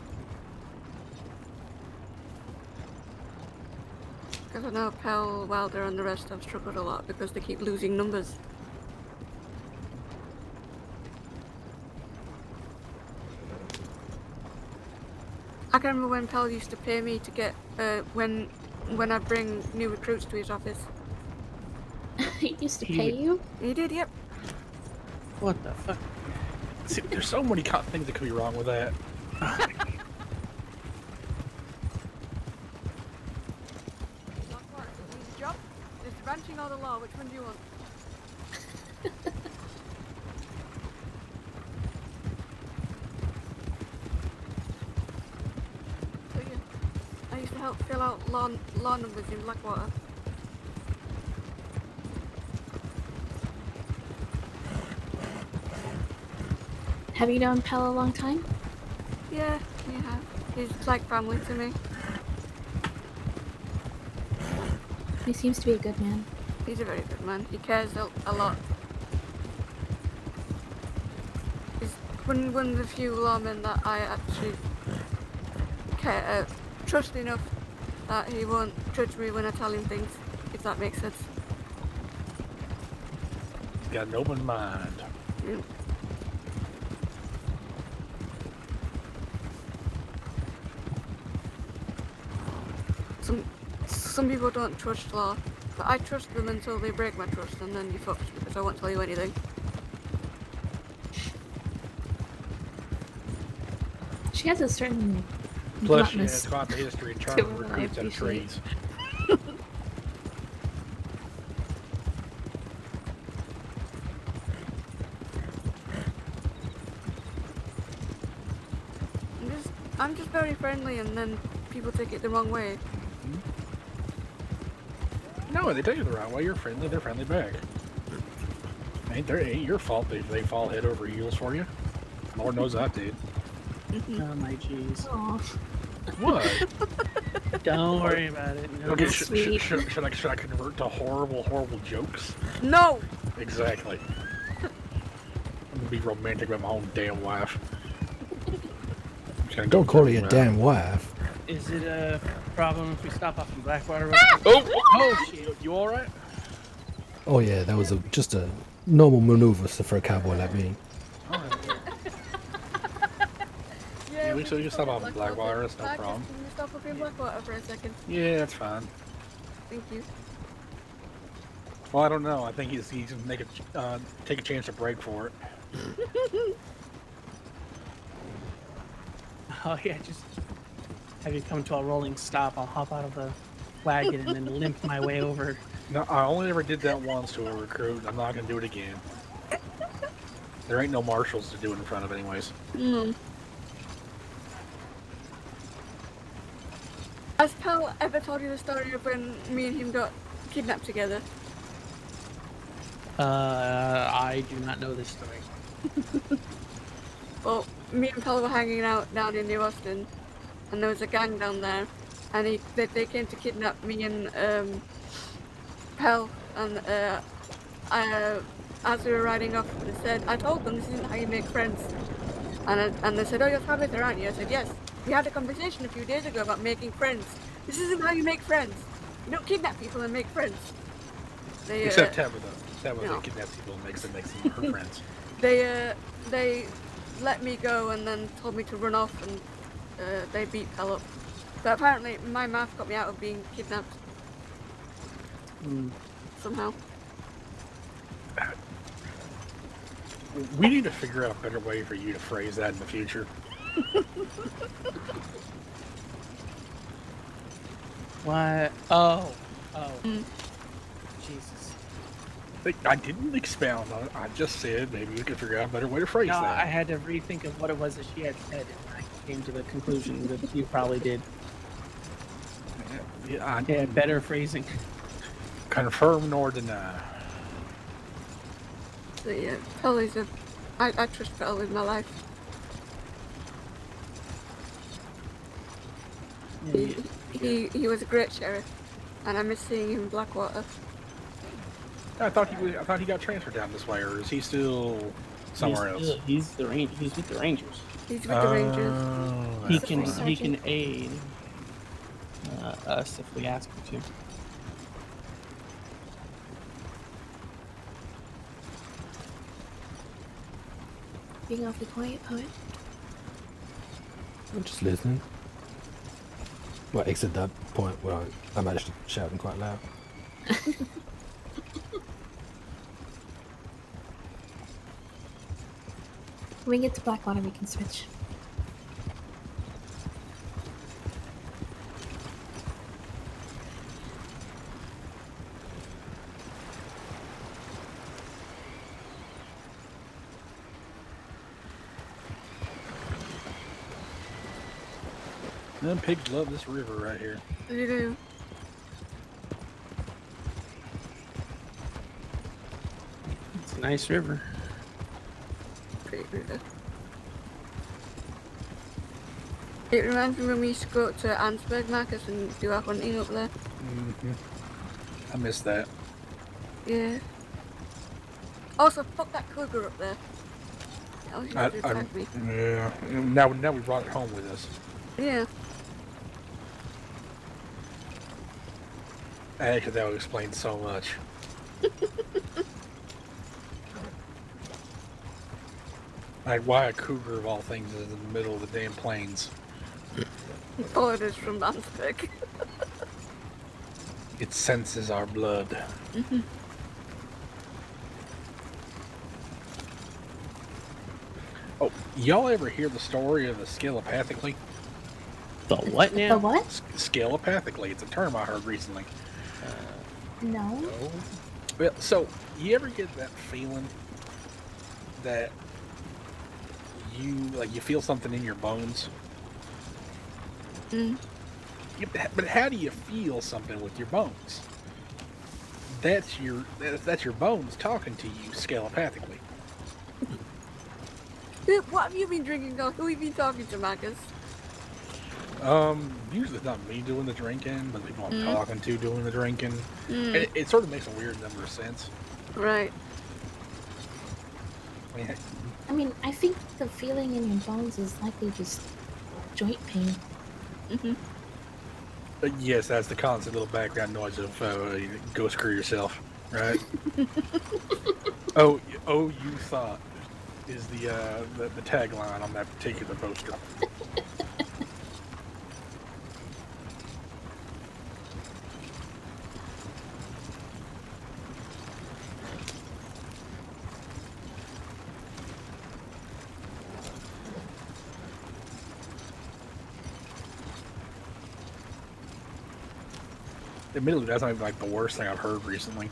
Because I know Pell, Wilder, and the rest have struggled a lot because they keep losing numbers. I can remember when Pell used to pay me to get when I bring new recruits to his office. He used to pay you? He did, yep. What the fuck? See, there's so many things that could be wrong with that. Easy job. Is the ranching or the law? Which one do you want? So yeah, I used to help fill out law numbers in Blackwater. Have you known Pell a long time? Yeah, we have. He's like family to me. He seems to be a good man. He's a very good man. He cares a lot. He's one of the few lawmen that I actually trust enough that he won't judge me when I tell him things, if that makes sense. He's got an open mind. Yeah. Some people don't trust law, but I trust them until they break my trust, and then you're fucked because I won't tell you anything. She has a certain Plus, yeah, Monotonous. throughout the history of To turning what I recruits out of appreciate. trees. I'm just very friendly, and then people take it the wrong way. No, they take it the right way. You're friendly, they're friendly back. Ain't your fault if they fall head over heels for you. Lord knows I did. Oh my jeez. Aw, What? Don't worry about it. No. Okay, Sweet. should I convert to horrible jokes? No! Exactly. I'm gonna be romantic about my own damn wife. I'm just gonna Don't go call it with your that. damn wife. Is it a problem if we stop off in Blackwater? Real quick? Oh shit! You all right? Oh yeah, that was just a normal maneuver for a cowboy like me. Yeah, we can stop off in Blackwater. That's no Marcus, problem. can you stop up in Blackwater for a second? Yeah, that's fine. Thank you. Well, I don't know. I think he's gonna take a chance to break for it. Oh yeah, just have you come to a rolling stop. I'll hop out of the wagon and then limp my way over. No, I only ever did that once to a recruit. I'm not gonna do it again. There ain't no marshals to do it in front of, anyways. Has Pal ever told you the story of when me and him got kidnapped together? I do not know this story. Well, me and Pal were hanging out down in New Austin, and there was a gang down there, and they came to kidnap me and Pal, and as we were riding off, they said, I told them this isn't how you make friends, and they said, oh, you're Tabitha, aren't you? I said, yes. We had a conversation a few days ago about making friends. This isn't how you make friends. You don't kidnap people and make friends. Except Tabitha. Tabitha no. kidnaps people and makes them her friends. They let me go and then told me to run off, and they beat Pal up. But apparently my mouth got me out of being kidnapped. Somehow. We need to figure out a better way for you to phrase that in the future. What? Oh. Jesus. I didn't expound on it. I just said maybe we could figure out a better way to phrase No, that. I had to rethink of what it was that she had said, and I came to the conclusion that you probably did. Yeah, Yeah, better phrasing. Confirm nor deny. So yeah, Pal is I trust Pal with my life. He was a great sheriff, and I miss seeing him in Blackwater. I thought he got transferred down this way, or is he still somewhere else? He's with the Rangers. He's with the Rangers. He can aid us if we ask him to. being awfully quiet, poet. I'm just listening. Well, except that point where I'm actually shouting quite loud. When we get to Blackwater, we can switch. Them pigs love this river right here. You do. It's a nice river. Great river. It reminds me when we used to go to Ansberg, Marcus, and do our hunting up there. I miss that. Yeah. Also, fuck that cougar up there. That was just to attack me. Yeah. Now we brought it home with us. Yeah. Actually, that would explain so much. Like, why a cougar of all things is in the middle of the damn plains? He followed us from Ansberg. It senses our blood. Oh, y'all ever hear the story of the scalepathically? The what now? The what? Scalepathically. It's a term I heard recently. No. No. Well, so you ever get that feeling that you feel something in your bones? Mm. Yeah, but how do you feel something with your bones? That's your bones talking to you scalepathically. What have you been drinking on? Who have you been talking to, Marcus? Usually it's not me doing the drinking, but people I'm talking to doing the drinking. It sort of makes a weird number of sense. Right. I mean, I think the feeling in your bones is likely just joint pain. Yes, that's the constant little background noise of go screw yourself, right? oh, you thought is the tagline on that particular poster. Admittedly, that's not even like the worst thing I've heard recently.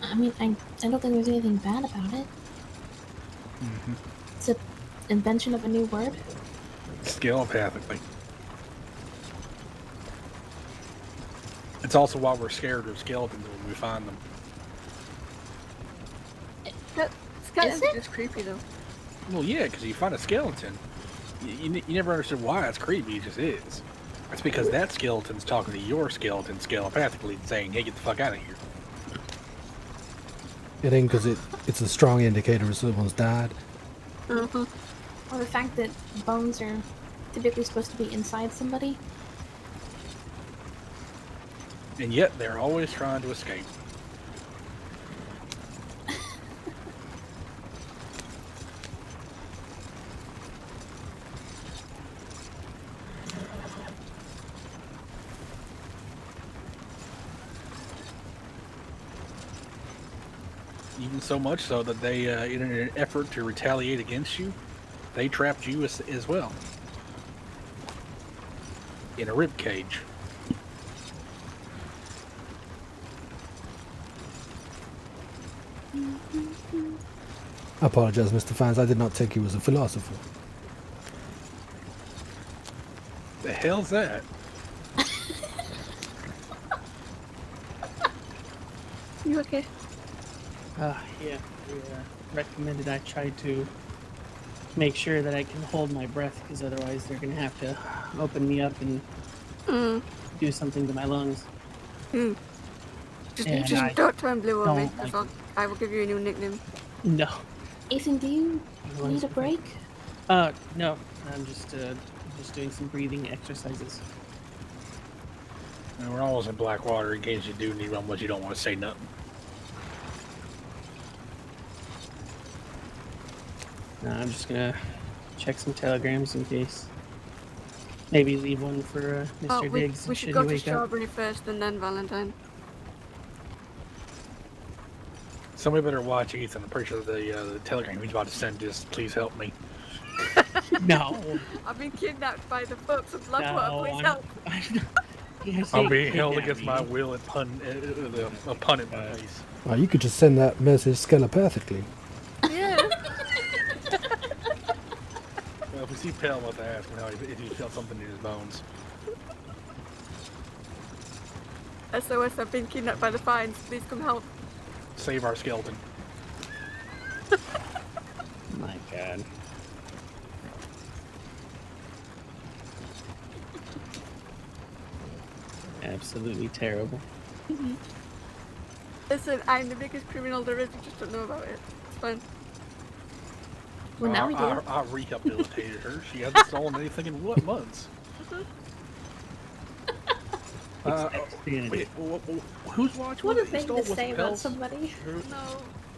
I mean, I don't think there's anything bad about it. It's an invention of a new word. Scalepathically. It's also why we're scared of skeletons when we find them. Skeletons are just creepy, though. Well, yeah, because you find a skeleton, you never understood why it's creepy. It just is. It's because that skeleton's talking to your skeleton scalepathically, saying, "Hey, get the fuck out of here." It ain't because it's a strong indicator someone's died. Or the fact that bones are typically supposed to be inside somebody. And yet, they're always trying to escape. Even so much so that they, in an effort to retaliate against you, they trapped you as well. In a rib cage. I apologize, Mr. Fines. I did not take you as a philosopher. The hell's that? You okay? Yeah. They recommended I try to make sure that I can hold my breath, because otherwise they're going to have to open me up and do something to my lungs. Just don't turn blue on me. Like I will give you a new nickname. No. Ethan, do you need a break? No. I'm just doing some breathing exercises. And we're almost in Blackwater in case you do need one, but you don't want to say nothing. No, I'm just gonna check some telegrams in case. Maybe leave one for Mr. Diggs. We should go to Strawberry first and then Valentine. Somebody better watch Ethan. I'm pretty sure the telegram he's about to send is, "Please help me." No. I've been kidnapped by the folks of Blackwater. Please help. I'm being held against my will and a pun in my face. Well, you could just send that message scalepathically. Yeah. Well, if we see Pell, we'll have to ask him if he felt something in his bones. SOS, I've been kidnapped by the Fines. Please come help. Save our skeleton. My God. Absolutely terrible. Listen, I'm the biggest criminal there is. You just don't know about it. It's fine. Well, now we do. I rehabilitated her. She hasn't stolen anything in what months? Wait, whose watch What was a it? You thing stole to with say about Pell's? somebody. No,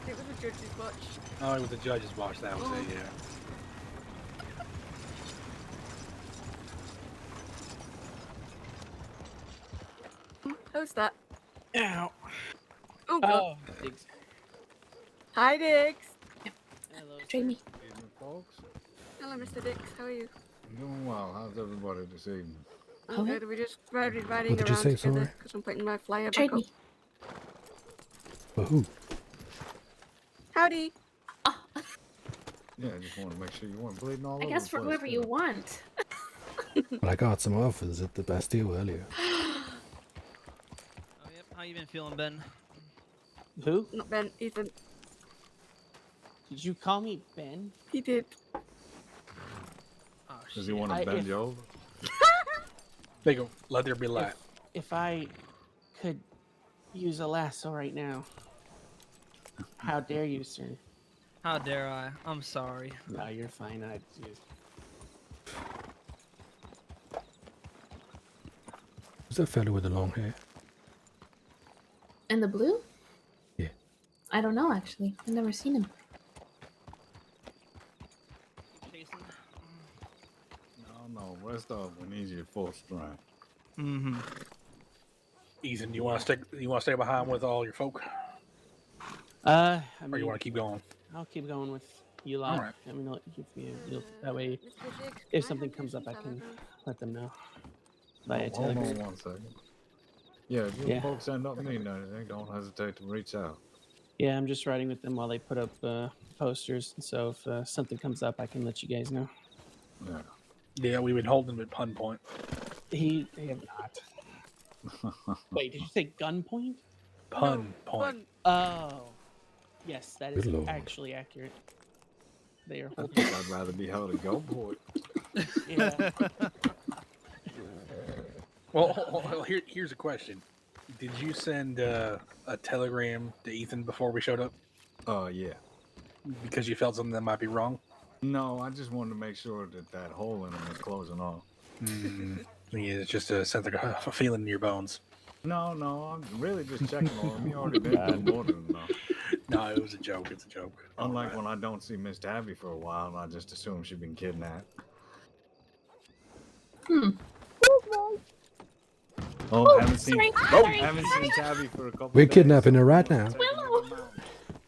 it was a judge's watch. Oh, it was the judge's watch. That was it. Yeah. Who's that? Ow. Oh, God. Oh, Diggs. Hi, Diggs. Hello. Jamie. Evening, folks. Hello, Mr. Diggs. How are you? Doing well. How's everybody this evening? I'm good. We just riding What did you around say, together sorry? because I'm putting my flyer back Trade up. me. For who? Howdy. Yeah, I just want to make sure you weren't bleeding all I over guess the for place. whoever you want. Well, I got some offers at the Bastille earlier. Oh, yep. How you been feeling, Ben? Who? Not Ben, Ethan. Did you call me Ben? He did. Oh, Does shit. he want to bend you over? They go, let there be light. If I could use a lasso right now, how dare you, sir? How dare I? I'm sorry. No, you're fine. I just... Who's that fella with the long hair? And the blue? Yeah. I don't know, actually. I've never seen him. Jason? No, rest up. We need you at full strength. Mm-hmm. Ethan, you want to stay behind with all your folk, I or mean, you want to keep going? I'll keep going with you lot. Alright. I mean, that way, if something comes up, I can let them know via Hold on telegram. 1 second. Yeah, if your Yeah. folks end up needing anything, don't hesitate to reach out. Yeah, I'm just riding with them while they put up posters. So if something comes up, I can let you guys know. Yeah. Yeah, we've been holding him at pun point. They have not. Wait, did you say gunpoint? Pun point. Oh, yes, that is Good lord. actually accurate. They are I holding. think I'd rather be held at gunpoint. Yeah. Well, here's a question. Did you send a telegram to Ethan before we showed up? Yeah. Because you felt something that might be wrong? No, I just wanted to make sure that hole in him is closing off. Yeah, it's just a sense like a feeling in your bones. No, I'm really just checking on him. He already been through more than enough. No, it was a joke. It's a joke. Unlike when I don't see Miss Tabby for a while and I just assume she's been kidnapped. Oh, haven't seen Tabby for a couple We're days. kidnapping her right now. Willow!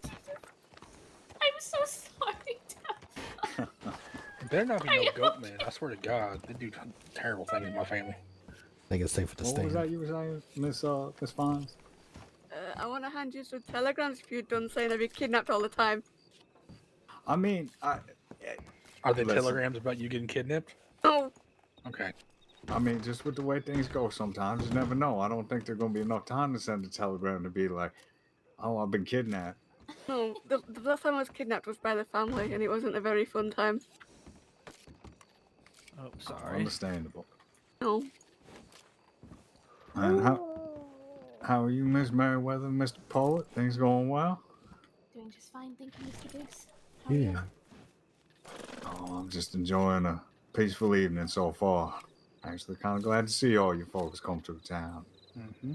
I'm so sorry, Dad. There not be no goat men. I swear to God, they do terrible things in my family. I think it's safer to What stay. was that you were saying, Miss Fines? I want to hand you some telegrams if you're done saying I've been kidnapped all the time. I mean, Are they telegrams about you getting kidnapped? No. Okay. I mean, just with the way things go sometimes, you never know. I don't think there's going to be enough time to send a telegram to be like, oh, I've been kidnapped. No, the last time I was kidnapped was by the family, and it wasn't a very fun time. Oh, sorry. Understandable. No. And how are you, Miss Merriweather, Mr. Poet? Things going well? Doing just fine, thank you, Mr. Biggs. How are Yeah. you? Oh, I'm just enjoying a peaceful evening so far. Actually, kind of glad to see all you folks come through town. Mm-hmm.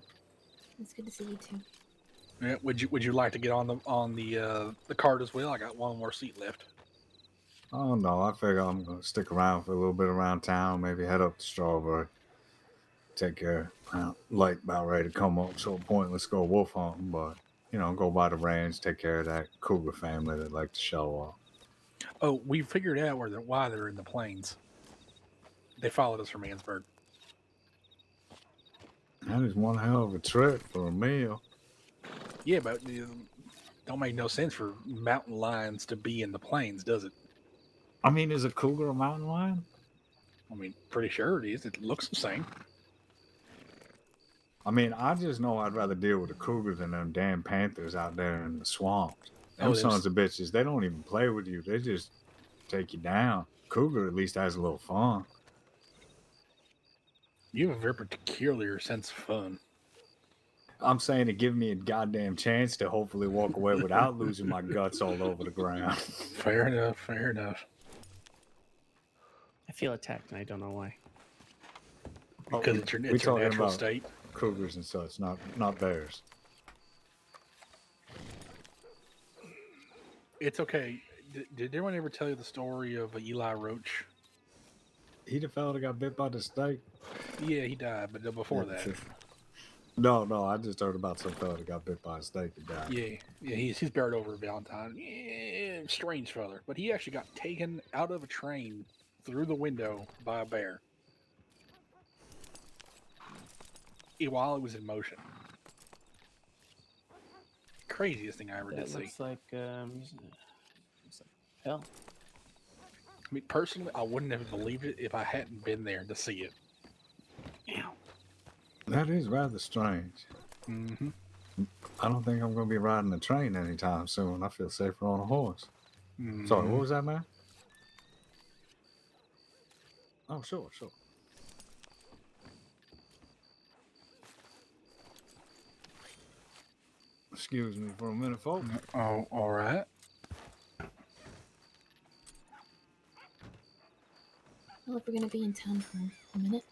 It's good to see you too. Yeah. Would you like to get on the cart as well? I got one more seat left. Oh no, I figure I'm gonna stick around for a little bit around town. Maybe head up to Strawberry. Take care. Light about ready to come up, so pointless go wolf hunting, but go by the range, take care of that cougar family that like to show off. Oh, we figured out why they're in the plains. They followed us from Mansburg. That is one hell of a trip for a meal. Yeah, but it don't make no sense for mountain lions to be in the plains, does it? I mean, is a cougar a mountain lion? I mean, pretty sure it is. It looks the same. I mean, I just know I'd rather deal with a cougar than them damn panthers out there in the swamps. Them sons of bitches, they don't even play with you. They just take you down. Cougar at least has a little fun. You have a very peculiar sense of fun. I'm saying to give me a goddamn chance to hopefully walk away without losing my guts all over the ground. Fair enough. Fair enough. I feel attacked, and I don't know why. Because it's your natural state. Cougars and such, not bears. It's okay. Did anyone ever tell you the story of Eli Roach? He the fella that got bit by the snake? Yeah, he died, but before that. No, I just heard about some fella that got bit by a snake and died. Yeah, he's buried over at Valentine. Yeah, strange fella. But he actually got taken out of a train through the window by a bear while it was in motion. Craziest thing I ever did That see. looks like hell. I mean, personally, I wouldn't have believed it if I hadn't been there to see it. Ow. That is rather strange. Mm-hmm. I don't think I'm going to be riding a train anytime soon. I feel safer on a horse. Mm-hmm. Sorry, what was that, man? Oh, sure. Excuse me for a minute, folks. Oh, all right. Well, if we're gonna be in town for a minute.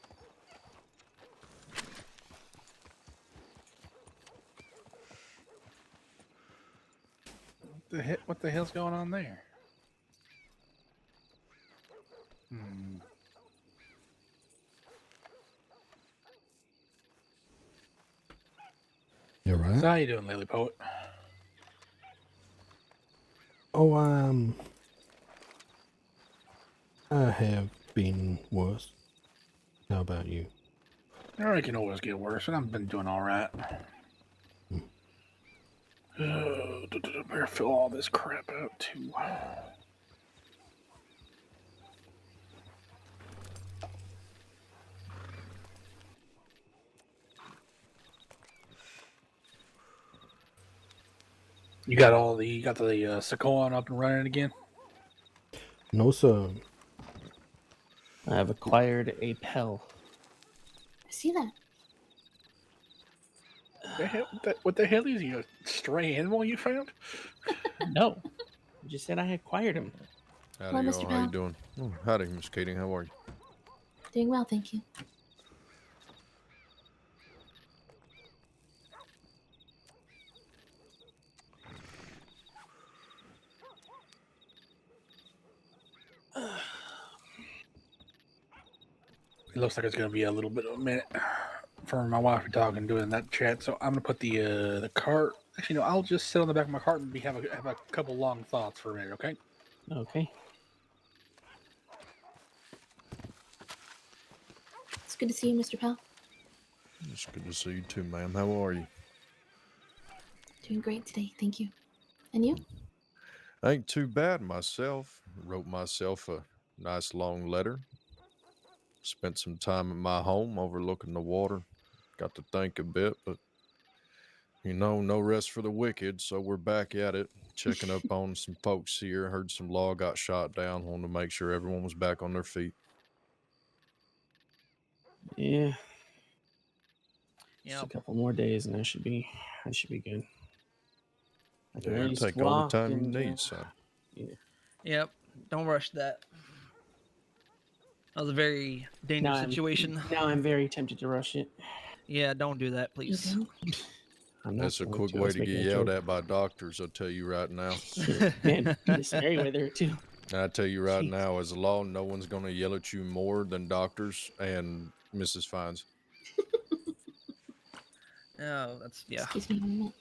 What the hell's going on there? Hmm. You all right? So how you doing, Lily Poet? Oh, I have been worse. How about you? I can always get worse, and I've been doing all right. Better fill all this crap out too. You got the Sequoian up and running again? No, sir. I have acquired a Pell. I see that. What the hell is he, a stray animal you found? No. You just said I acquired him. Howdy, Hello, y'all. Mr. How you Powell. doing? Oh, howdy, Miss Katie. How are you? Doing well, thank you. It looks like it's going to be a little bit of a minute for my wife to talk and doing that chat. So I'm going to put the cart. Actually, no, I'll just sit on the back of my cart and have a couple long thoughts for a minute, okay? Okay. It's good to see you, Mr. Powell. It's good to see you too, ma'am. How are you? Doing great today, thank you. And you? Ain't too bad myself. Wrote myself a nice long letter. Spent some time at my home overlooking the water. Got to think a bit, but no rest for the wicked, so we're back at it. Checking up on some folks here. Heard some law got shot down. Wanted to make sure everyone was back on their feet. Yeah. Yeah. Just a couple more days and I should be good. I can Yeah, at least take all the walk time you and, need, son. Yeah. Yep. Don't rush that. That was a very dangerous situation. Now I'm very tempted to rush it. Yeah, don't do that, please. I'm not That's a going quick to. I way was to get making a yelled joke. at by doctors, I'll tell you right now. Man, in a scary way there too. I tell you right now, as a law, no one's going to yell at you more than doctors and Mrs. Fines. Oh, that's yeah. Excuse me a minute.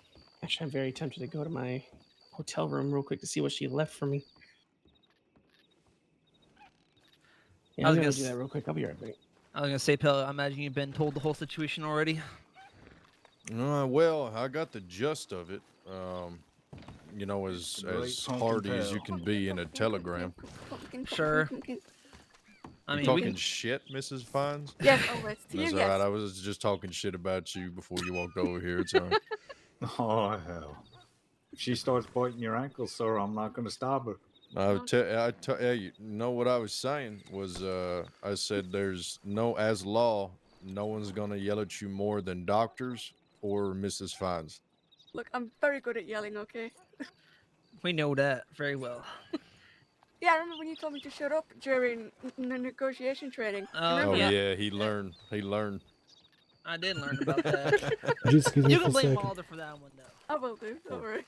Actually, I'm very tempted to go to my hotel room real quick to see what she left for me. Yeah, I I'm was gonna gonna do that real quick. I'll be right back. I was gonna say, Pell, I imagine you've been told the whole situation already. Well, I got the gist of it. As hardy as you can be in a telegram. Sure. I You mean, talking shit, Mrs. Fines? Yes, always. To That's you, all right. yes. I was just talking shit about you before you walked over here. It's all right. Oh, hell. If she starts biting your ankles, sir, I'm not going to stop her. You know what I was saying was, I said there's as law, no one's going to yell at you more than doctors or Mrs. Fines. Look, I'm very good at yelling, okay? we know that very well. Yeah, I remember when you told me to shut up during the negotiation training. Oh, Remember? yeah, he learned. He learned. I did learn about that. Just excuse me You for can a blame second. Mulder for that one, though. I will do, don't worry.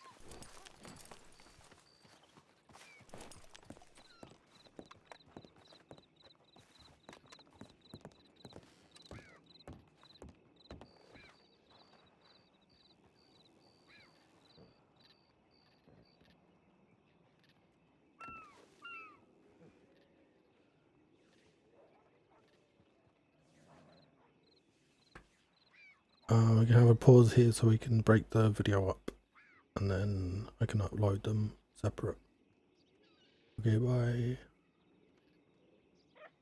We can have a pause here so we can break the video up, and then I can upload them separate. Okay, bye.